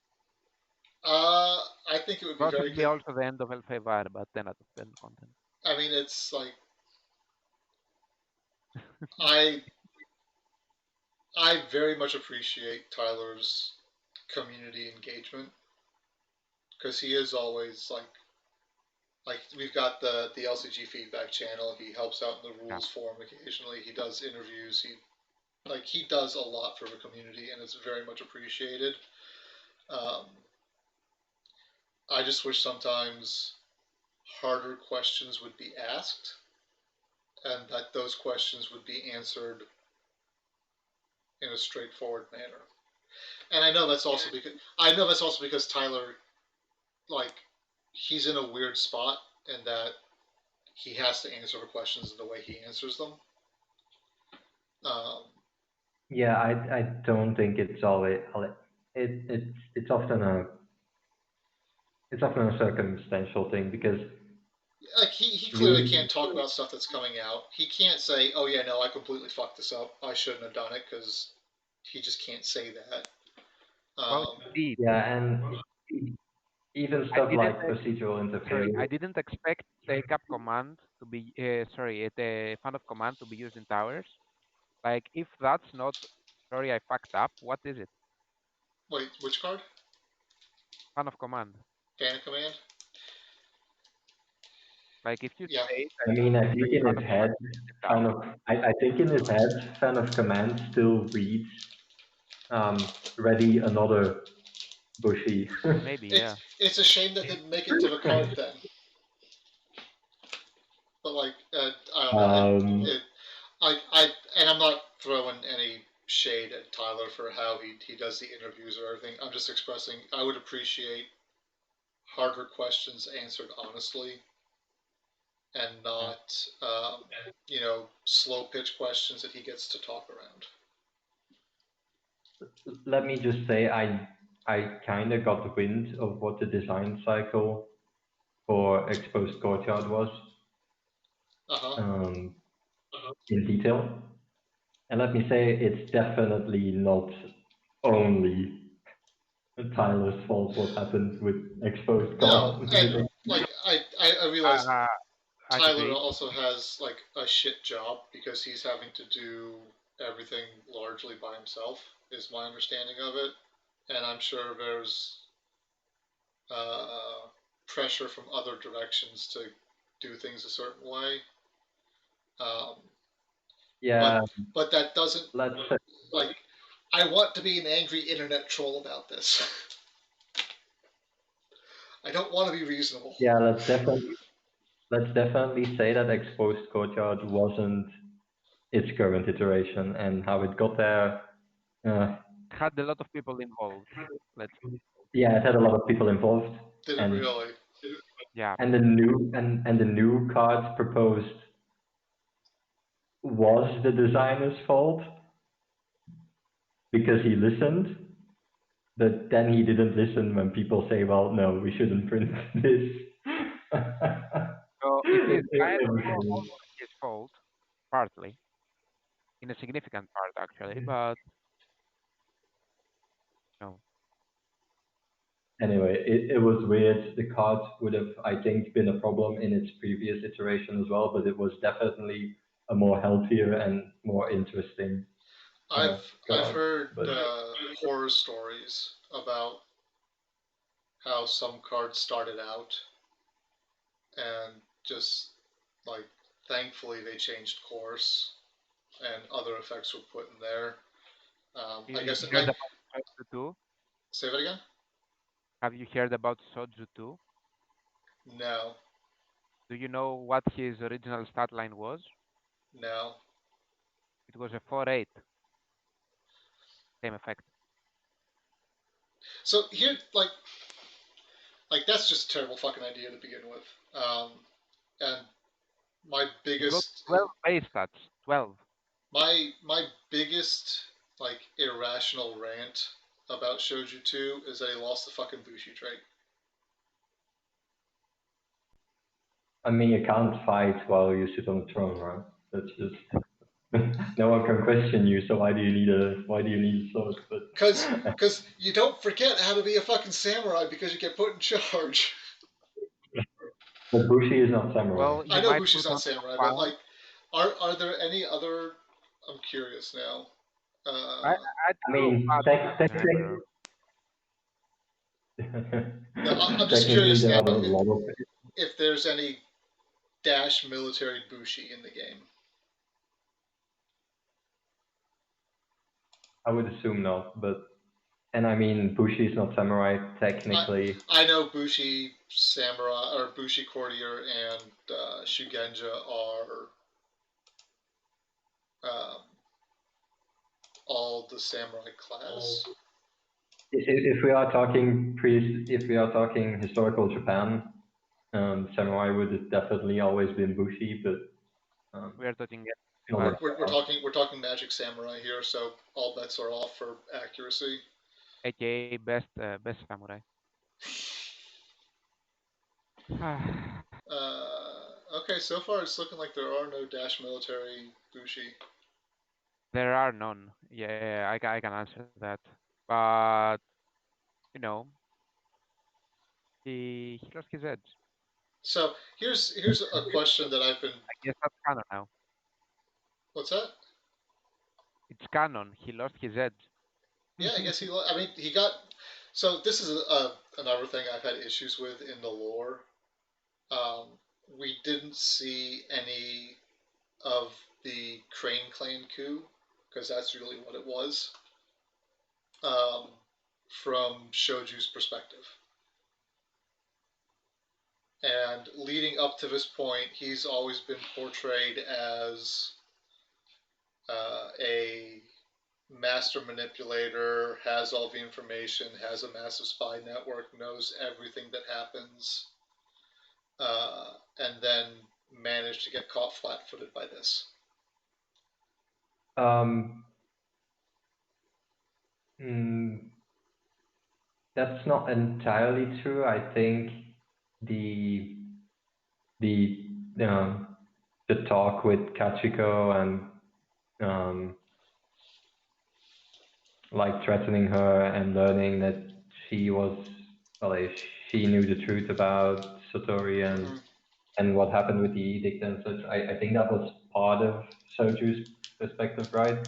I think it would be very Possibly good. also the end of L5R, but 10 out of 10 content. I mean, it's like I I very much appreciate Tyler's community engagement, because he is always like we've got the LCG feedback channel. He helps out in the Yeah. rules forum occasionally. He does interviews. He does a lot for the community, and it's very much appreciated. Um, I just wish sometimes harder questions would be asked, and that those questions would be answered in a straightforward manner. And I know that's also because Tyler, like, he's in a weird spot in that he has to answer the questions in the way he answers them. Um, Yeah, I don't think it's always it's often a circumstantial thing because like he clearly you can't talk about stuff that's coming out. He can't say, "Oh yeah, no, I completely fucked this up. I shouldn't have done it," because he just can't say that. Well, Um, indeed. and even I stuff didn't. like procedural interference. I didn't expect take up command to be. The fan of command to be used in towers. Like, if that's not, sorry, I fucked up. What is it? wait, which card? Fan of command. Fan command. Like, if you Yeah. say I mean, I think in fan his of head, command is used in fan towers, of I think in his head, fan of command still reads ready another bushy. maybe, It's yeah. it's a shame that didn't make it to the card then. But like, I don't know. um, I and I'm not throwing any shade at Tyler for how he does the interviews or everything. I'm just expressing I would appreciate harder questions answered honestly, and Yeah. not slow pitch questions that he gets to talk around. Let me just say, I kind of got wind of what the design cycle for Exposed Courtyard was Uh-huh. in detail. And let me say, it's definitely not only Tyler's fault what happened with Exposed No, Court. and like I realize Uh, Tyler agreed. also has like a shit job because he's having to do everything largely by himself, is my understanding of it. And I'm sure there's uh, pressure from other directions to do things a certain way. Um, Yeah, but that doesn't, let's say, like, I want to be an angry internet troll about this. don't want to be reasonable. Yeah, let's definitely say that Exposed Courtyard wasn't its current iteration, and how it got there. Had a lot of people involved. Let's Yeah, it had a lot of people involved, Did it and really? yeah. and the new cards proposed was the designer's fault because he listened, but then he didn't listen when people say, "Well, no, we shouldn't print this." So it is kind It of was weird. also his fault, partly, in a significant part actually, but no. Anyway, it was weird. The card would have, I think, been a problem in its previous iteration as well, but it was definitely a more healthier and more interesting I've card. heard But horror stories about how some cards started out and just like thankfully they changed course and other effects were put in there. I You guess heard about Soju 2? say that again. Have you heard about Soju 2? No, Do you know what his original stat line was? no. It was a 4/8. Same effect. So here, like that's just a terrible fucking idea to begin with. And my It got biggest 12 base stats. 12. my biggest like irrational rant about Shouju 2 is that he lost the fucking Bushi trait. I mean, you can't fight while you sit on the throne, right? That's just no one can question you. So why do you need a sword? But Cause you don't forget how to be a fucking samurai because you get put in charge. but Bushi is not samurai. Well, I you know might Bushi's put on not samurai, but compound. like, are there any other? I'm curious now. I I do mean, as an emperor. No, I'm just technically curious there now are a lot of. if there's any dash military Bushi in the game. I would assume not, but and I mean Bushi is not samurai technically. I know Bushi samurai or Bushi courtier and Shugenja are um, all the samurai class. If we are talking if we are talking historical Japan, samurai would have definitely always been Bushi, but We are talking not about We're talking magic samurai here, so all bets are off for accuracy. AKA best samurai. Okay, so far it's looking like there are no dash military Bushi. There are none. Yeah, I can answer that. But you know, he lost his edge. So here's a question that I've been. I guess that's canon now. What's that? It's canon. He lost his edge. Yeah, I guess he. I mean, he got. So this is another thing I've had issues with in the lore. Um, we didn't see any of the Crane Clan coup because that's really what it was. Um, from Shoju's perspective. And leading up to this point, he's always been portrayed as a master manipulator, has all the information, has a massive spy network, knows everything that happens, and then managed to get caught flat-footed by this. Mm, that's not entirely true. I think the the the talk with Kachiko and like threatening her and learning that she was she knew the truth about Satori and what happened with the edict and such. I think that was part of Soju's perspective, right?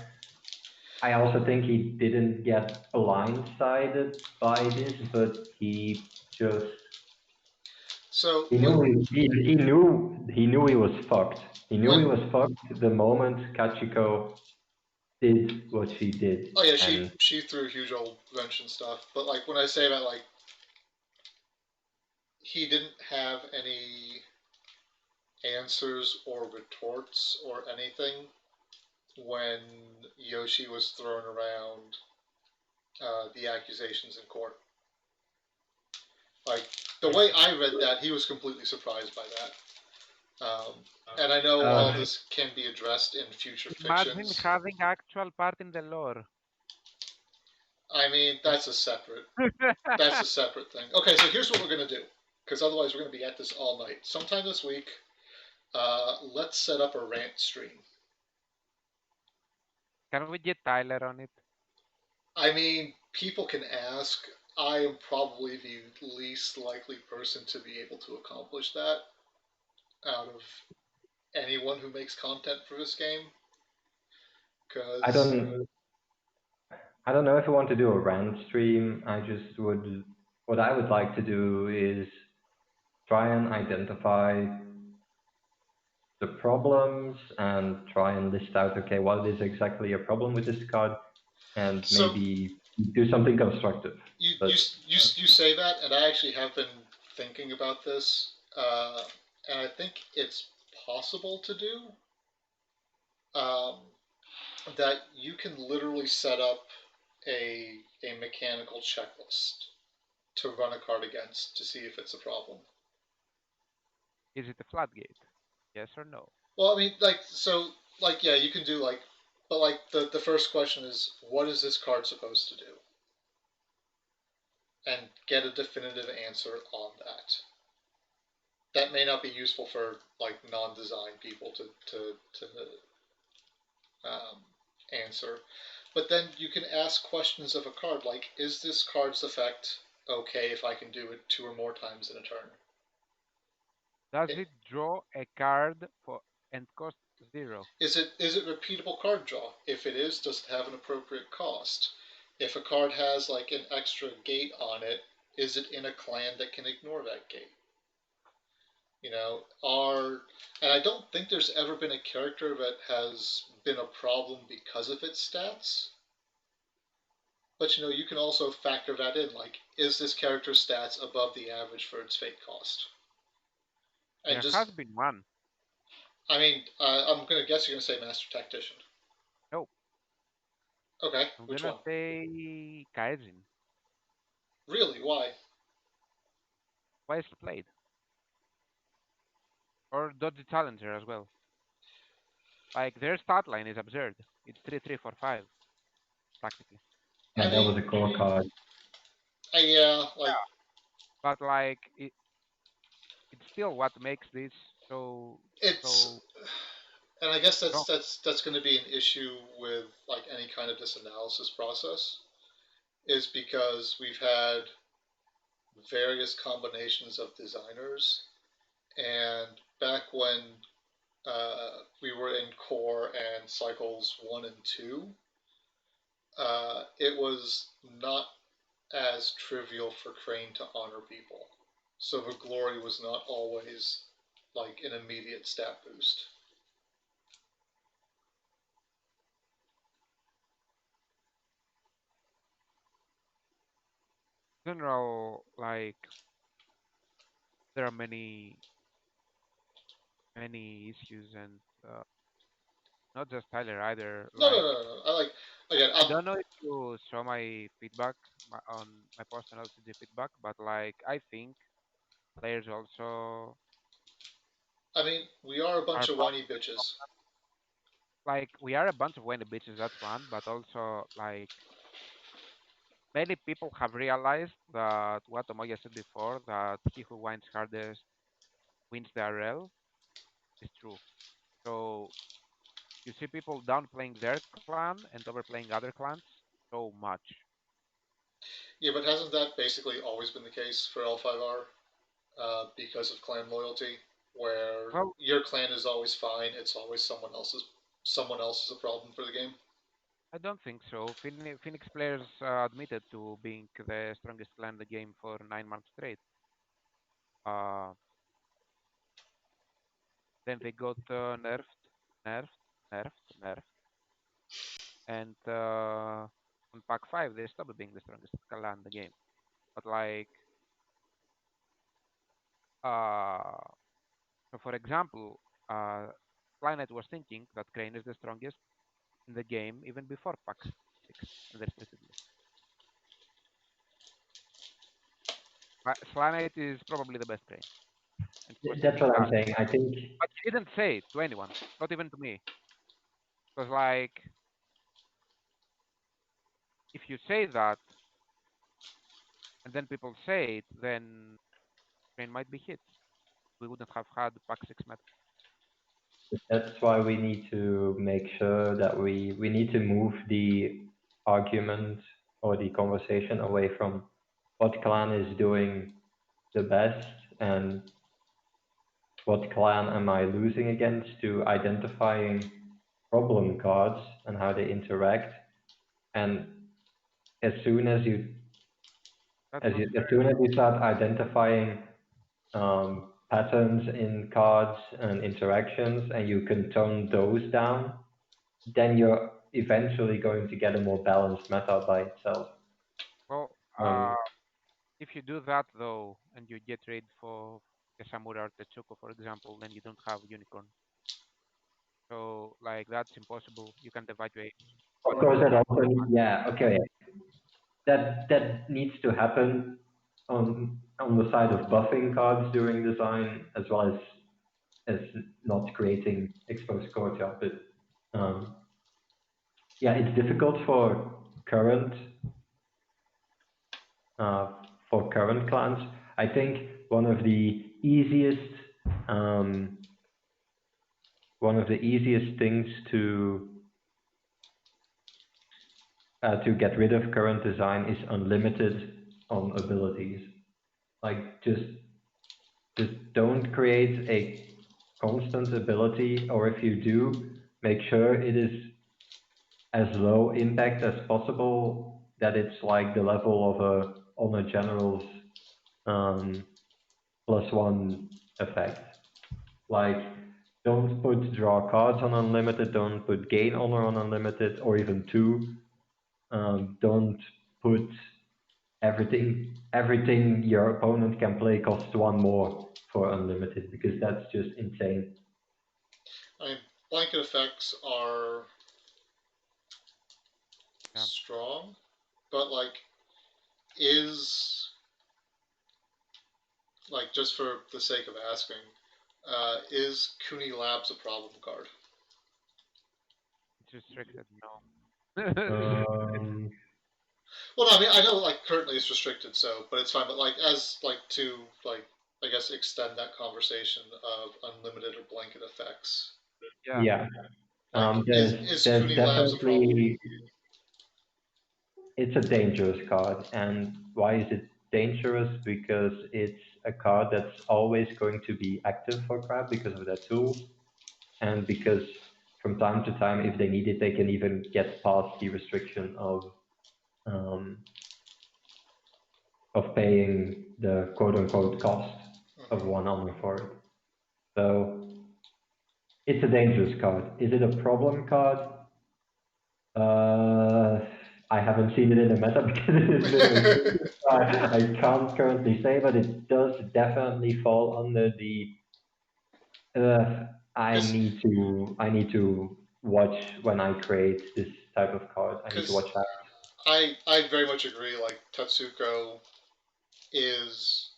I also think he didn't get blindsided by this, but he just So he what? knew he knew he was fucked. He knew When? he was fucked the moment Kachiko did what she did. Oh yeah, And she threw huge old wrench and stuff. But like when I say that, like he didn't have any answers or retorts or anything when Yoshi was throwing around the accusations in court. Like the I way see. I read that, he was completely surprised by that. And I know all Uh, this can be addressed in future Imagine fictions. having actual part in the lore. I mean, that's a separate thing. Okay, so here's what we're gonna do, because otherwise we're gonna be at this all night. Sometime this week, let's set up a rant stream. Can we get Tyler on it? I mean, people can ask. I am probably the least likely person to be able to accomplish that out of anyone who makes content for this game. I Because don't I don't know if I want to do a rant stream. I just would what I would like to do is try and identify the problems and try and list out, okay, what is exactly a problem with this card, and so maybe do something constructive. you But you you say that, and I actually have been thinking about this, and I think it's possible to do. Um, that you can literally set up a mechanical checklist to run a card against to see if it's a problem. Is it a floodgate? Yes or no? Well, I mean, like so, like yeah, you can do like, but like the first question is, what is this card supposed to do, and get a definitive answer on that. That may not be useful for like non-design people to um, answer, but then you can ask questions of a card like, is this card's effect okay if I can do it two or more times in a turn? Does It, it draw a card for and cost 0? is it repeatable card draw? If it is, does it have an appropriate cost? If a card has like an extra gate on it, is it in a clan that can ignore that gate? And I don't think there's ever been a character that has been a problem because of its stats. But you can also factor that in. Like, is this character's stats above the average for its fate cost? And There just, has been one. I mean, I'm gonna guess you're gonna say Master Tactician. No, Okay, I'm which gonna one? say Kaijin. Really? Why? Twice played. Or Dodgy Challenger as well. Like their stat line is absurd. It's 3-3-4-5 practically. I yeah, that mean, was a core card. yeah, like But like it's still what makes this so it's, so and I guess that's strong. that's that's going to be an issue with like any kind of this analysis process, is because we've had various combinations of designers, and back when we were in core and cycles 1 and 2, it was not as trivial for Crane to honor people. So the glory was not always like an immediate stat boost. In general, like there are many issues and not just Tyler either. No, no, Like no, no, no. I like again. I don't know if you saw my feedback on my post on LCG feedback, but like I think players also I mean, we are a are bunch of part whiny bitches. like we are a bunch of whiny bitches. That's one, but also like many people have realized that what Omoya said before, that he who whines hardest wins the RL, is true. So you see people downplaying their clan and overplaying other clans so much. Yeah, but hasn't that basically always been the case for L5R because of clan loyalty, where Well, your clan is always fine, it's always someone else is a problem for the game. I don't think so. Phoenix players admitted to being the strongest clan in the game for 9 months straight. Uh, then they got nerfed, nerfed, and on Pack 5 they stopped being the strongest clan in the game. But like So for example, Planet was thinking that Crane is the strongest in the game even before Pack 6 and the restricted list. Planet is probably the best Crane, and he was That's thinking what I'm that, saying. I think but he didn't say it to anyone, not even to me. Because like, if you say that and then people say it, then Crane might be hit. We wouldn't have had Pack 6 meta. that's why we need to make sure that we need to move the argument or the conversation away from what clan is doing the best and what clan am I losing against to identifying problem cards and how they interact. And as soon as you That's not as fair. soon as you start identifying patterns in cards and interactions, and you can tone those down, then you're eventually going to get a more balanced meta by itself. Well, Um, if you do that though, and you get ready for a Samura or Tetsuko, for example, then you don't have Unicorn. So like that's impossible. You can't evaluate of what course, you that also, yeah, okay, that needs to happen on the side of buffing cards during design, as well as not creating exposed courtyard. But yeah, it's difficult uh, for current clans. I think um, one of the easiest things to get rid of current design is unlimited on abilities. Like just don't create a constant ability, or if you do, make sure it is as low impact as possible, that it's like the level of a honor general's +1 effect. Like, don't put draw cards on unlimited, don't put gain honor on unlimited, or even 2. Don't put everything your opponent can play costs 1 more for unlimited, because that's just insane. I mean, blanket effects are Yeah. strong, but like, is like, just for the sake of asking, is Cooney Labs a problem card? It's restricted, no. Well, no, I mean, I know like currently it's restricted, so but it's fine. But like, as like to like, I guess extend that conversation of unlimited or blanket effects. Yeah. Yeah, Like, is there's Cooney Labs a problem? definitely, it's a dangerous card. And why is it dangerous? Because it's a card that's always going to be active for crab because of their tools, and because from time to time, if they need it, they can even get past the restriction um, of paying the quote unquote cost of Mm-hmm. 1 honor for it. So it's a dangerous card. Is it a problem card? I haven't seen it in the meta because it has been restricted. So I can't currently say, but it does definitely fall under the. I need to watch when I create this type of card. I need to Because watch that. I very much agree. Like, Tetsuko is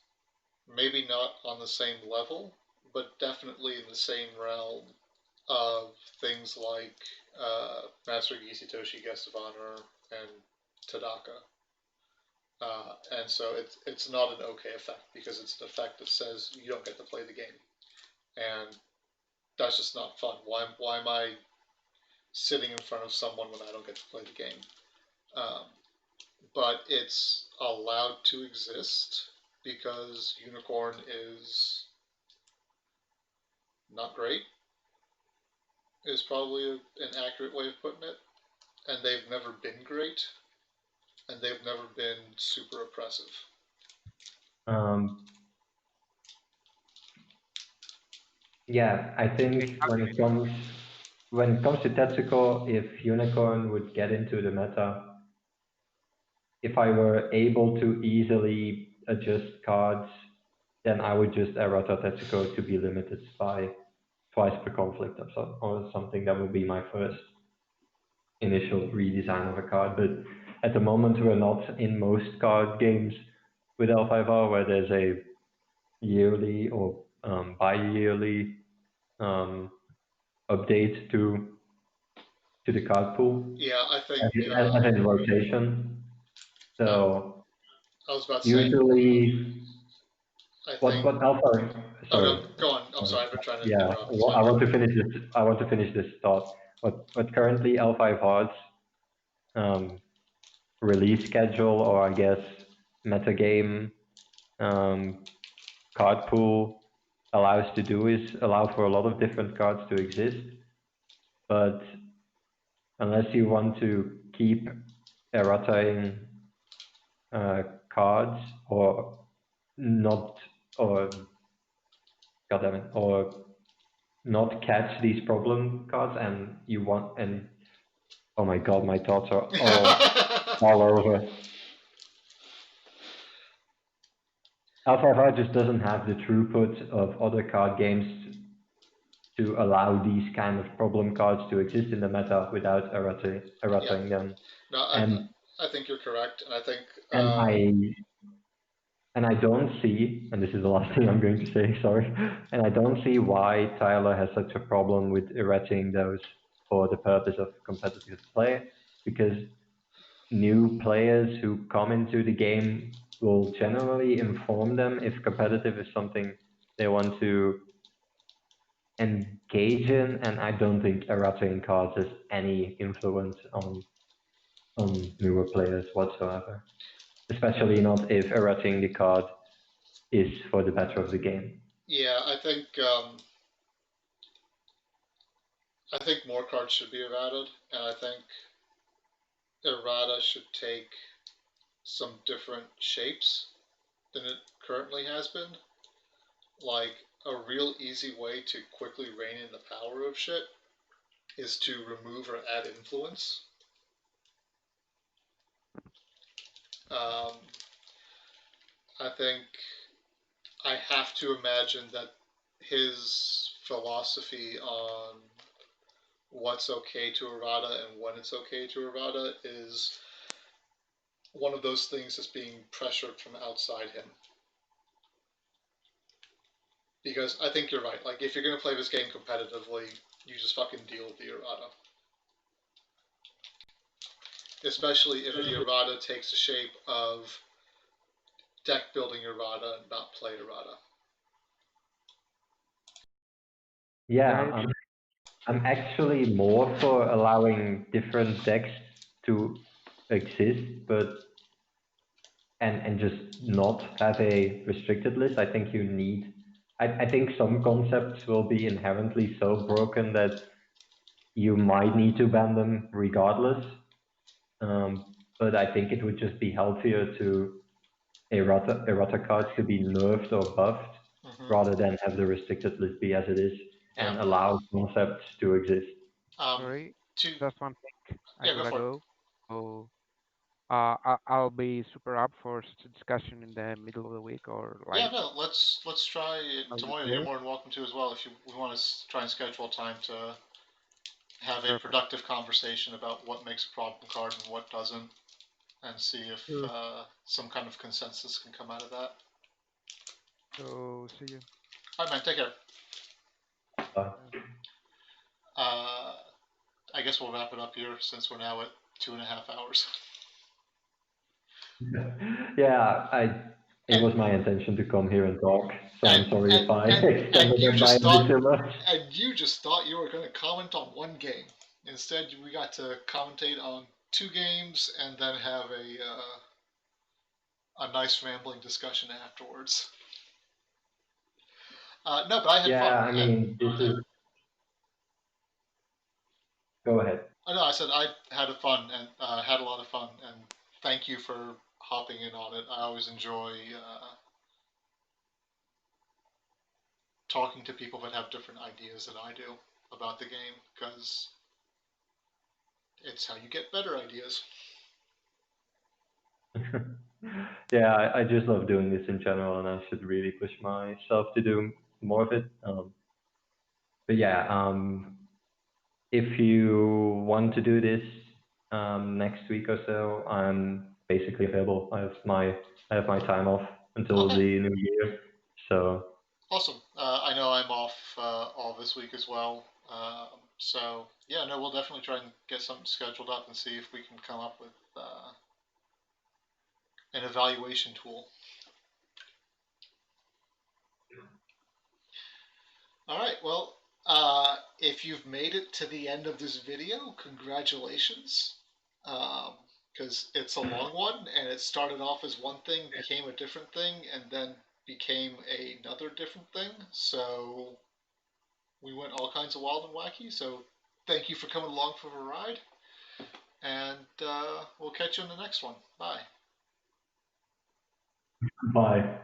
maybe not on the same level, but definitely in the same realm of things like Master Gisitoshi, Guest of Honor, and Tadaka. And so it's not an okay effect because it's an effect that says you don't get to play the game, and that's just not fun. Why am I sitting in front of someone when I don't get to play the game? Um, but it's allowed to exist because Unicorn is not great. Is probably an accurate way of putting it, and they've never been great, and they've never been super oppressive. Um, yeah, I They think have when it comes to Tetsuko, if Unicorn would get into the meta, if I were able to easily adjust cards then I would just errata Tetsuko to be limited by twice per conflict or something. That would be my first initial redesign of a card. But at the moment, we're not in most card games with L5R where there's a yearly or bi-yearly update to the card pool. Yeah, I think. As in rotation. So I was about to say. usually, I what think. Alpha? Oh Sorry. no, go on. I'm sorry. I've been trying to Yeah, interrupt. well, I want to finish this. I want to finish this thought. What currently L5 Hearts release schedule, or I guess metagame card pool allows to do is allow for a lot of different cards to exist, but unless you want to keep errataing cards or not, or goddammit, or not catch these problem cards, and you want, and oh my god, my thoughts are all over. Alpha Heart just doesn't have the throughput of other card games to allow these kind of problem cards to exist in the meta without errating them. No, I think you're correct, and I think. And I don't see, and this is the last thing I'm going to say, sorry, and I don't see why Tyler has such a problem with erasing those for the purpose of competitive play, because new players who come into the game will generally inform them if competitive is something they want to engage in, and I don't think errating cards has any influence on newer players whatsoever. Especially not if errating the card is for the better of the game. Yeah, I think more cards should be errated, and I think errata should take some different shapes than it currently has been. Like, a real easy way to quickly rein in the power of shit is to remove or add influence. I think I have to imagine that his philosophy on what's okay to errata and when it's okay to errata is one of those things that's being pressured from outside him. Because I think you're right. Like, if you're going to play this game competitively, you just fucking deal with the errata. Especially if the errata takes the shape of deck building errata and not play errata. Yeah, I'm actually more for allowing different decks to exist, but and just not have a restricted list. I think you need. I think some concepts will be inherently so broken that you might need to ban them regardless. But I think it would just be healthier to errata cards to be nerfed or buffed rather than have the restricted list be as it is and allow concepts to exist. Sorry, just one thing. I Yeah, go gotta for it. go. So, I'll be super up for such a discussion in the middle of the week or like. Yeah, no, let's try it I'll be tomorrow. there. You're more than welcome to as well if we want to try and schedule time to have a Perfect. productive conversation about what makes a problem card and what doesn't, and see if some kind of consensus can come out of that. So, see you. All right, man. Take care. Bye. I guess we'll wrap it up here since we're now at 2.5 hours. Yeah, it was my intention to come here and talk, so I'm sorry if I extended you it by just a bit too much. And you just thought you were going to comment on one game. Instead, we got to commentate on 2 games and then have a nice rambling discussion afterwards. No, but I had fun. Yeah, I mean, this is. Go ahead. No, I said I had fun and had a lot of fun, and thank you for hopping in on it. I always enjoy talking to people that have different ideas than I do about the game, because it's how you get better ideas. Yeah, I just love doing this in general, and I should really push myself to do more of it. But yeah, if you want to do this next week or so, I'm basically available. I have my time off until Okay, the new year, so awesome. I know I'm off all this week as well. So yeah, no, we'll definitely try and get something scheduled up and see if we can come up with an evaluation tool. All right, well, if you've made it to the end of this video, congratulations. Because it's a long one, and it started off as one thing, became a different thing, and then became another different thing. So we went all kinds of wild and wacky. So thank you for coming along for the ride, and we'll catch you in the next one. Bye. bye.